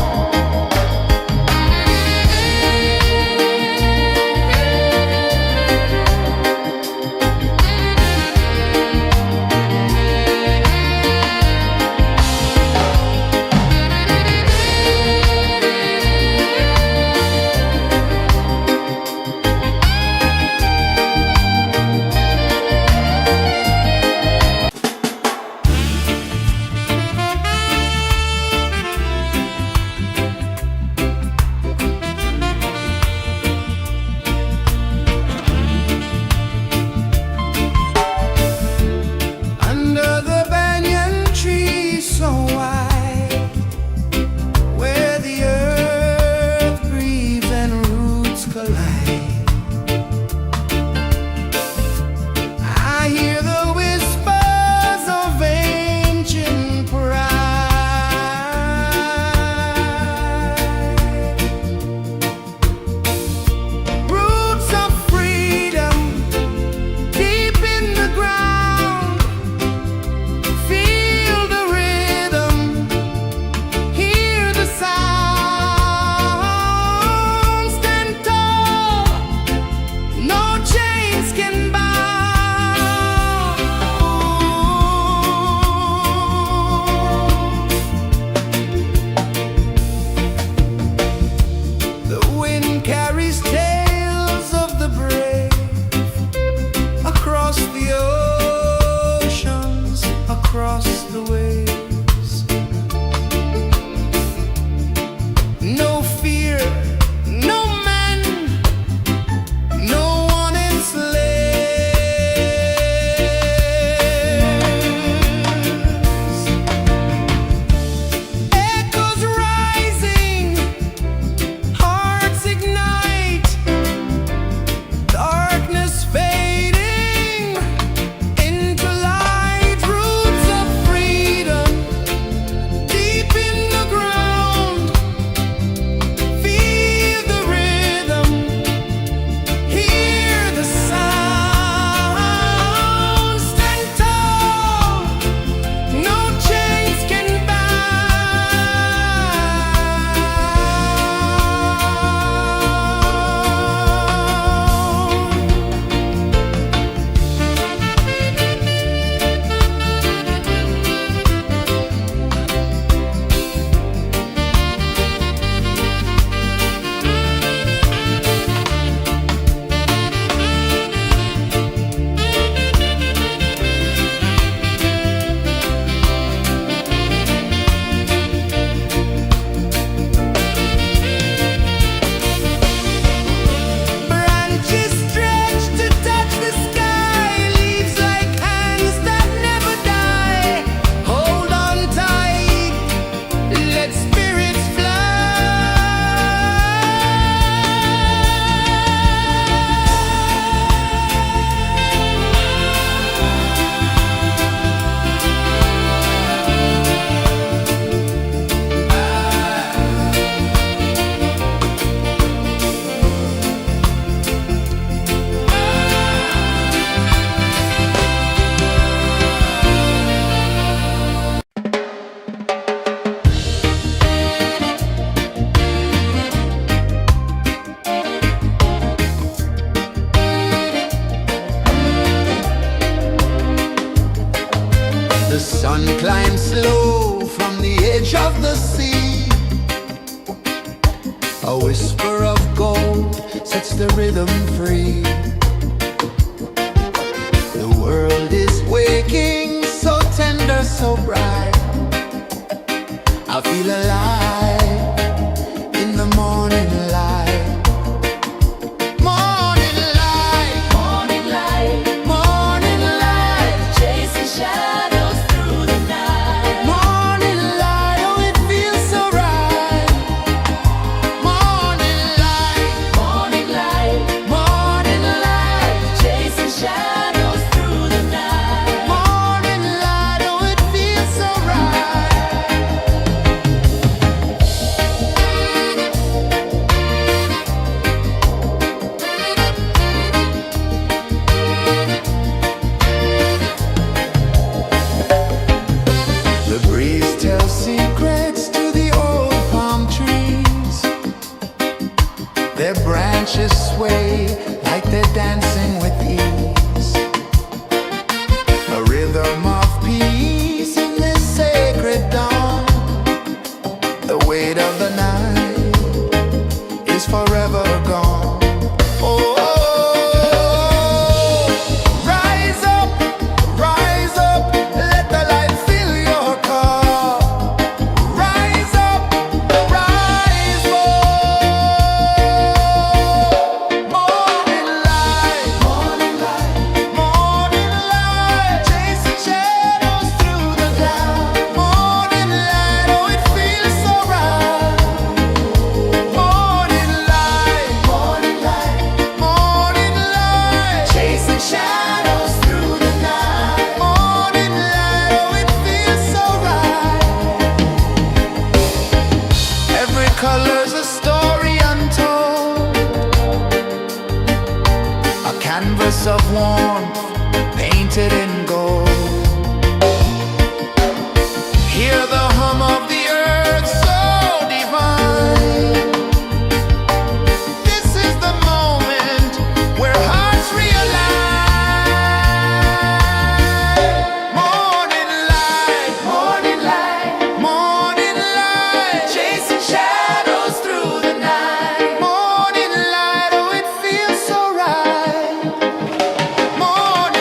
Under the banyan tree so wide, where the earth breathes and roots collide, I hear the whispers of ancient pride. Roots of freedom deep in the ground. Feel the rhythm, hear the sound. Stand tall, no chains can bound. The wind carries tales of the brave across the oceans, across the waves. No fear, no man, no one enslaves. Echoes rising, hearts ignite, darkness fading into light. Roots of freedom time slow from the edge of the sea. A whisper of gold sets the rhythm free. The world is waking, so tender, so bright. I feel alive in the morning light. Morning light, Morning light, morning light, chasing shadows through the night. morning light, oh it feels so right. Morning light, Morning light, morning light, chasing shadows through the night. morning light, oh it feels so right. The breeze tells secrets to the old palm trees. Their branches sway like they're dancing with ease. A rhythm of peace in this sacred dawn. The weight of the night is forever gone. Oh, rise up, let the light fill your cup. Rise up, rise up. Morning light, morning light, morning light, chasing shadows through the cloud. Morning light, oh it feels so right. Morning light, morning light, morning light, chasing shadows through the night. Morning light, oh it feels so right. Every color's a story untold, a canvas of warmth painted in gold. Hear the hum of the earth so divine. This is the moment where hearts realign. Morning light, morning light, morning light, chasing shadows through the night. Morning light, oh it feels so right. Morning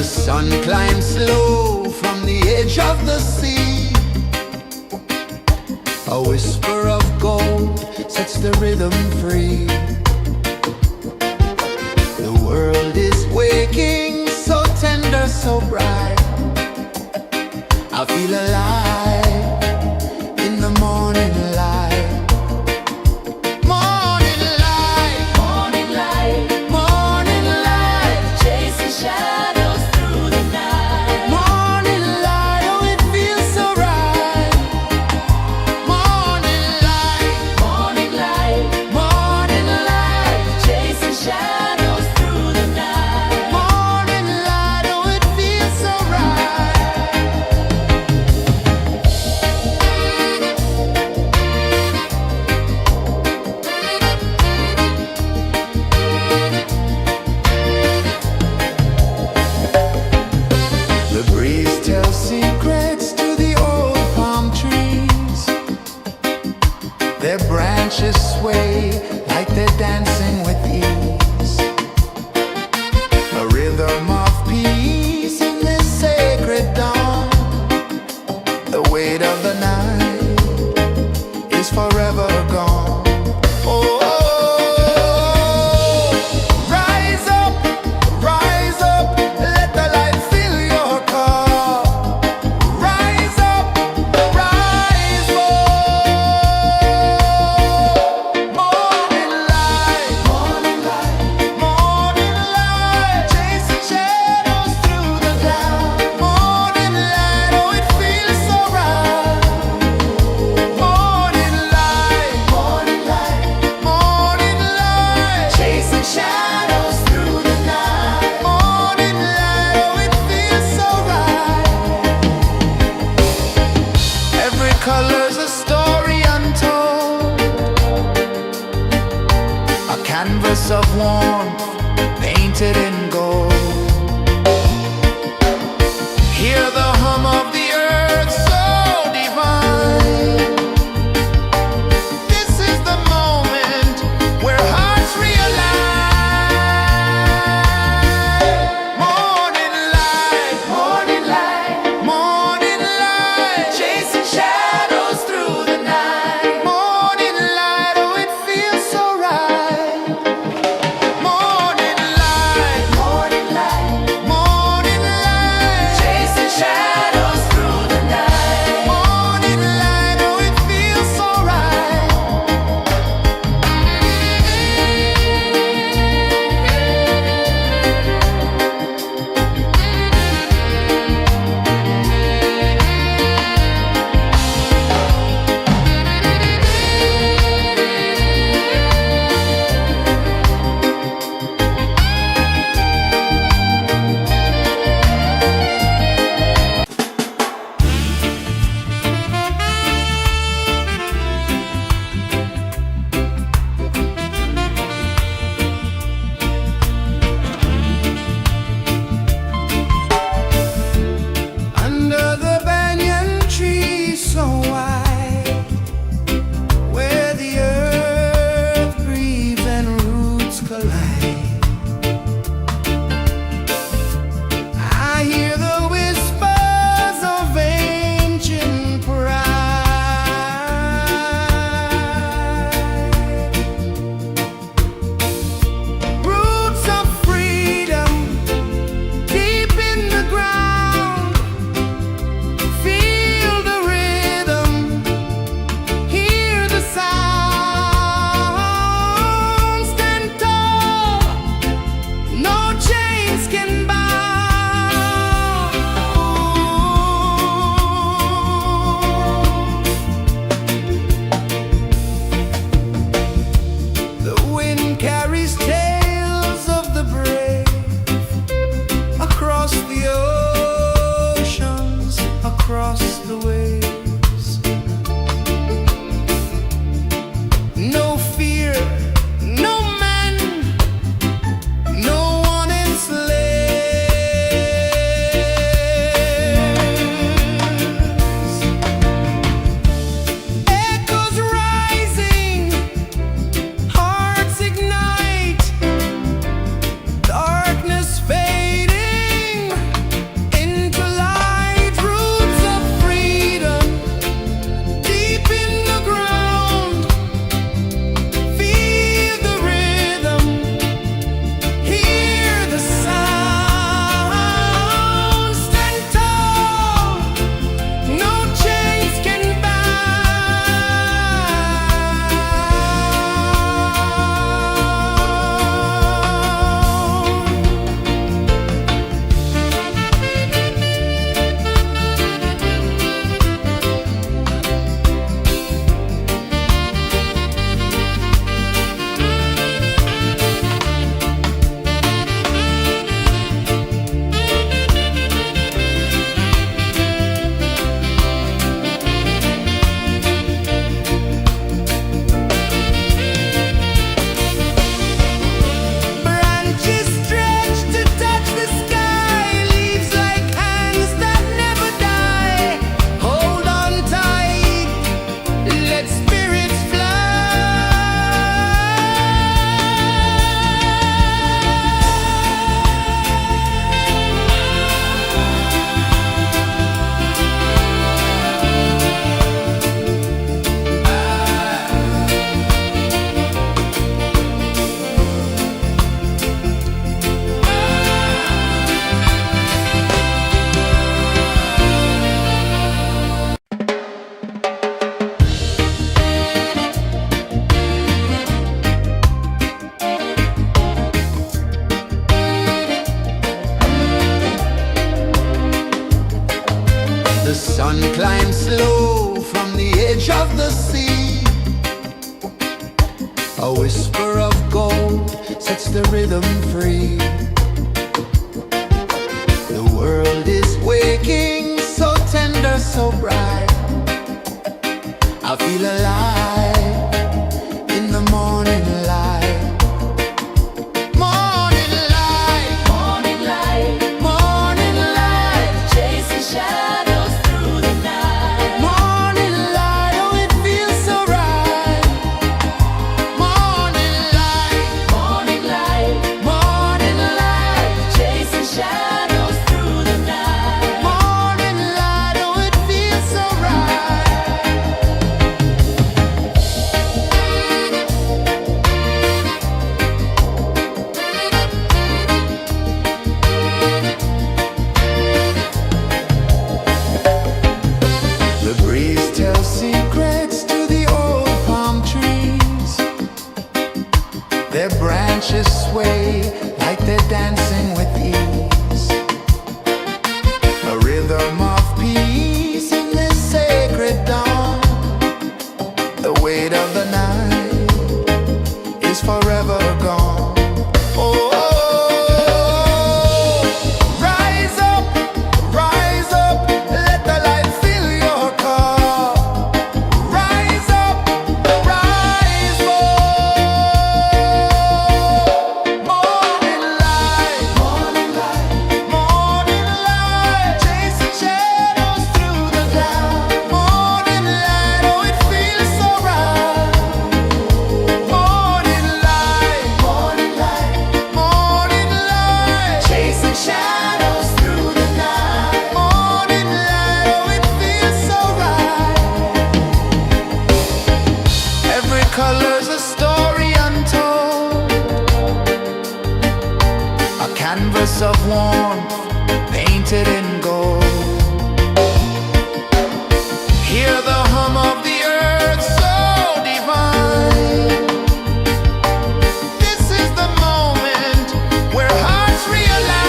The sun climbs slow from the edge of the sea. A whisper of gold sets the rhythm free. The world is waking, so tender, so bright. I feel alive in the morning light. Morning light, Morning light, morning light, chasing shadows through the night. morning light, oh it feels so right. Morning light, Morning light, morning light, chasing shadows through the night. morning light, oh it feels so right. The breeze tells secrets to the old palm trees. Their branches sway like they're dancing with ease. A rhythm of peace in this sacred dawn. The weight of the night is forever gone. Oh, rise up, let the light fill your cup. Rise up, rise up. Morning light, morning light, morning light, chasing shadows through the cloud. Morning light, oh it feels so right. Morning light, morning light, morning light, chasing shadows through the night. Morning light, oh it feels so right. Every color's a story untold, a canvas of warmth painted in gold. Hear the hum of the earth so divine. This is the moment where hearts realign. Morning light, morning light, morning light, chasing shadows through the night. Morning light, oh it feels so right. The sun climbs slow from the edge of the sea. A whisper of gold sets the rhythm free. The world is waking, so tender, so bright. I feel alive in the morning light. Morning light, Morning light, morning light, chasing shadows through the night. morning light, oh it feels so right. Morning light, Morning light, morning light, chasing shadows through the night. morning light, oh it feels so right. The breeze tells secrets to the old palm trees. Their branches sway like they're dancing with ease. A rhythm of peace in this sacred dawn. The weight of the night is forever gone. Oh, rise up, let the light fill your cup. Rise up, rise more. Morning light, morning light, chasing shadows through the cloud. Morning light, oh it feels so right. Morning light, chasing shadows through the night. Morning light, oh it feels so right. Every color's a story untold, a canvas of warmth painted in gold. Hear the hum of the earth so divine. This is the moment where hearts realign.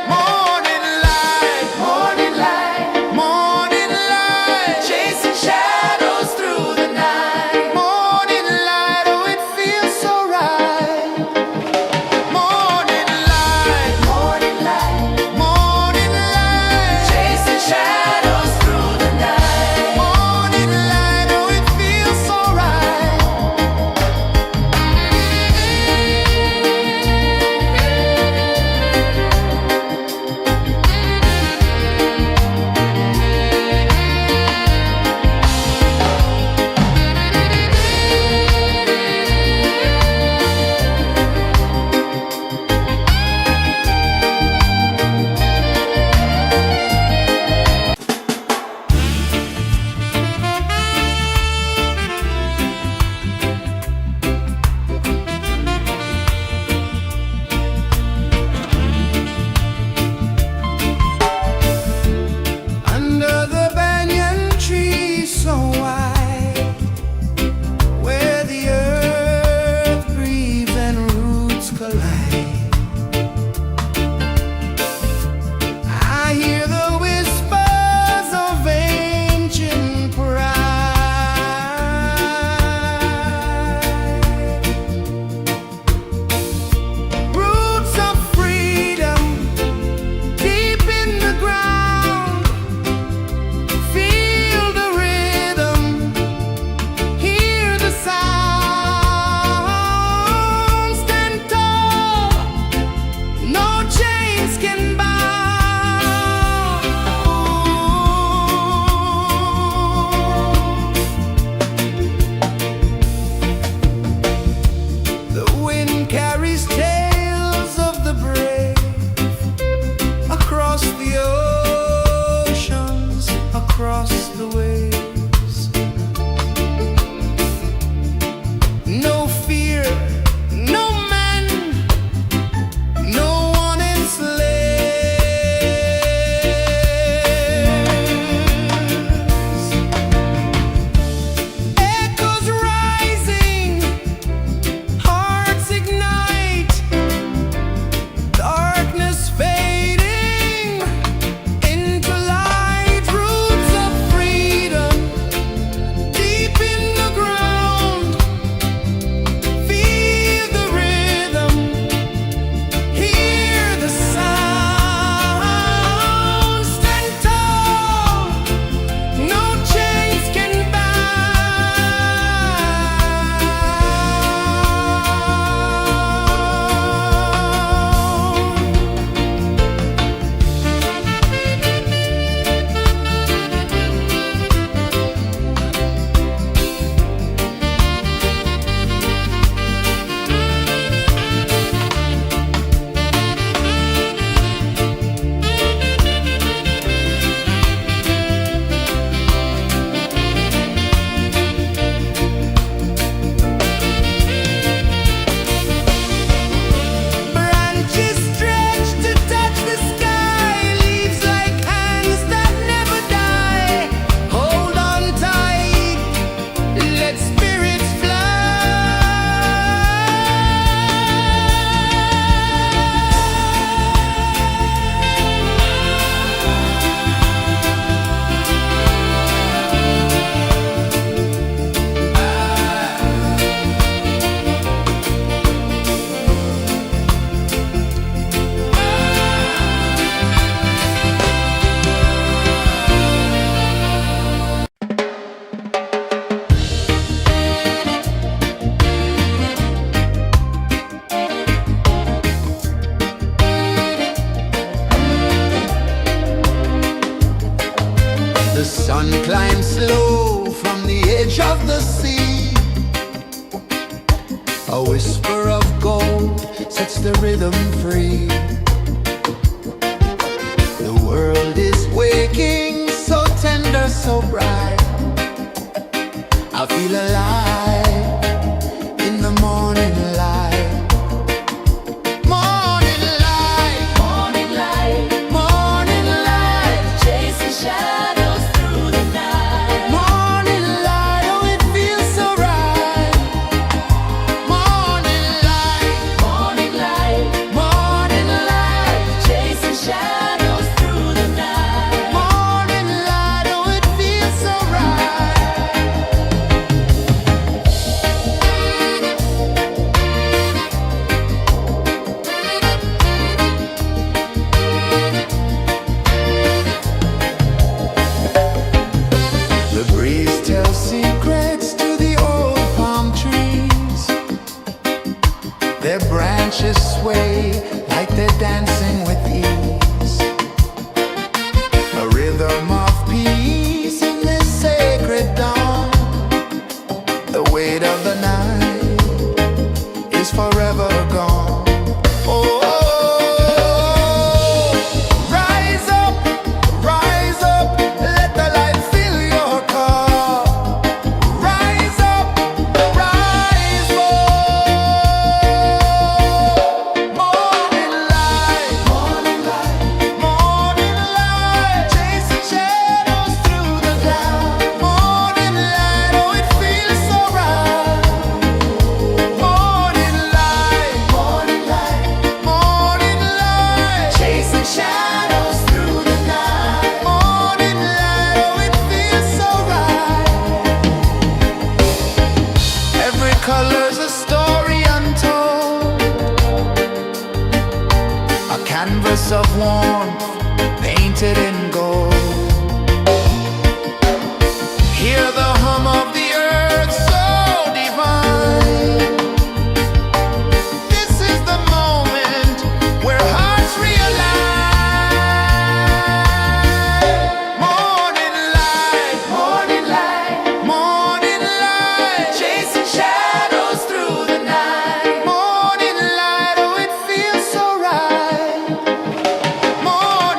Morning light, morning light, chasing shadows through the night. Morning light, oh it feels so right. Morning light, sun climbs slow from the edge of the sea. A whisper of gold sets the rhythm free. The world is waking, so tender, so bright. I feel alive in the morning light. Morning light, Morning light, morning light, chasing shadows through the night. morning light, oh it feels so right. Morning light, Morning light, morning light, chasing shadows through the night. morning light, oh it feels so right. The breeze tells secrets to the old palm trees. Their branches sway like they're dancing with ease. A rhythm of peace in this sacred dawn. The weight of the night is forever gone. Oh, rise up, let the light fill your cup. Rise up, rise more. Morning light, morning light, chasing shadows through the cloud. Morning light, oh it feels so right. Morning light, chasing shadows through the night. Morning light, oh it feels so right. Every color's a story untold, a canvas of warmth painted in gold. Hear the hum of the earth so divine. This is the moment where hearts realign. Morning light, morning light, chasing shadows through the night. Morning light, oh it feels so right. Morning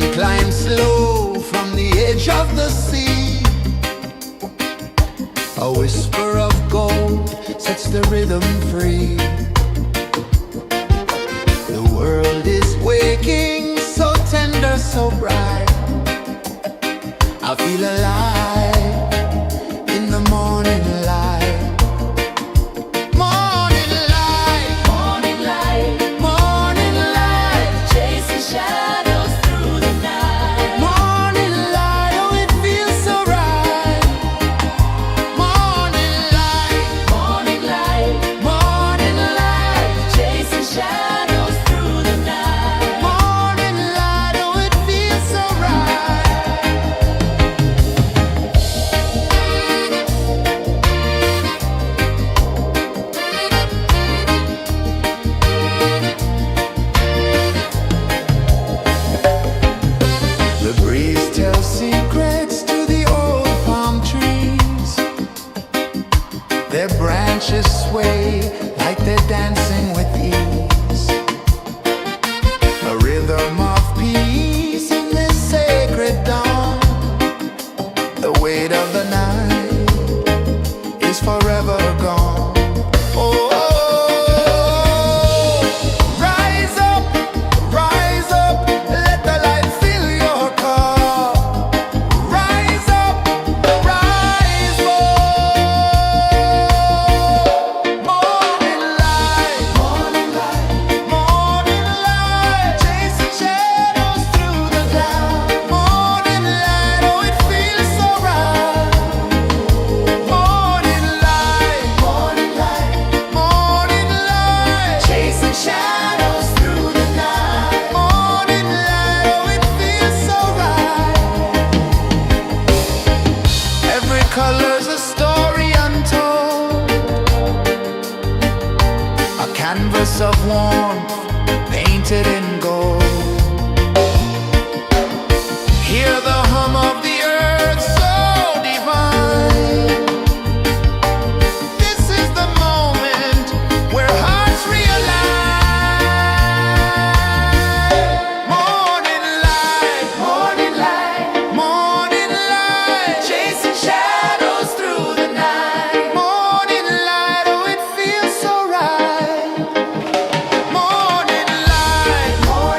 sun climbs slow from the edge of the sea. A whisper of gold sets the rhythm free. The world is waking, so tender, so bright. I feel alive in the morning light. Morning light, Morning light, morning light, chasing shadows through the night. morning light, oh it feels so right. Morning light, Morning light, morning light, chasing shadows through the night. morning light, oh it feels so right. The breeze tells secrets to the old palm trees. Their branches sway like they're dancing with ease. A rhythm of peace in this sacred dawn. The weight of the night is forever gone. Oh, rise up, let the light fill your cup. Rise up, rise up. Morning light, morning light, morning light, chasing shadows through the cloud. Morning light, oh it feels so right. Morning light, morning light, morning light, chasing shadows through the night. Morning light, oh it feels so right. Every color's a story untold, a canvas of warmth painted in gold. Hear the hum of the earth so divine. This is the moment where hearts realign. Morning light, morning light, morning light, chasing shadows through the night. Morning light, oh it feels so right. Morning light, morning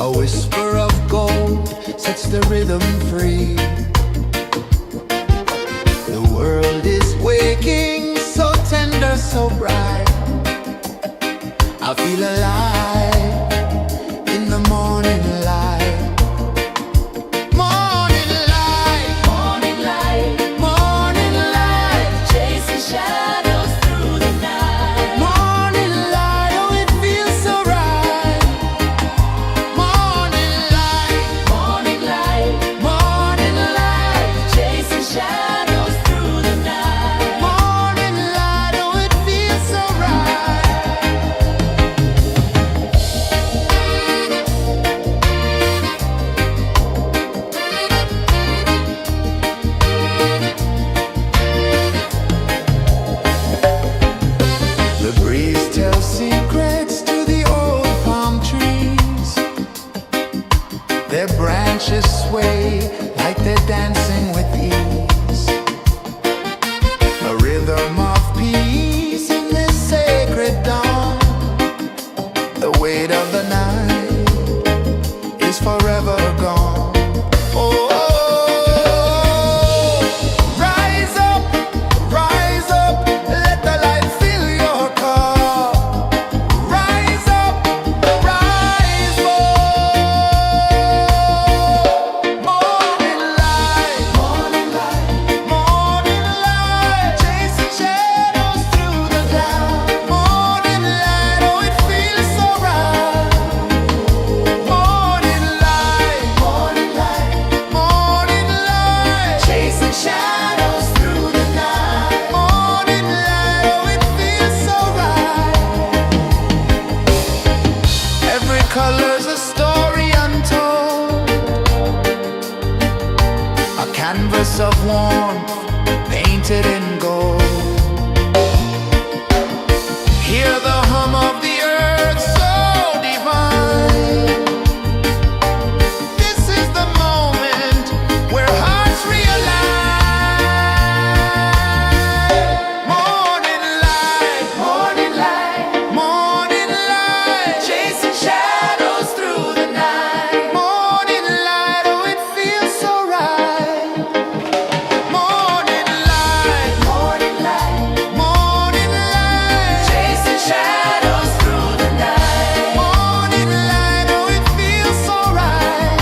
A whisper of gold sets the rhythm free. The world is waking, so tender, so bright. I feel alive in the morning light. Morning light, Morning light, morning light, chasing shadows through the night. morning light, oh it feels so right. Morning light, Morning light, morning light, chasing shadows through the night. morning light, oh it feels so right. The breeze tells secrets to the old palm trees. Their branches sway like they're dancing with ease. A rhythm of peace in this sacred dawn. The weight of the night is forever gone. Oh, rise up, let the light fill your cup. Rise up, rise up. Morning light, morning light, morning light, chasing shadows through the cloud. Morning light, oh it feels so right. Morning light, morning light, morning light, chasing shadows through the night. Morning light, oh it feels so right. Every color's a story untold, a canvas of warmth painted in gold. Hear the hum of the earth so divine. This is the moment where hearts realign. Morning light, morning light, morning light, chasing shadows through the night. Morning light, oh it feels so right. Morning light, morning light, morning light, chasing shadows through the night. Morning light, oh it feels so right.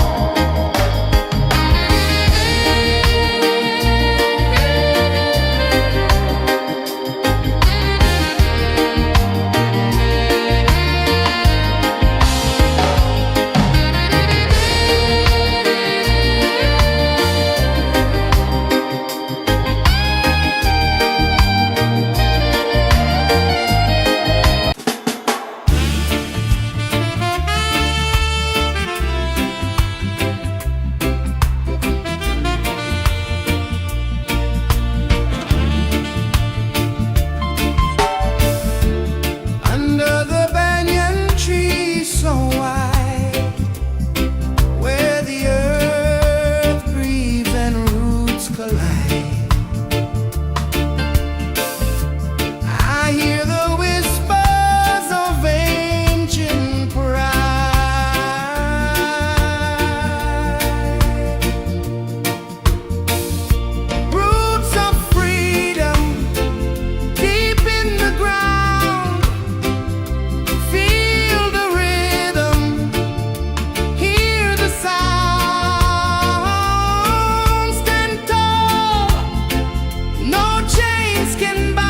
Under the banyan tree so wide, where the earth breathes and roots collide, I hear the whispers of ancient pride. Roots of freedom deep in the ground. Feel the rhythm, hear the sound. Stand tall, no chains can bound.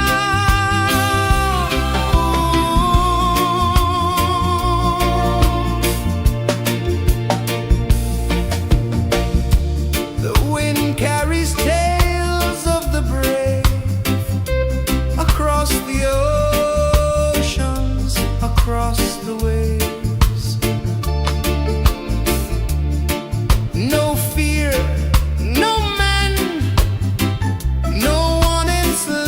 The wind carries tales of the brave across the oceans, across the waves. No fear, no man, no one enslaves.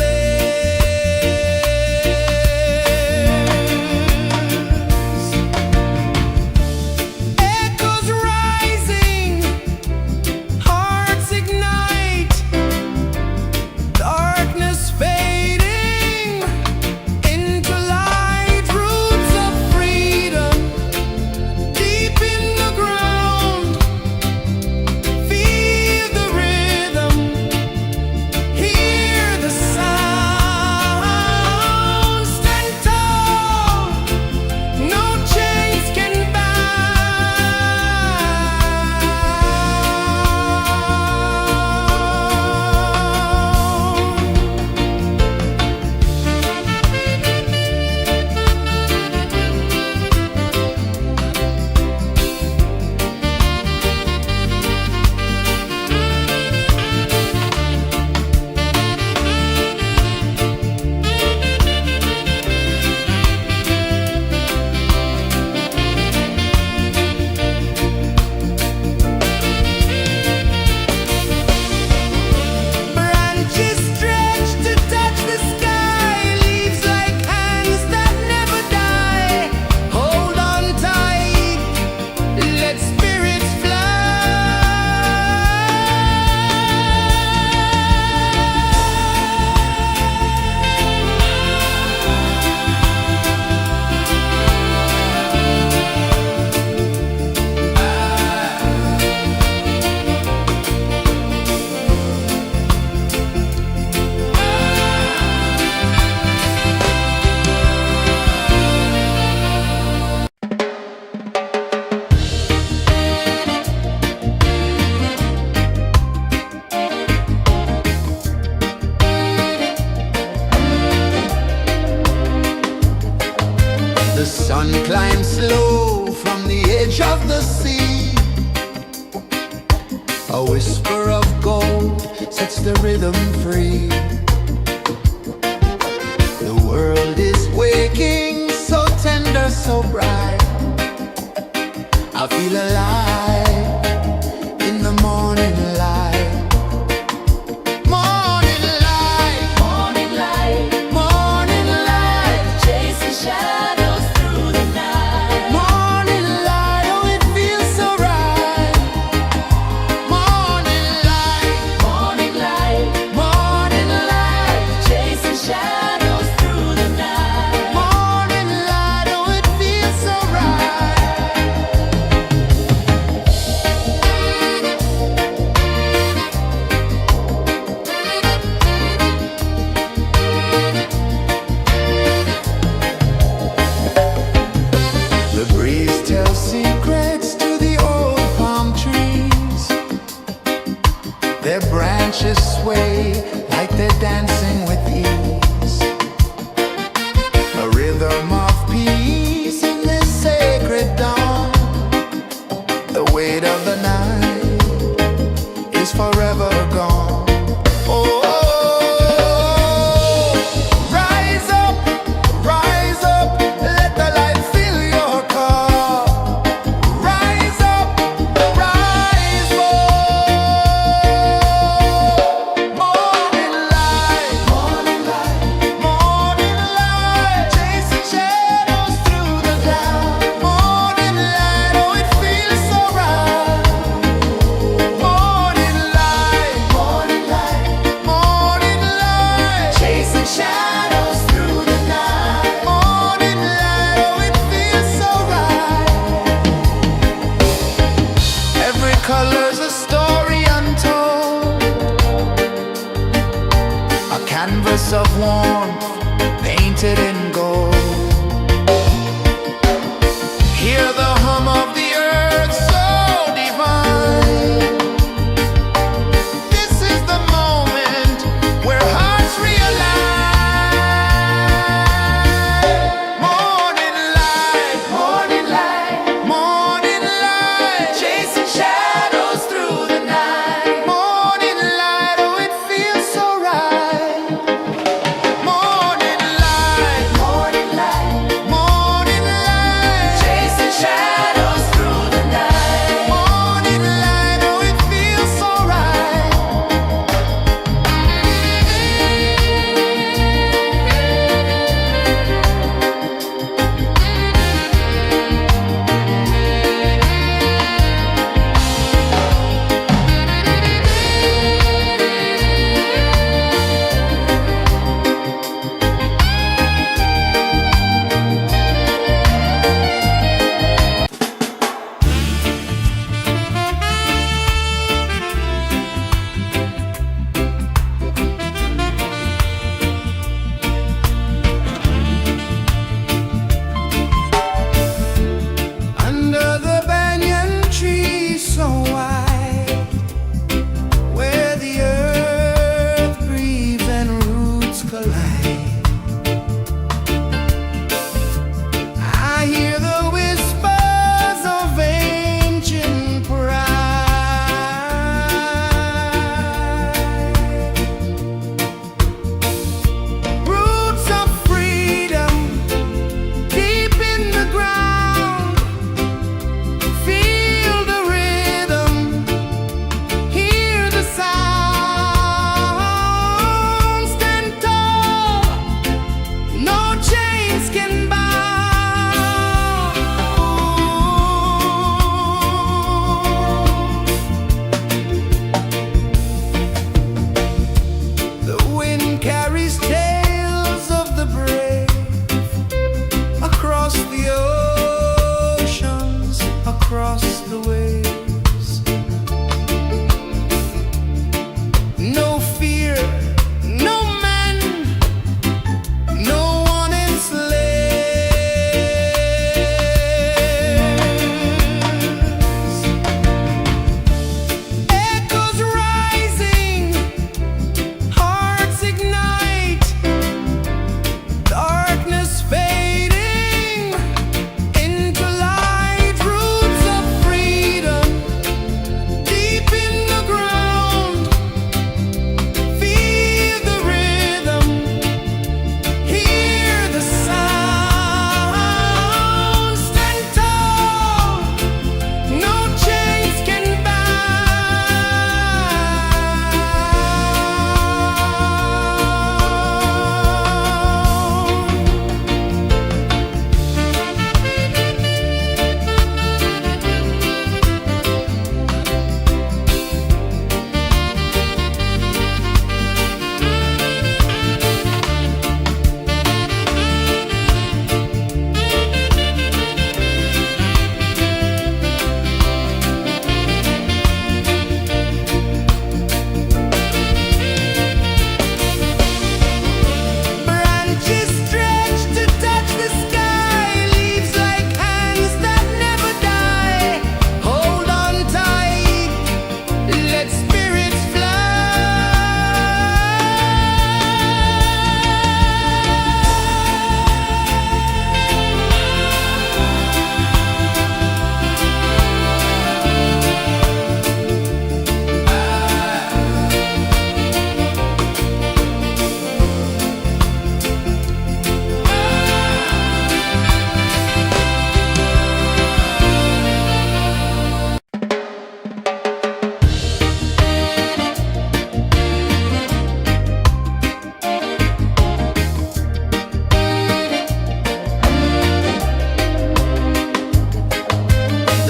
Echoes rising, hearts ignite, darkness fading into light. Roots of freedom sun climbs slow from the edge of the sea. A whisper of gold sets the rhythm free. The world is waking, so tender, so bright. I feel alive in the morning light. Morning light, Morning light, morning light, chasing shadows through the night. morning light, oh it feels so right. Morning light, Morning light, morning light, chasing shadows through the night. morning light, oh it feels so right. The breeze tells secrets to the old palm trees. Their branches sway like they're dancing with ease. A rhythm of peace in this sacred dawn. The weight of the night is forever gone. Oh, rise up, let the light fill your cup. Rise up, rise more. Morning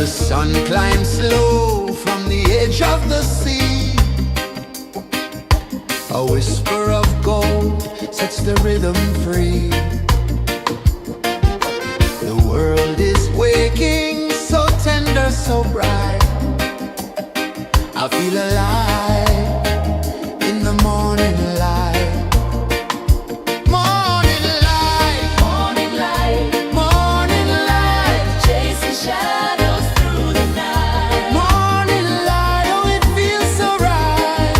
The sun climbs slow from the edge of the sea. A whisper of gold sets the rhythm free. The world is waking, so tender, so bright. I feel alive in the morning light. Morning light, Morning light, morning light, chasing shadows through the night. morning light, oh it feels so right.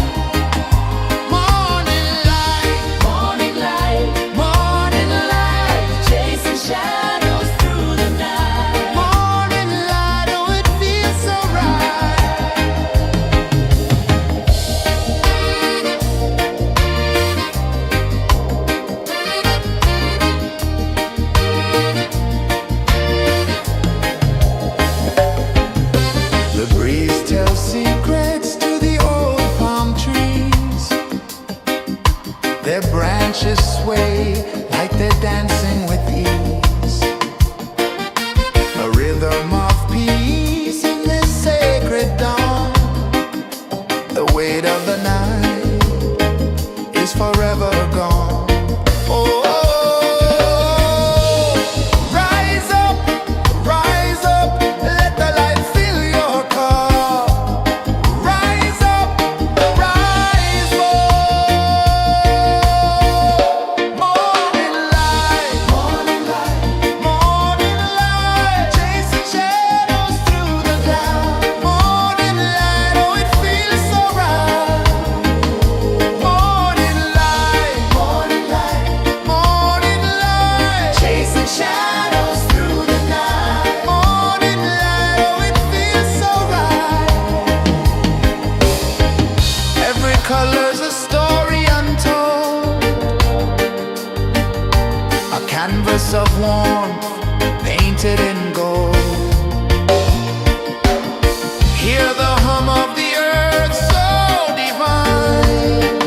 Morning light, Morning light, morning light, chasing shadows through the night. morning light, oh it feels so right. The breeze tells secrets to the old palm trees. Their branches sway like they're dancing with ease. A rhythm of peace in this sacred dawn. The weight of the night is forever gone. Oh, rise up, let the light fill your cup. Rise up, rise up. Morning light, morning light, morning light, chasing shadows through the cloud. Morning light, oh it feels so right. Morning light, morning light, morning light, chasing shadows through the night. Morning light, oh it feels so right. Every color's a story untold, a canvas of warmth painted in gold. Hear the hum of the earth so divine.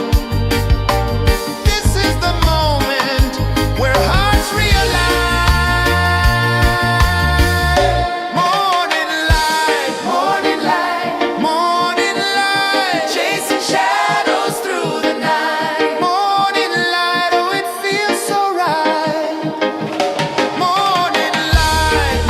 This is the moment where hearts realign. Morning light, morning light, morning light, chasing shadows through the night. Morning light, oh it feels so right. Morning light,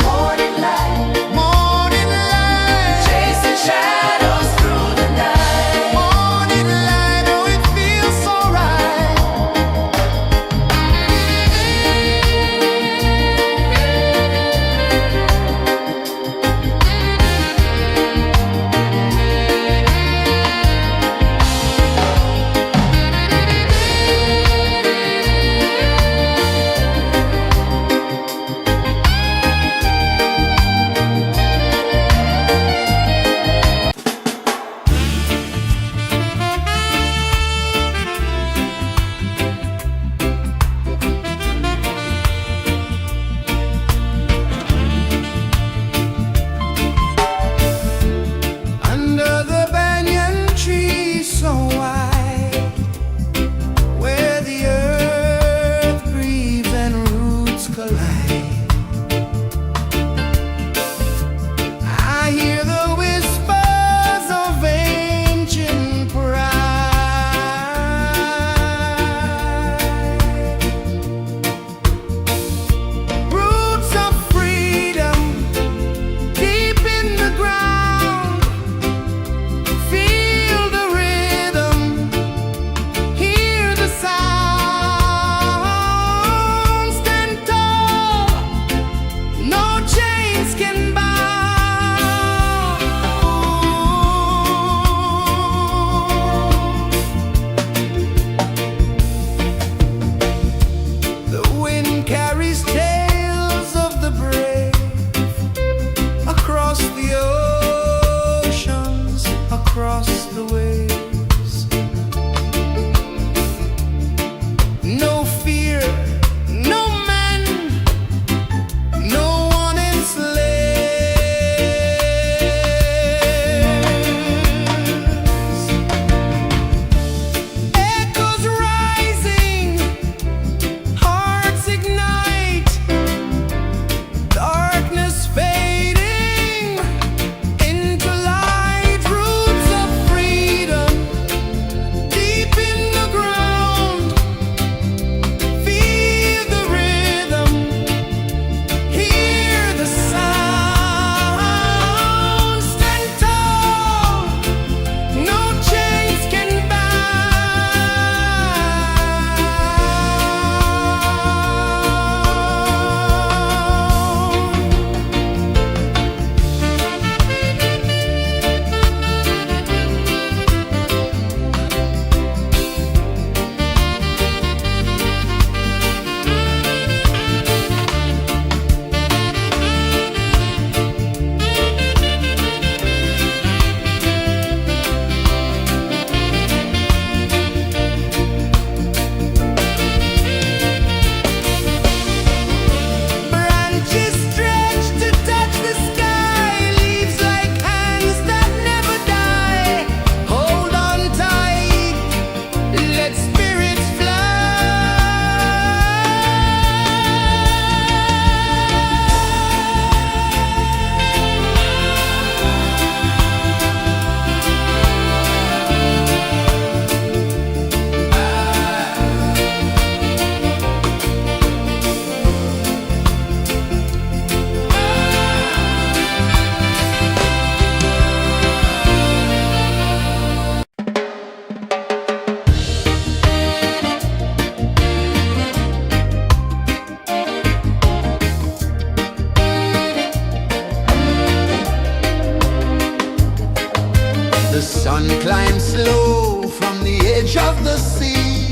sun climbs slow from the edge of the sea.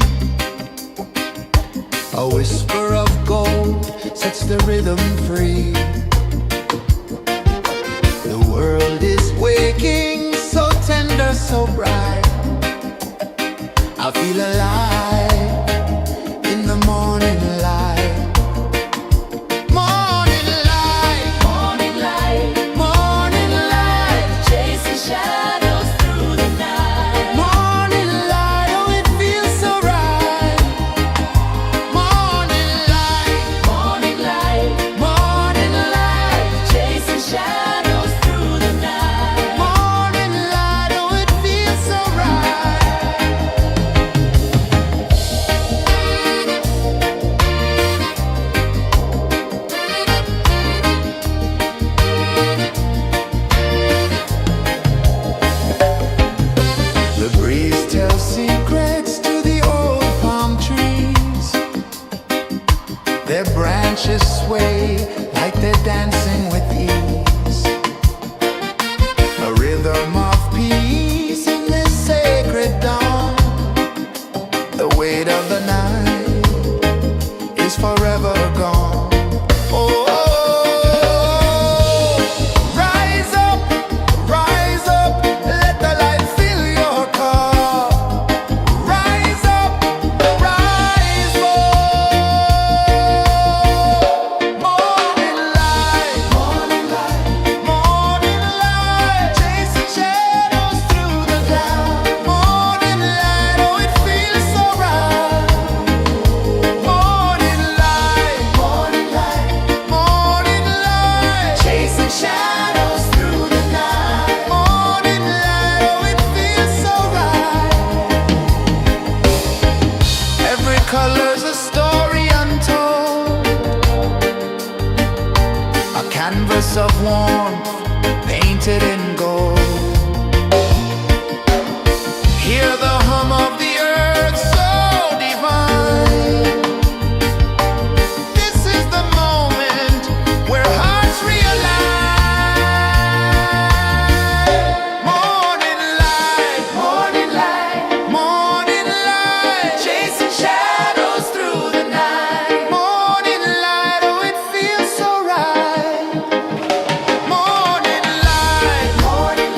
A whisper of gold sets the rhythm free. The world is waking, so tender, so bright. I feel alive in the morning light. Morning light, Morning light, morning light, chasing shadows through the night. morning light, oh it feels so right. Morning light, Morning light, morning light, chasing shadows through the night. morning light, oh it feels so right. The breeze tells secrets to the old palm trees. Their branches sway like they're dancing with ease. A rhythm of peace in this sacred dawn. The weight of the night is forever gone. Oh, rise up, let the light fill your cup. Rise up, rise more. Morning light, morning light, morning light, chasing shadows through the cloud. Morning light, oh it feels so right. Morning light, morning light, morning light, chasing shadows through the night. Morning light, oh it feels so right. Every color's a story untold, a canvas of warmth painted in gold. Hear the hum of the earth so divine. This is the moment where hearts realign. Morning light, morning light, morning light, chasing shadows through the night. Morning light, oh it feels so right. Morning light, morning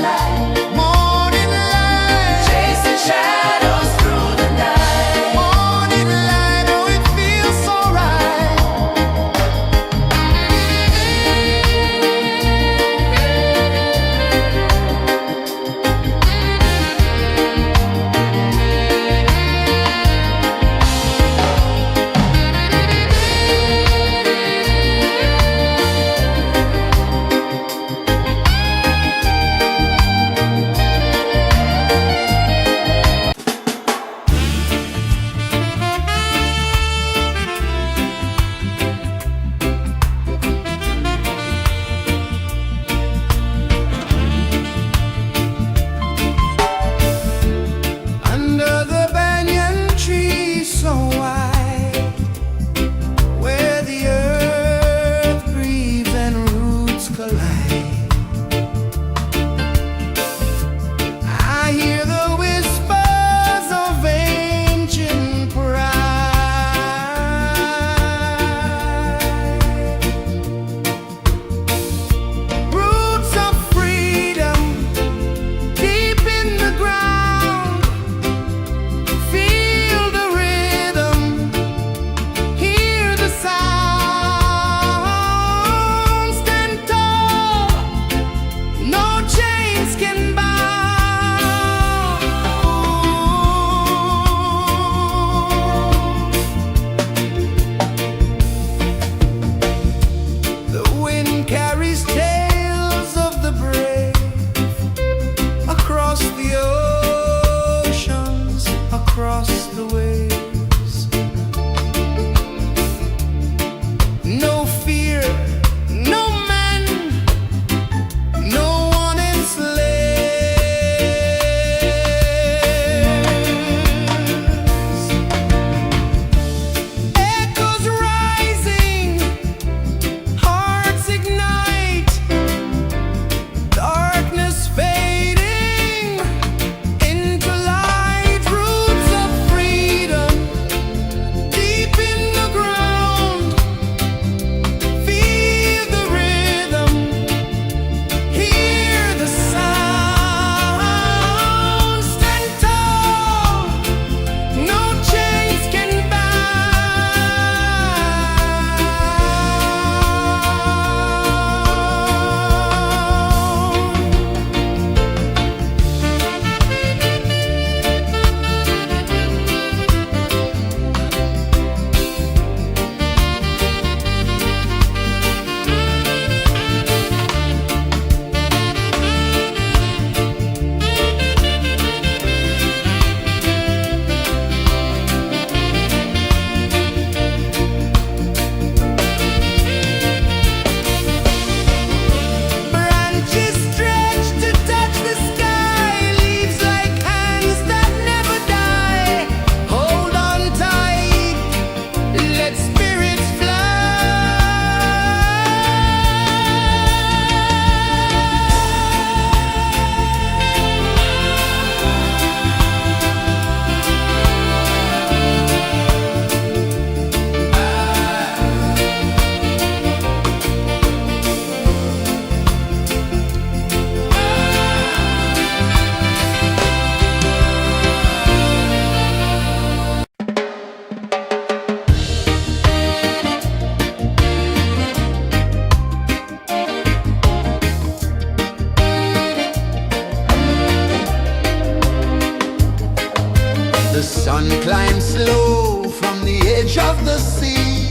sun climbs slow from the edge of the sea.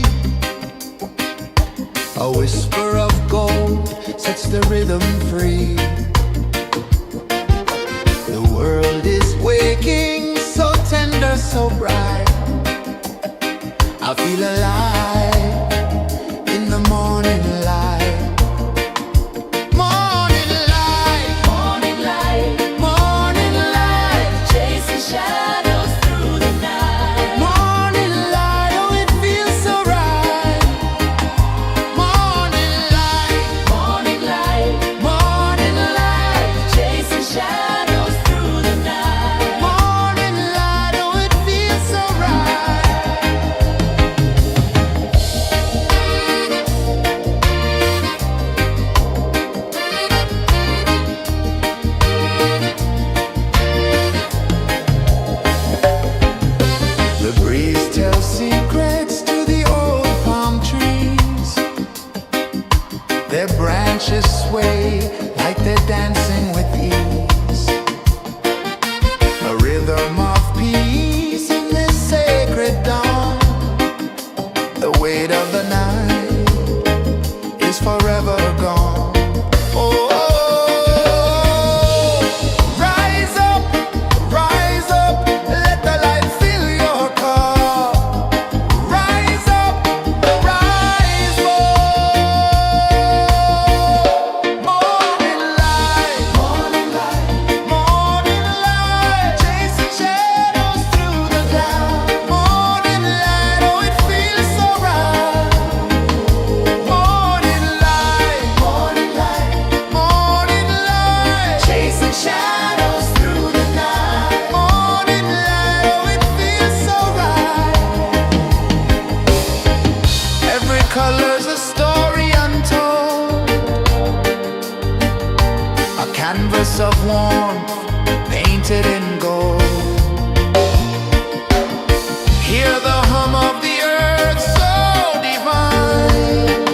A whisper of gold sets the rhythm free. The world is waking, so tender, so bright. I feel alive in the morning light. Morning light, Morning light, morning light, chasing shadows through the night. morning light, oh it feels so right. Morning light, Morning light, morning light, chasing shadows through the night. morning light, oh it feels so right. The breeze tells secrets to the old palm trees. Their branches sway like they're dancing with ease. A rhythm of peace in this sacred dawn. The weight of the night is forever gone. Oh, rise up, let the light fill your cup. Rise up, rise more. Morning light, morning light, chasing shadows through the cloud. Morning light, oh it feels so right. Morning light, chasing shadows through the night. Morning light, oh it feels so right. Every color's a story untold, a canvas of warmth painted in gold. Hear the hum of the earth so divine.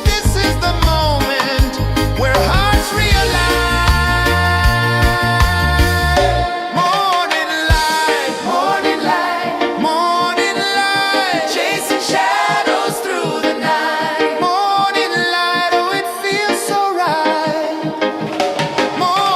This is the moment where hearts realign. Morning light, chasing shadows through the night. Morning light, oh it feels so right. Morning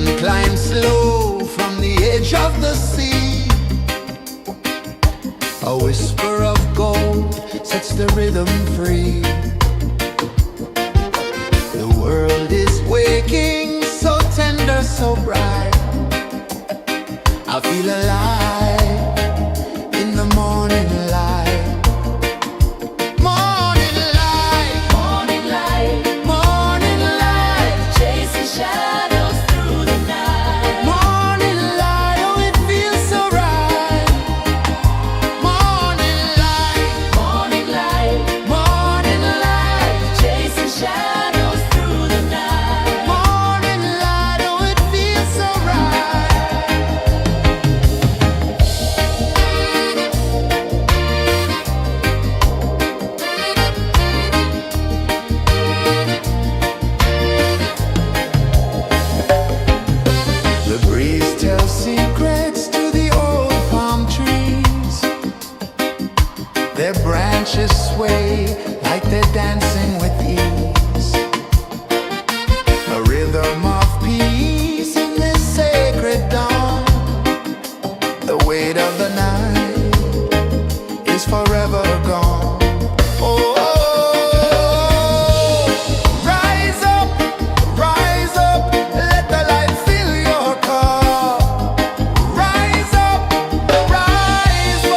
sun climbs slow from the edge of the sea. A whisper of gold sets the rhythm free. The world is waking, so tender, so bright. I feel alive in the morning light. Morning light, Morning light, morning light, chasing shadows through the night. morning light, oh it feels so right. Morning light, Morning light, morning light, chasing shadows through the night. morning light, oh it feels so right. The breeze tells secrets to the old palm trees. Their branches sway like they're dancing with ease. A rhythm of peace in this sacred dawn. The weight of the night is forever gone. Oh, rise up, let the light fill your cup. Rise up, rise up.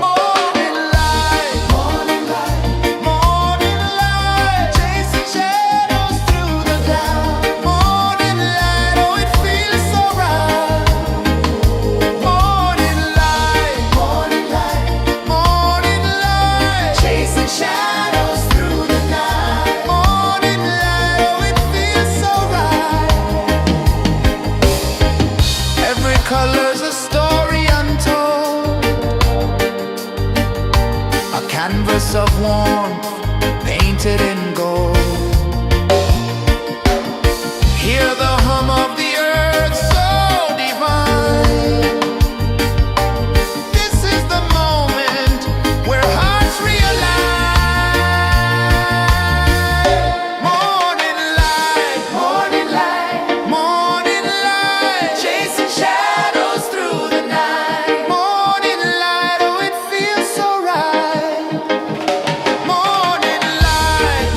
Morning light, morning light, morning light, chasing shadows through the cloud. Morning light, oh it feels so right. Morning light, morning light, morning light, chasing shadows through the night. Morning light, oh it feels so right. Every color's a story untold, a canvas of warmth painted in gold. Hear the hum of the earth so divine. This is the moment where hearts realign. Morning light, morning light, morning light, chasing shadows through the night. Morning light, oh it feels so right. Morning light,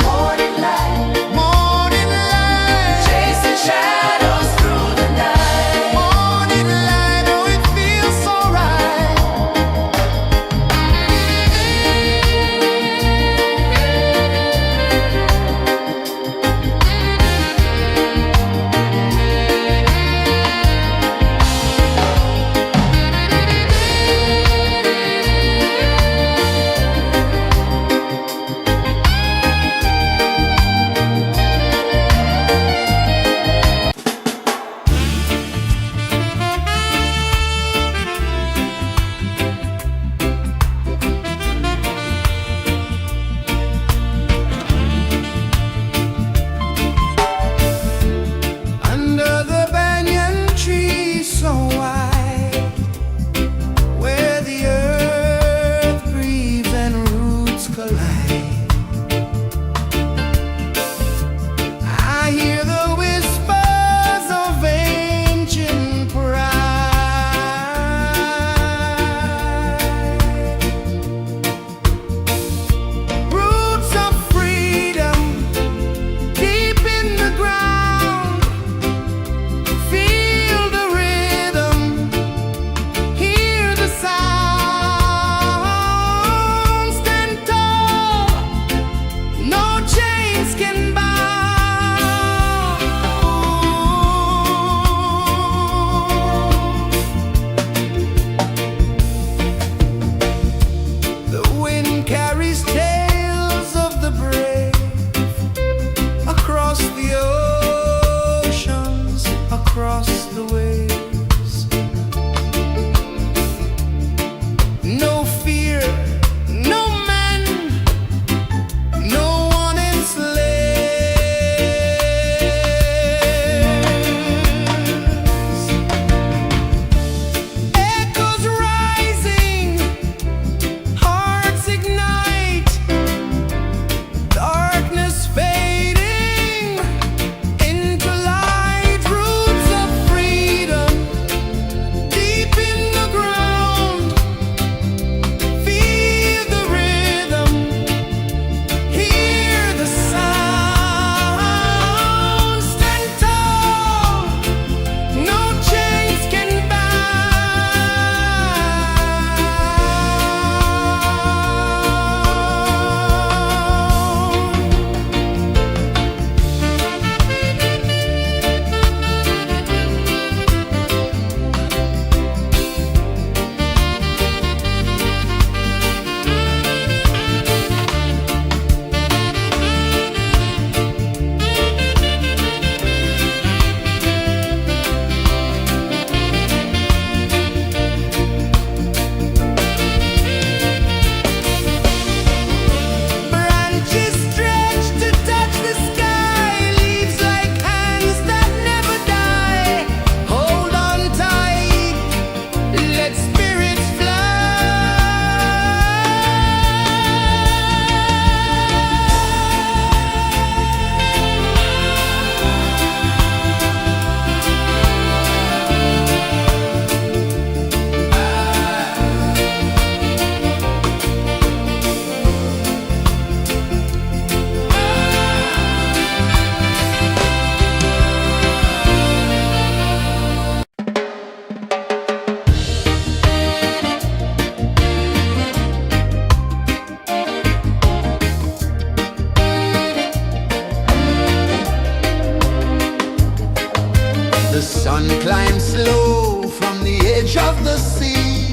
of the sea.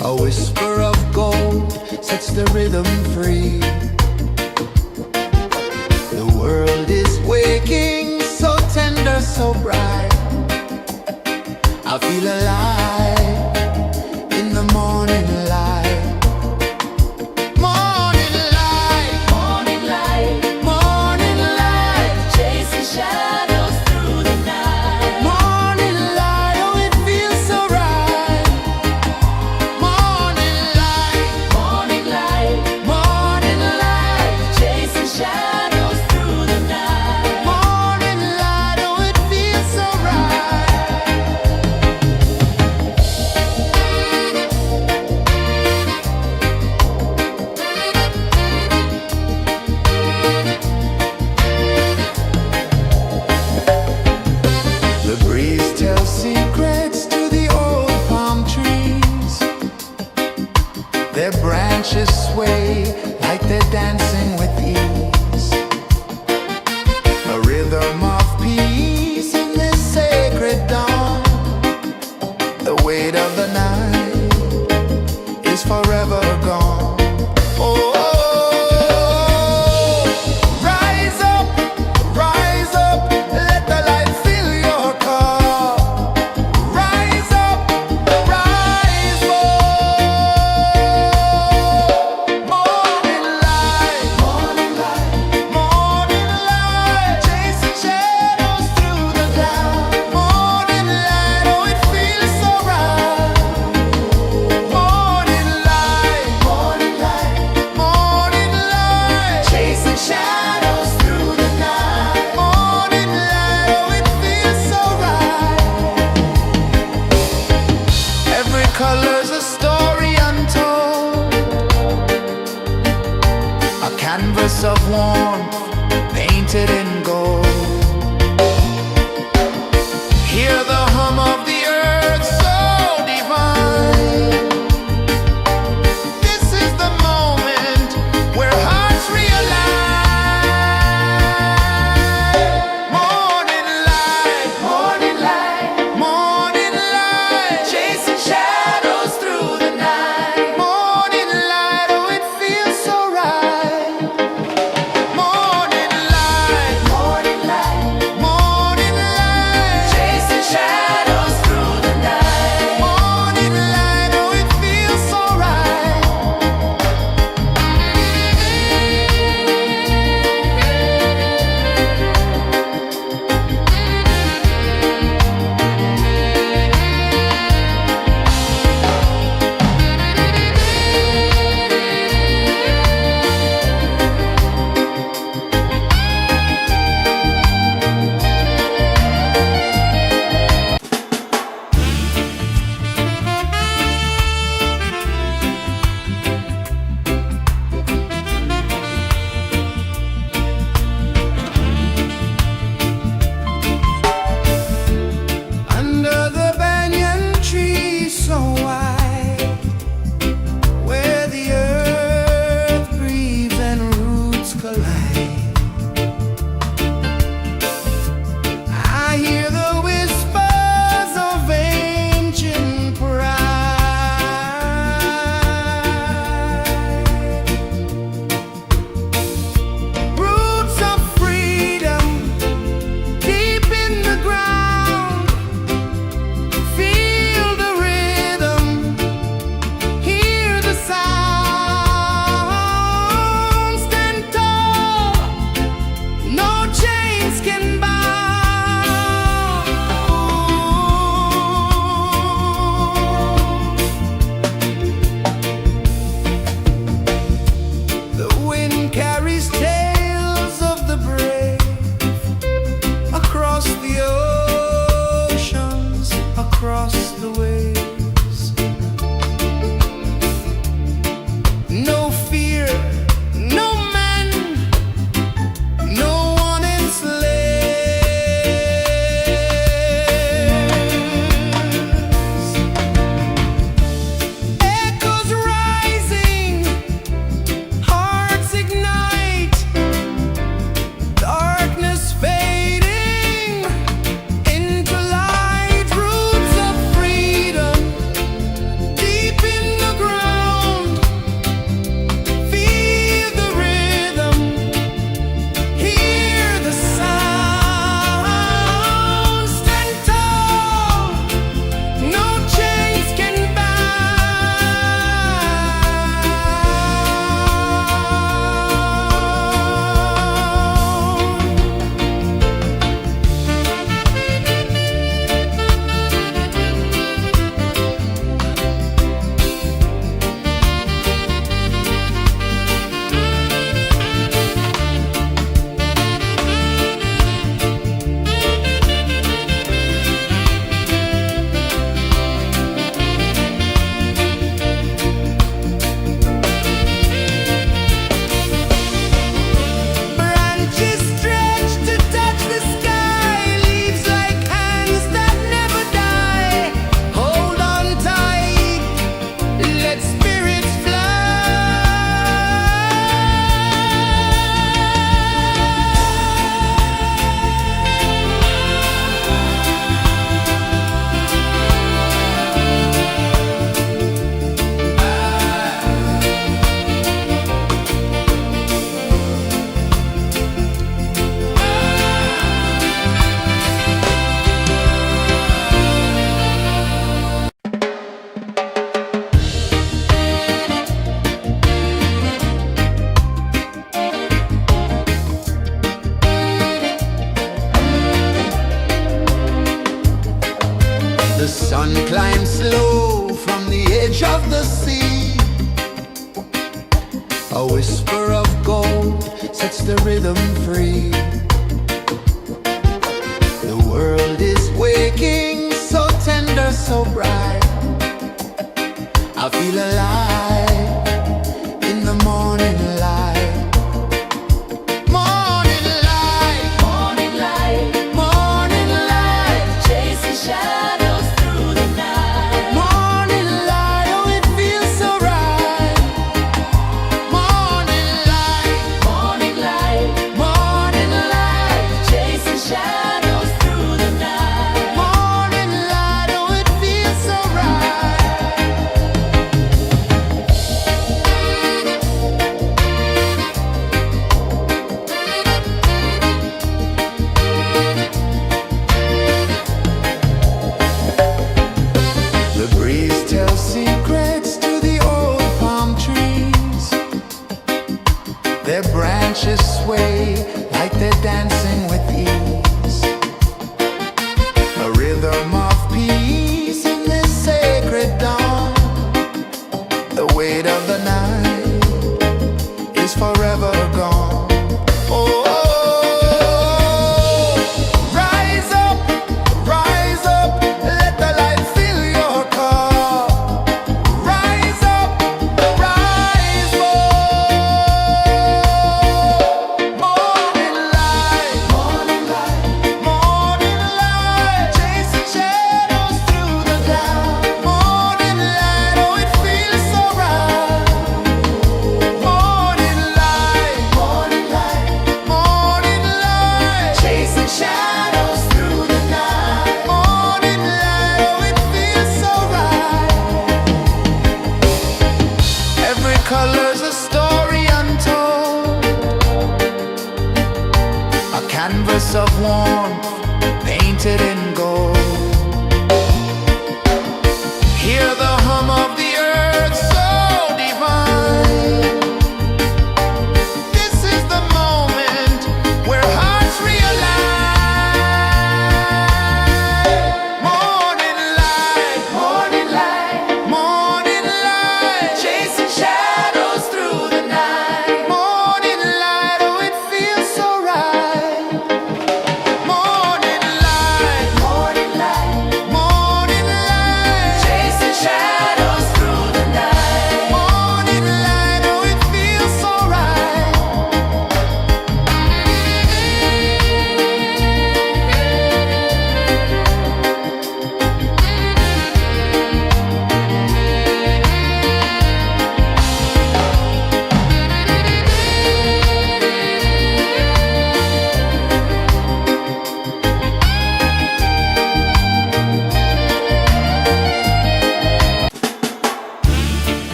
A whisper of gold sets the rhythm free. The world is waking, so tender, so bright. I feel alive in the morning light. Morning light, Morning light, morning light, chasing shadows through the night. morning light, oh it feels so right. Morning light, Morning light, morning light, chasing shadows through the night. morning light, oh it feels so right. The breeze tells secrets to the old palm trees. Their branches sway like they're dancing with ease. A rhythm of peace in this sacred dawn. The weight of the night is forever gone. Oh, rise up, let the light fill your cup. Rise up, rise up. Morning light, morning light, morning light, chasing shadows through the cloud. Morning light, oh it feels so right. Morning light, morning light, morning light, chasing shadows through the night. Morning light, oh it feels so right. Every color's a story untold, a canvas of warmth painted in gold. Hear the hum of the earth so divine. This is the moment where hearts realign. Morning light, morning light, morning light, chasing shadows through the night. Morning light, oh it feels so right. Morning light, morning light, morning light, chasing shadows through the night. Morning light, oh it feels so right. Under the banyan tree so wide, where the earth breathes and roots collide, I hear the whispers of ancient pride. Roots of freedom deep in the ground. Feel the rhythm, hear the sound. Stand tall, no chains can bound. The wind carries tales of the brave across the oceans, across the waves. No fear, no man, no one enslaves. Echoes rising, hearts ignite, darkness fading into light. Roots of sun climbs slow from the edge of the sea. A whisper of gold sets the rhythm free. The world is waking, so tender, so bright. I feel alive in the morning light. Morning light, Morning light, morning light, chasing shadows through the night. morning light, oh it feels so right. Morning light, Morning light, morning light, chasing shadows through the night. morning light, oh it feels so right.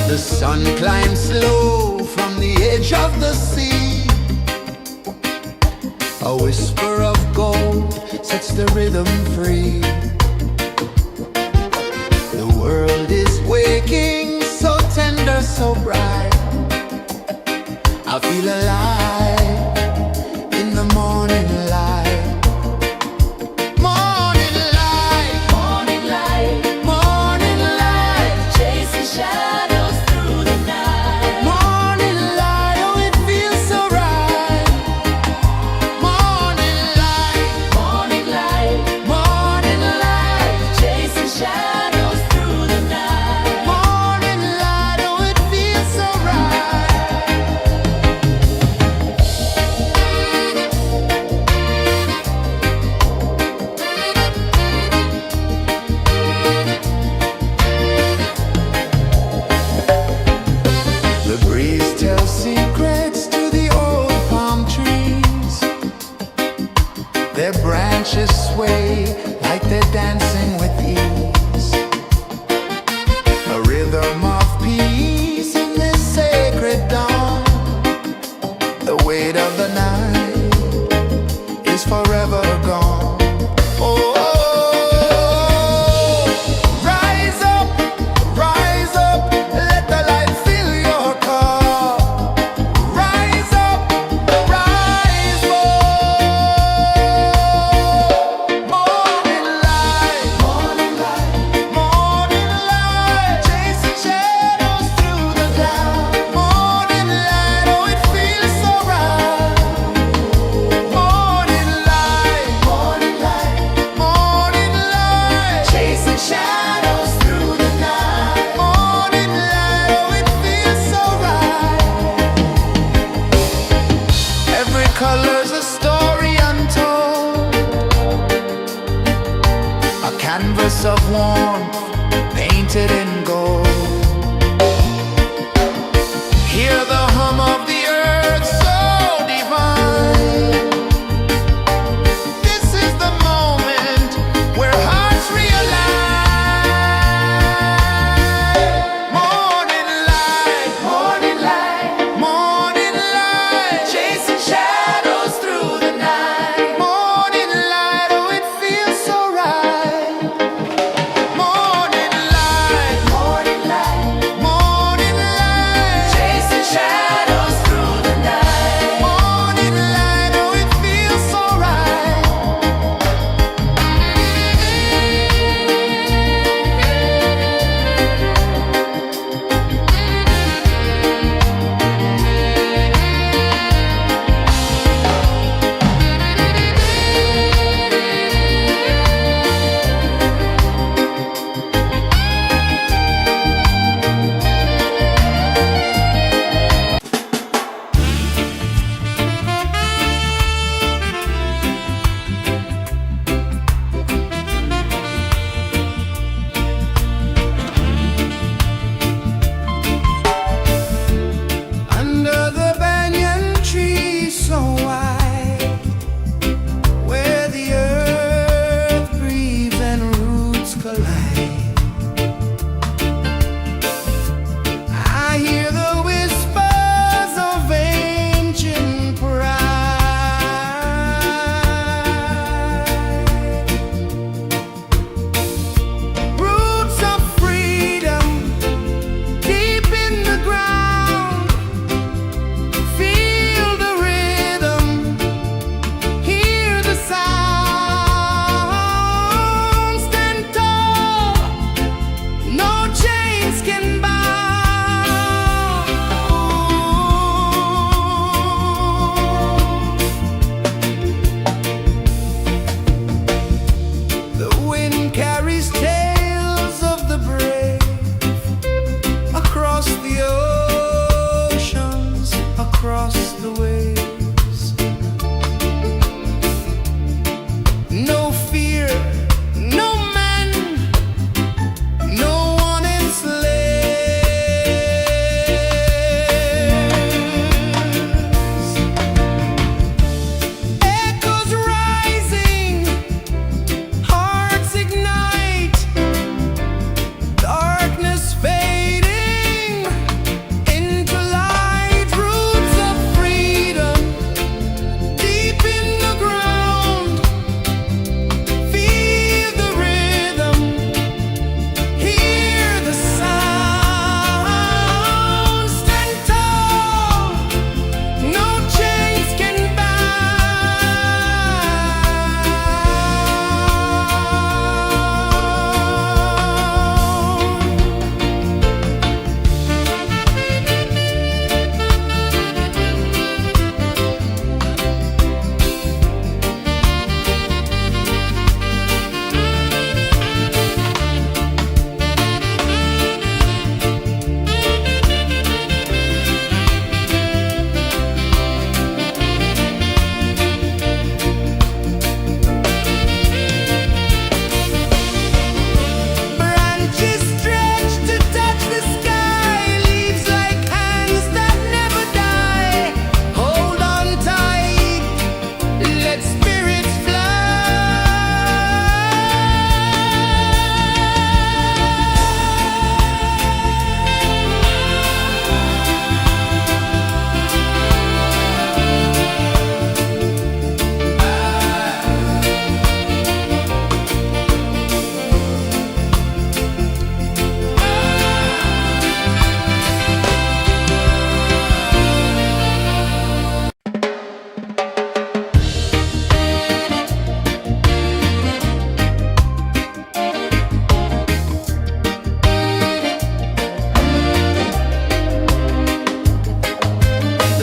The sun climbs slow from the edge of the sea. A whisper of gold sets the rhythm free. The world is waking, so tender, so bright. I feel alive in the morning light. Morning light, Morning light, morning light, chasing shadows through the night. morning light, oh it feels so right. Morning light, Morning light, morning light, chasing shadows through the night. morning light, oh it feels so right.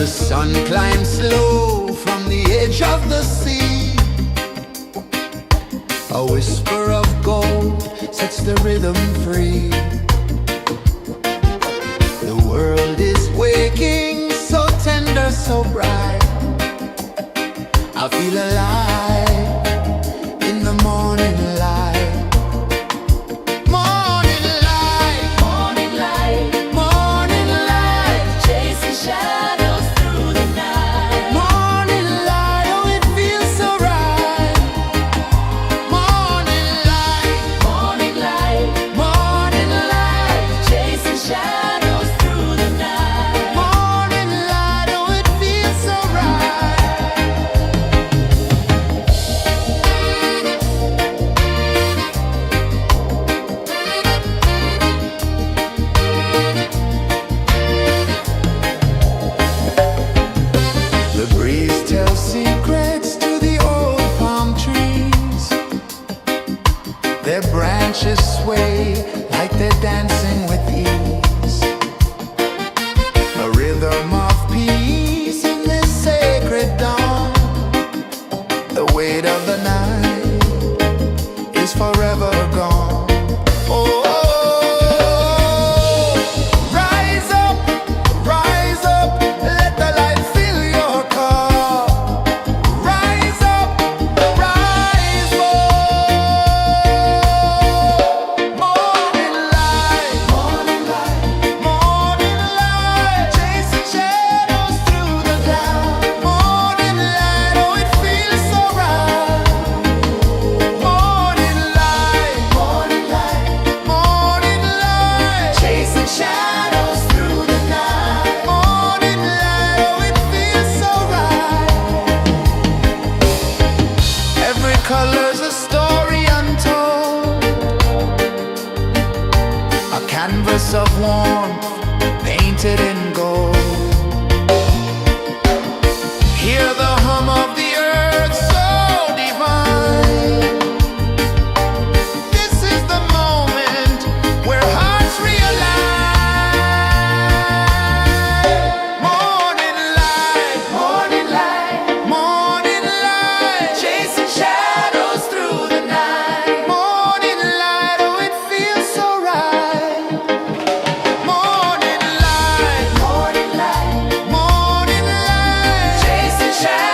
The sun climbs slow from the edge of the sea. A whisper of gold sets the rhythm free. The world is waking, so tender, so bright. I feel alive in the morning light. Morning light, Morning light, morning light, chasing shadows through the night. morning light, oh it feels so right. Morning light, Morning light, morning light, chasing shadows through the night. morning light, oh it feels so right. The breeze tells secrets to the old palm trees. Their branches sway like they're dancing with ease. A rhythm of peace in this sacred dawn. The weight of the night is forever gone. Oh, rise up, let the light fill your cup. Rise up, rise up. Morning light, morning light, morning light, chasing shadows through the cloud. Morning light, oh it feels so right. Morning light, morning light, morning light, chasing shadows through the night. Morning light, oh it feels so right. Every color's a story untold, a canvas of warmth painted in gold. Hear the hum of the earth so divine. This is the moment where hearts realign. Morning light, morning light, morning light, chasing shadows through the night. Morning light, oh it feels so right. Morning light, morning light, morning light, chasing shadows.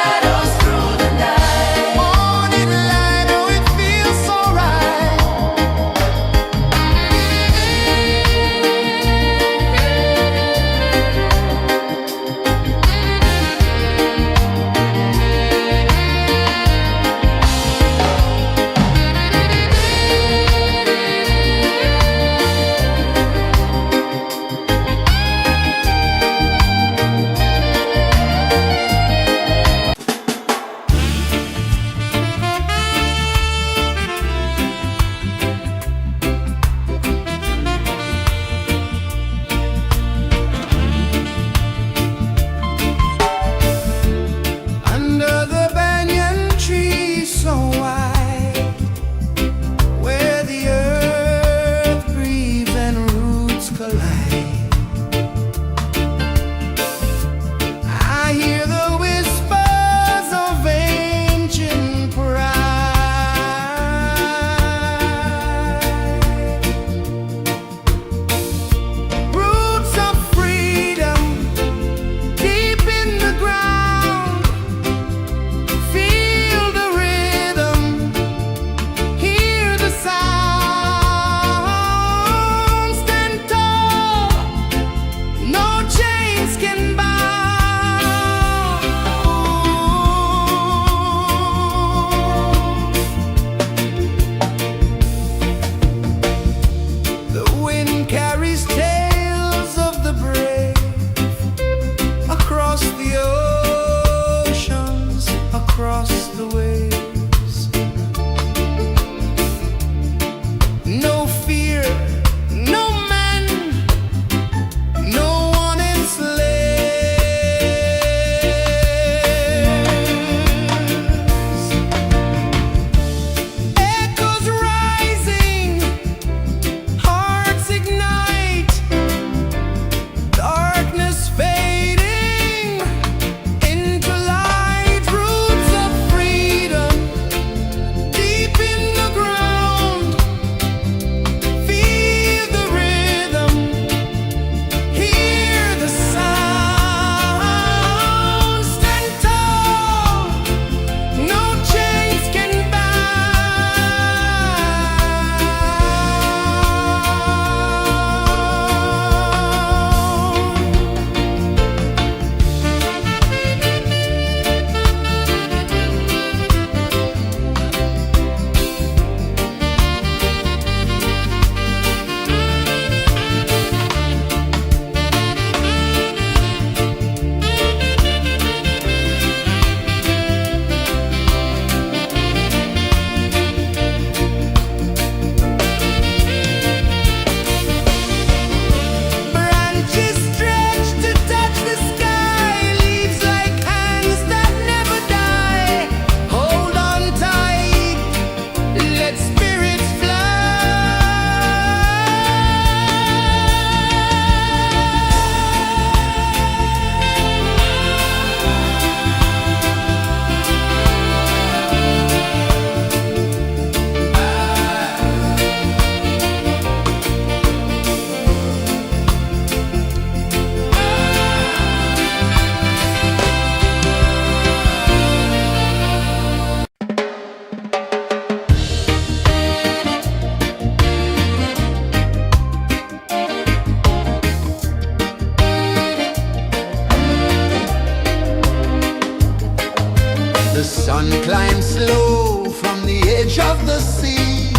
sun climbs slow from the edge of the sea.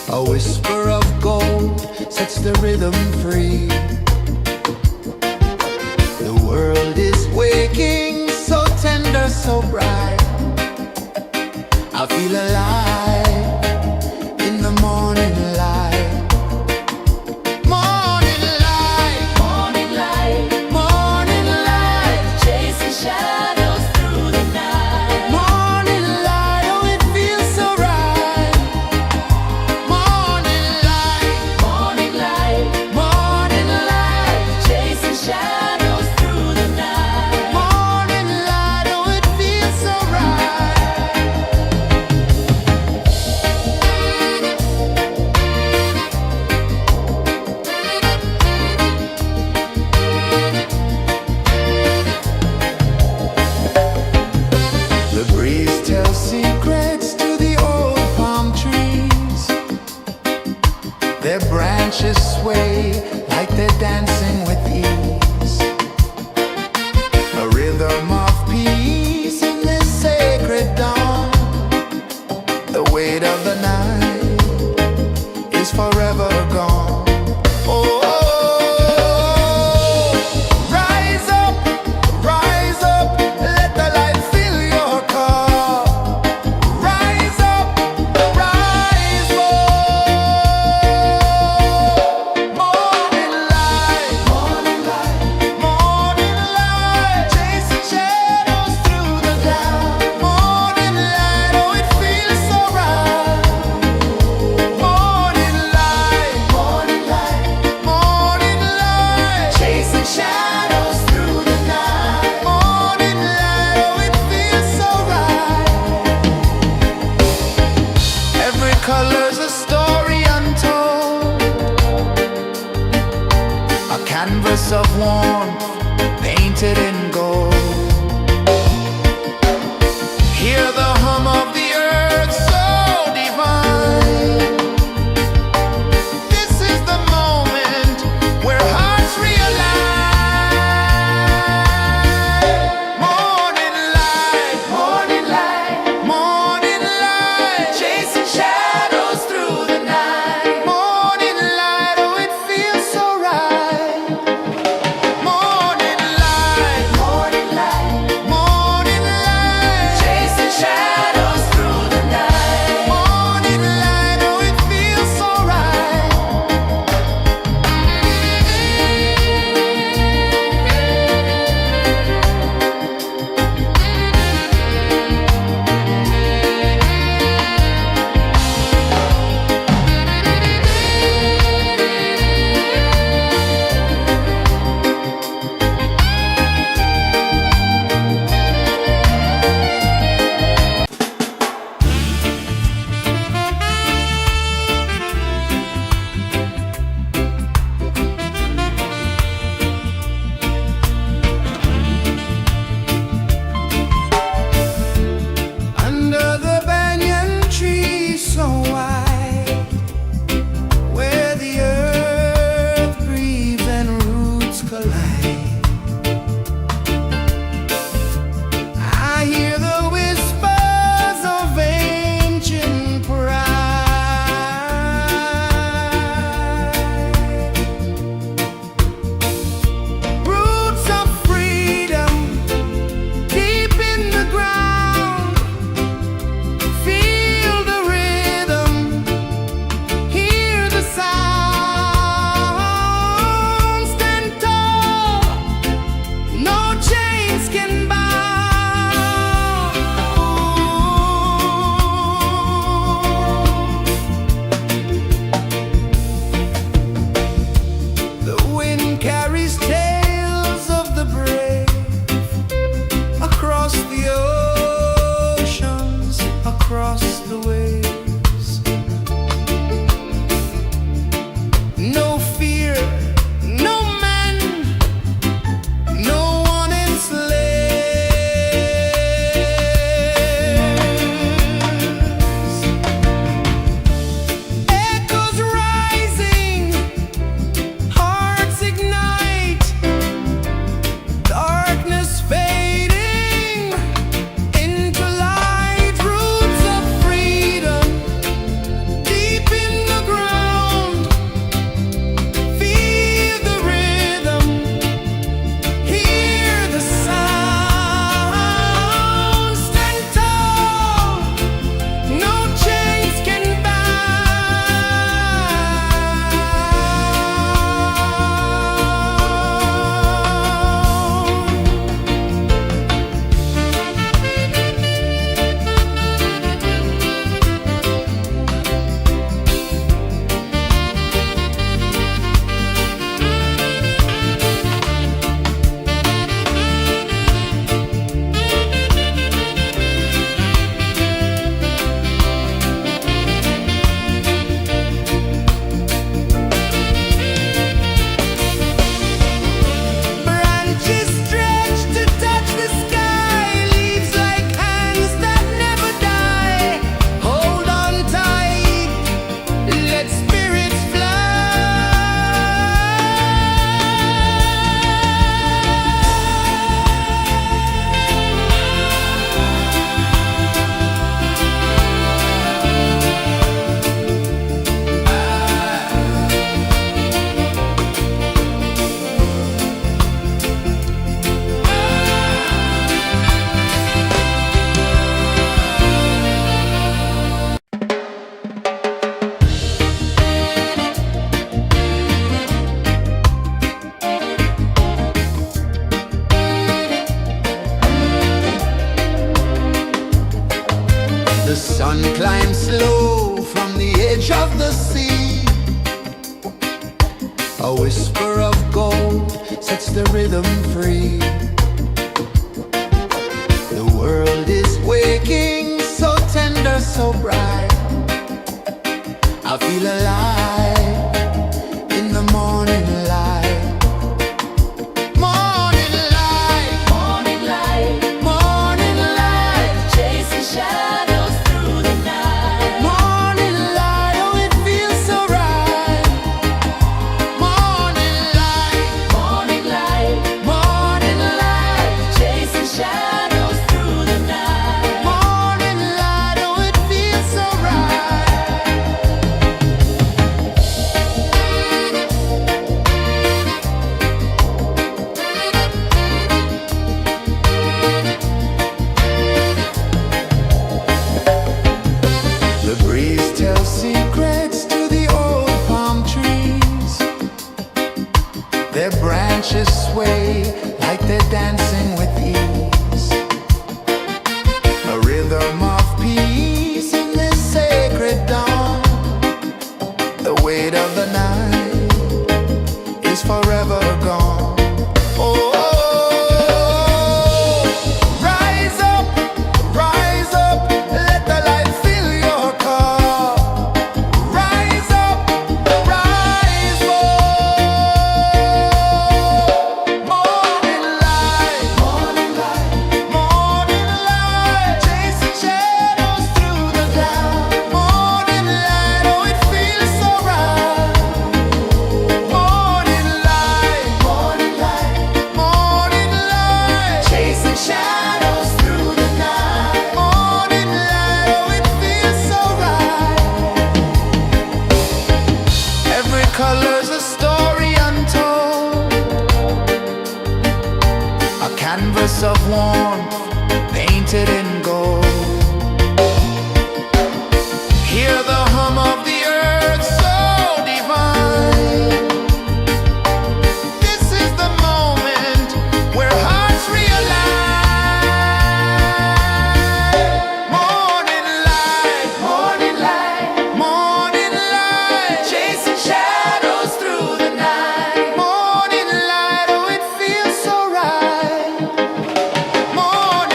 A whisper of gold sets the rhythm free. The world is waking, so tender, so bright. I feel alive in the morning light. Morning light, Morning light, morning light, chasing shadows through the night. morning light, oh it feels so right. Morning light, Morning light, morning light, chasing shadows through the night. morning light, oh it feels so right. The breeze tells secrets to the old palm trees. Their branches sway like they're dancing with ease. A rhythm of peace in this sacred dawn. The weight of the night is forever gone. Oh, rise up, let the light fill your cup. Rise up, rise up. Morning light, morning light, morning light, chasing shadows through the cloud. Morning light, oh it feels so right. Morning light, morning light, morning light, chasing shadows through the night. Morning light, oh it feels so right. Every color's a story untold, a canvas of warmth painted in gold. Hear the hum of the earth so divine. This is the moment where hearts realign. Morning light, morning light, morning light, chasing shadows through the night. Morning light, oh it feels so right. Morning light, A whisper of gold sets the rhythm free. The world is waking, so tender, so bright. I feel alive in the morning light. Morning light, Morning light, morning light, chasing shadows through the night. morning light, oh it feels so right. Morning light, Morning light, morning light, chasing shadows through the night. morning light, oh it feels so right. The breeze tells secrets to the old palm trees. Their branches sway like they're dancing with ease. A rhythm of peace in this sacred dawn. The weight of the night is forever gone. Oh, rise up, let the light fill your cup. Rise up, rise up. Morning light, morning light, morning light, chasing shadows through the cloud. Morning light, oh it feels so right. Morning light, morning light, morning light, chasing shadows through the night. Morning light, oh it feels so right. Every color's a story untold, a canvas of warmth painted in gold. Hear the hum of the earth so divine. This is the moment where hearts realign. Morning light, morning light, morning light, chasing shadows through the night. Morning light, oh it feels so right. Morning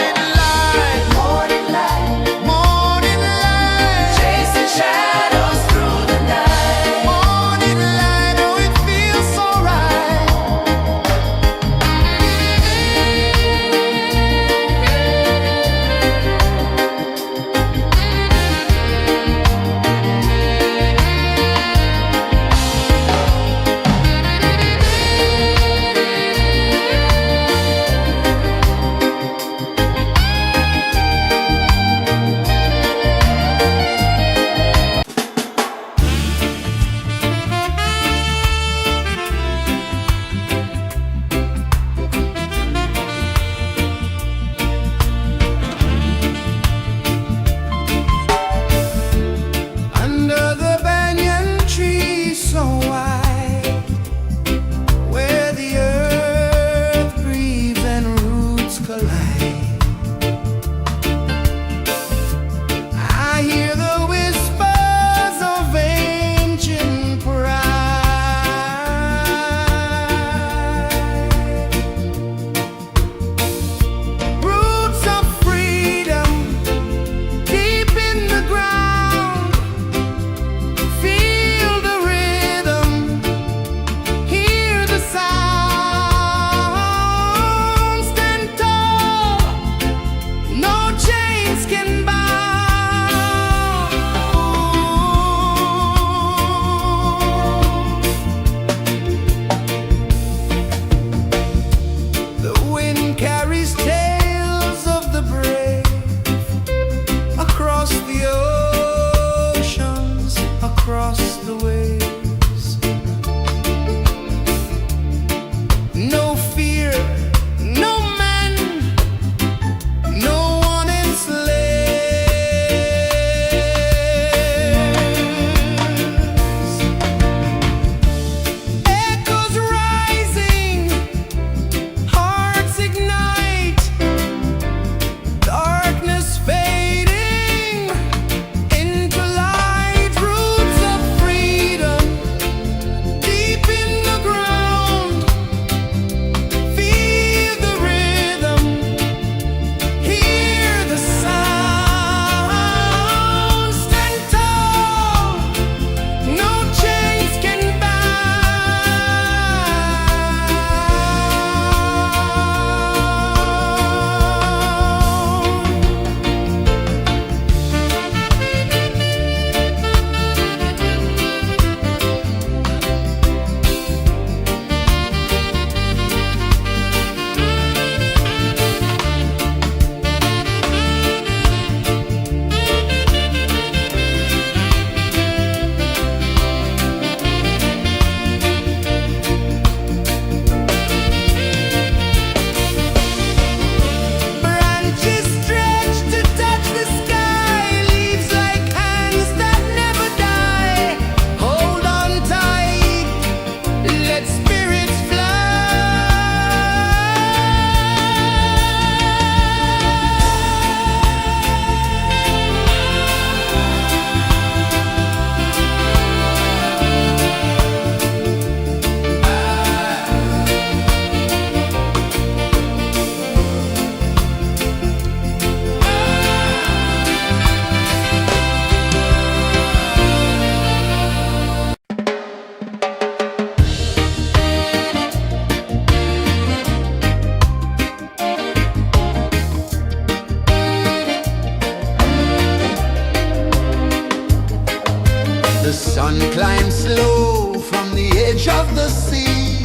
edge of the sea.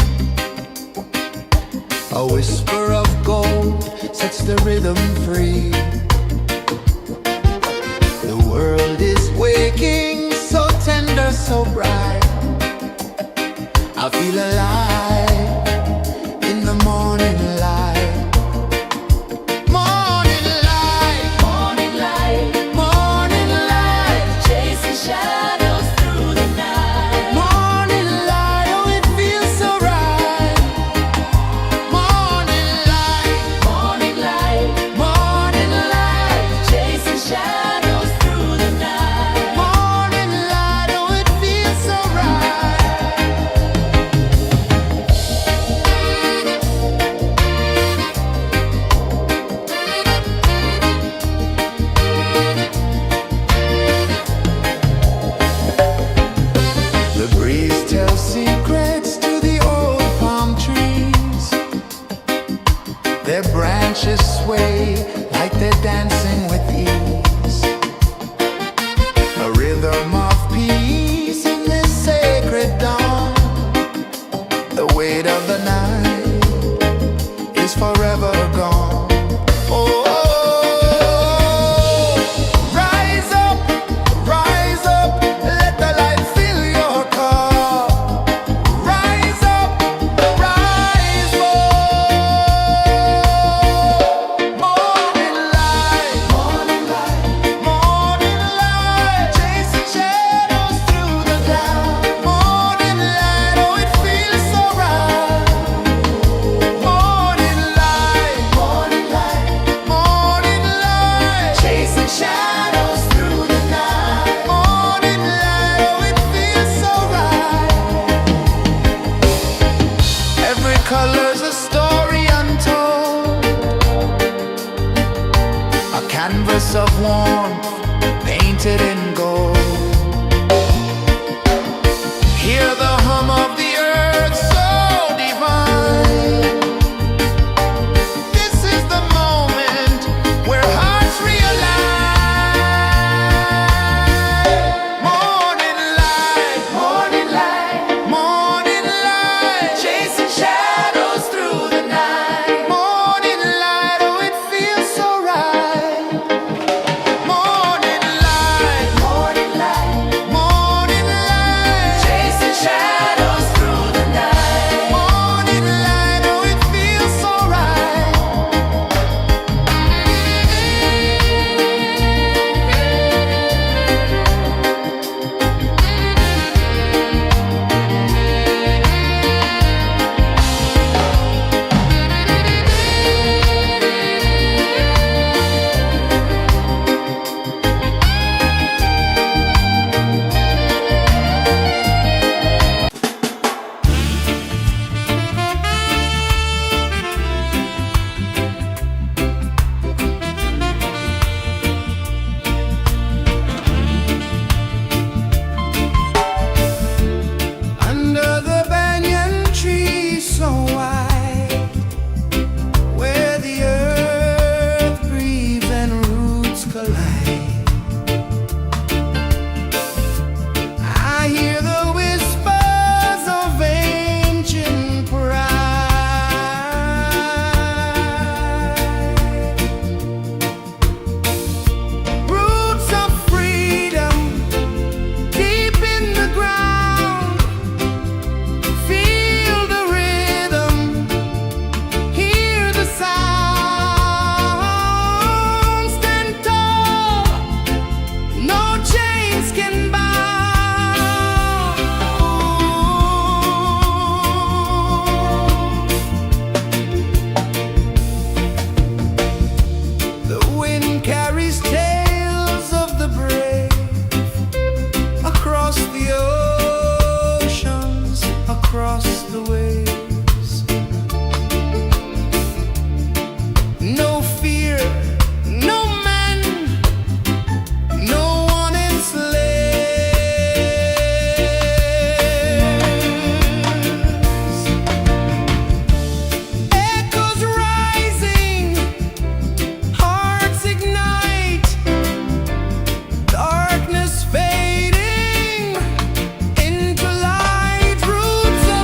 A whisper of gold sets the rhythm free. The world is waking, so tender, so bright. I feel alive in the morning light. Morning light, Morning light, morning light, chasing shadows through the night. morning light, oh it feels so right. Morning light, Morning light, morning light, chasing shadows through the night. morning light, oh it feels so right. The breeze tells secrets to the old palm trees. Their branches sway like they're dancing with ease. A rhythm of peace in this sacred dawn. The weight of the night is forever gone. Oh, rise up, let the light fill your cup. Rise up, rise up. Morning light, morning light, morning light, chasing shadows through the cloud. Morning light, oh it feels so right. Morning light, morning light, morning light, chasing shadows through the night. Morning light, oh it feels so right. Every color's a story untold, a canvas of warmth painted in gold. Hear the hum of the earth so divine. This is the moment where hearts realign. Morning light, morning light, morning light, chasing shadows through the night. Morning light, oh it feels so right. Morning light, morning light, morning light, chasing shadows through the night. Morning light, oh it feels so right. Under the banyan tree so wide, where the earth breathes and roots collide, I hear the whispers of ancient pride. Roots of freedom deep in the ground. Feel the rhythm, hear the sound. Stand tall, no chains can bound. The wind carries tales of the brave across the oceans, across the waves. No fear, no man, no one enslaves. Echoes rising, hearts ignite, darkness fading into light. Roots of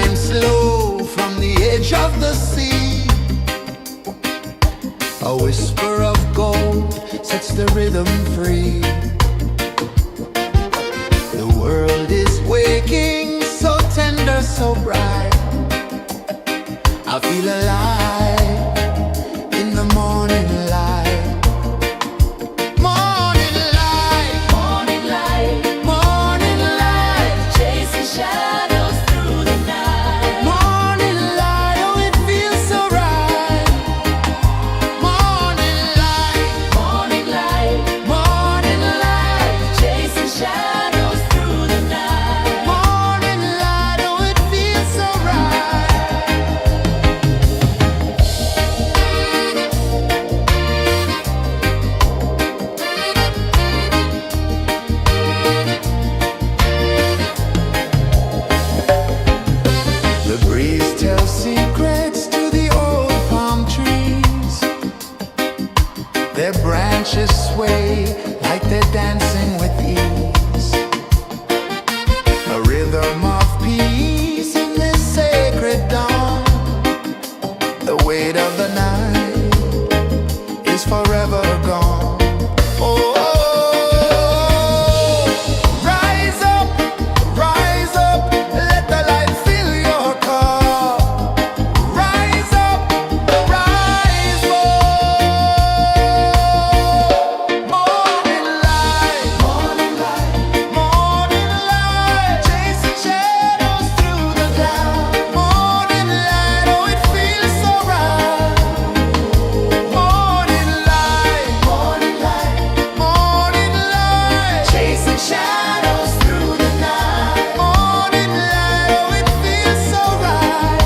wind slow from the edge of the sea. A whisper of gold sets the rhythm free. The world is waking, so tender, so bright. I feel alive in the morning light. Morning light, Morning light, morning light, chasing shadows through the night. morning light, oh it feels so right. Morning light, Morning light, morning light, chasing shadows through the night. morning light, oh it feels so right. The breeze tells secrets to the old palm trees. Their branches sway like they're dancing with ease. A rhythm of peace in this sacred dawn. The weight of the night is forever gone. Oh, rise up, let the light fill your cup. Rise up, rise up. Morning light, morning light, morning light, chasing shadows through the cloud. Morning light, oh it feels so right. Morning light, morning light, morning light, chasing shadows through the night. Morning light, oh it feels so right.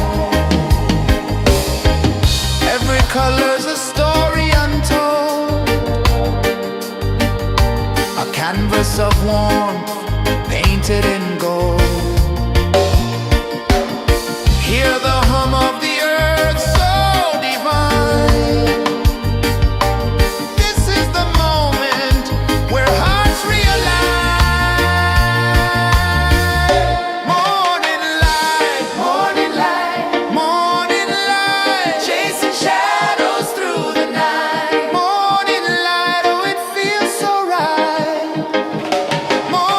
Every color's a story untold, a canvas of warmth painted in gold. Hear the hum of the earth so divine. This is the moment where hearts realign. Morning light, morning light, morning light, chasing shadows through the night. Morning light, oh it feels so right. Morning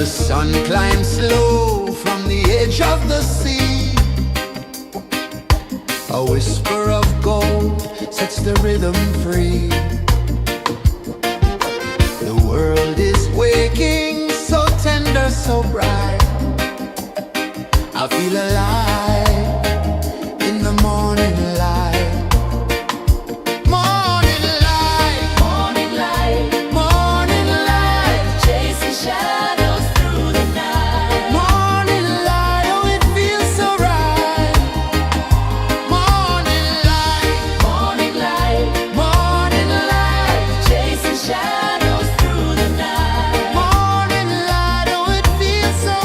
sun climbs slow from the edge of the sea. A whisper of gold sets the rhythm free. The world is waking, so tender, so bright. I feel alive in the morning light. Morning light, Morning light, morning light, chasing shadows through the night. morning light, oh it feels so right. Morning light, Morning light, morning light, chasing shadows through the night. morning light, oh it feels so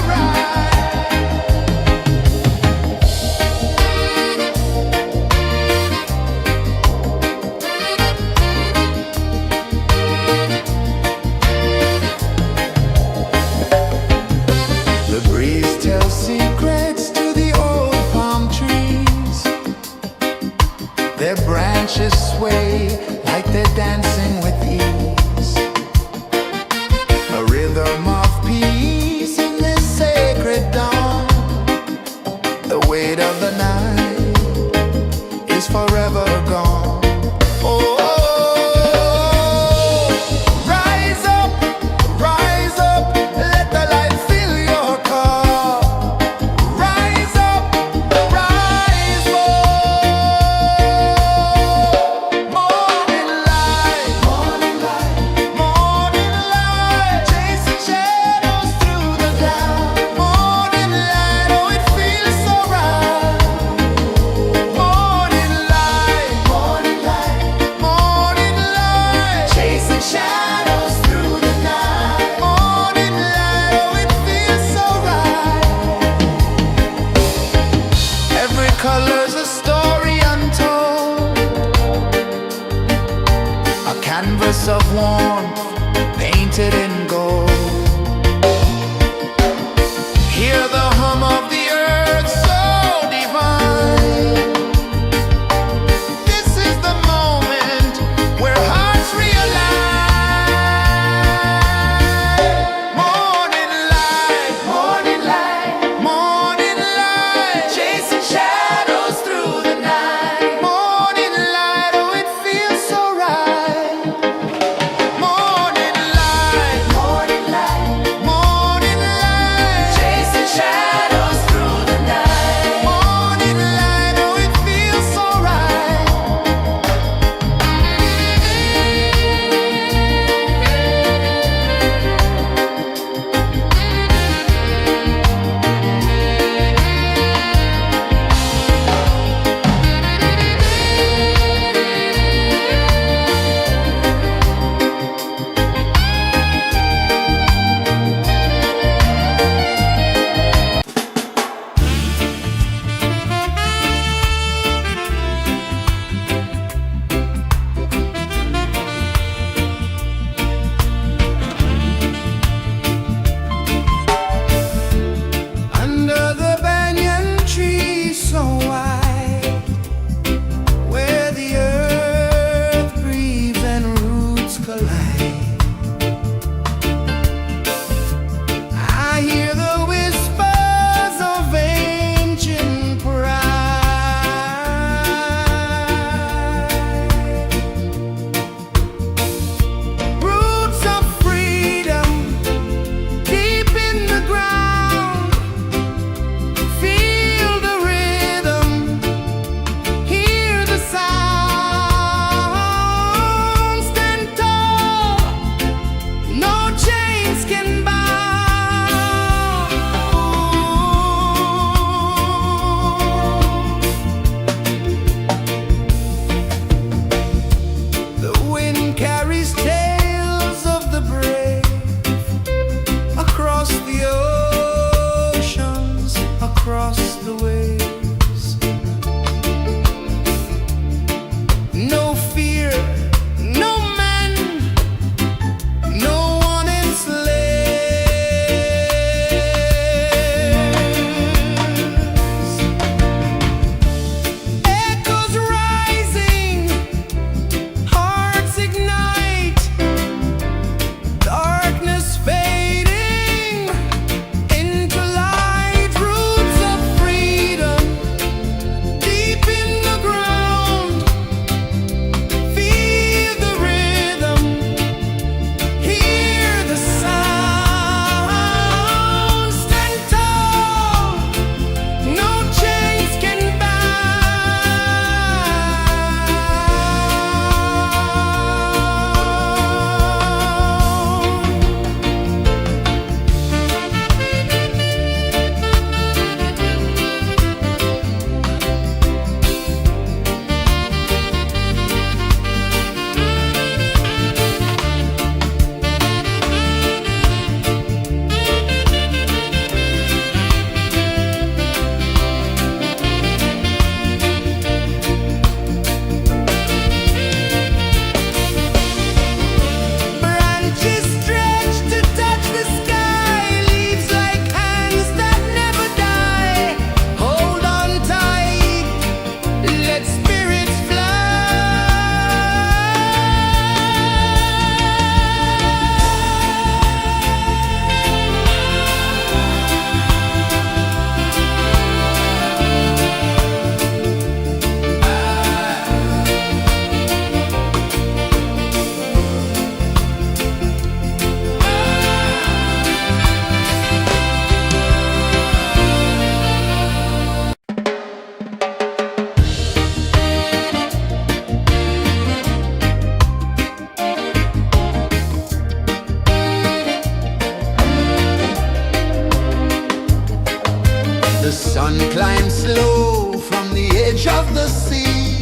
The sun climbs slow from the edge of the sea.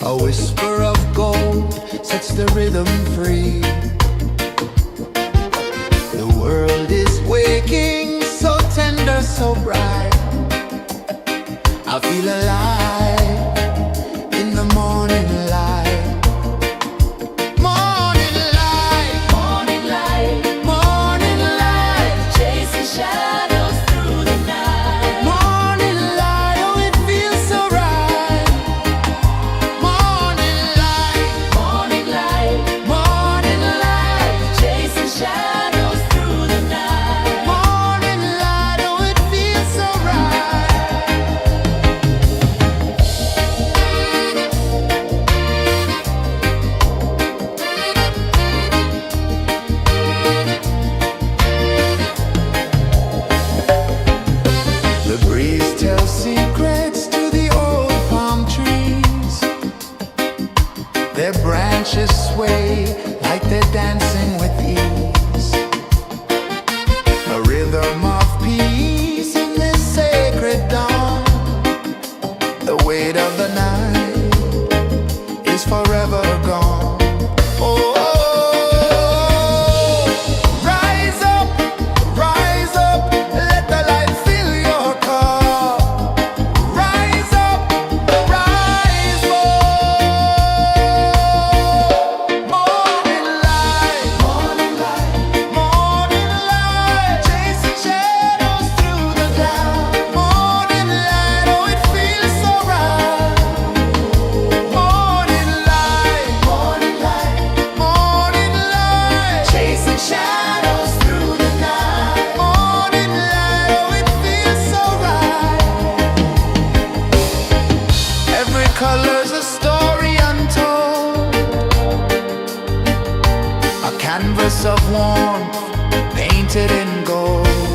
A whisper of gold sets the rhythm free. The world is waking, so tender, so bright. I feel alive in the morning light. Morning light, Morning light, morning light, chasing shadows through the night. morning light, oh it feels so right. Morning light, Morning light, morning light, chasing shadows through the night. morning light, oh it feels so right. The breeze tells secrets to the old palm trees. Their branches sway like they're dancing with ease. A rhythm of peace in this sacred dawn. The weight of the night is forever gone. Oh, rise up, let the light fill your cup. Rise up, rise more. Morning light, morning light, chasing shadows through the cloud. Morning light, oh it feels so right. Morning light, morning light, chasing shadows through the night. Morning light, oh it feels so right. Every color's a story untold, a canvas of warmth painted in gold.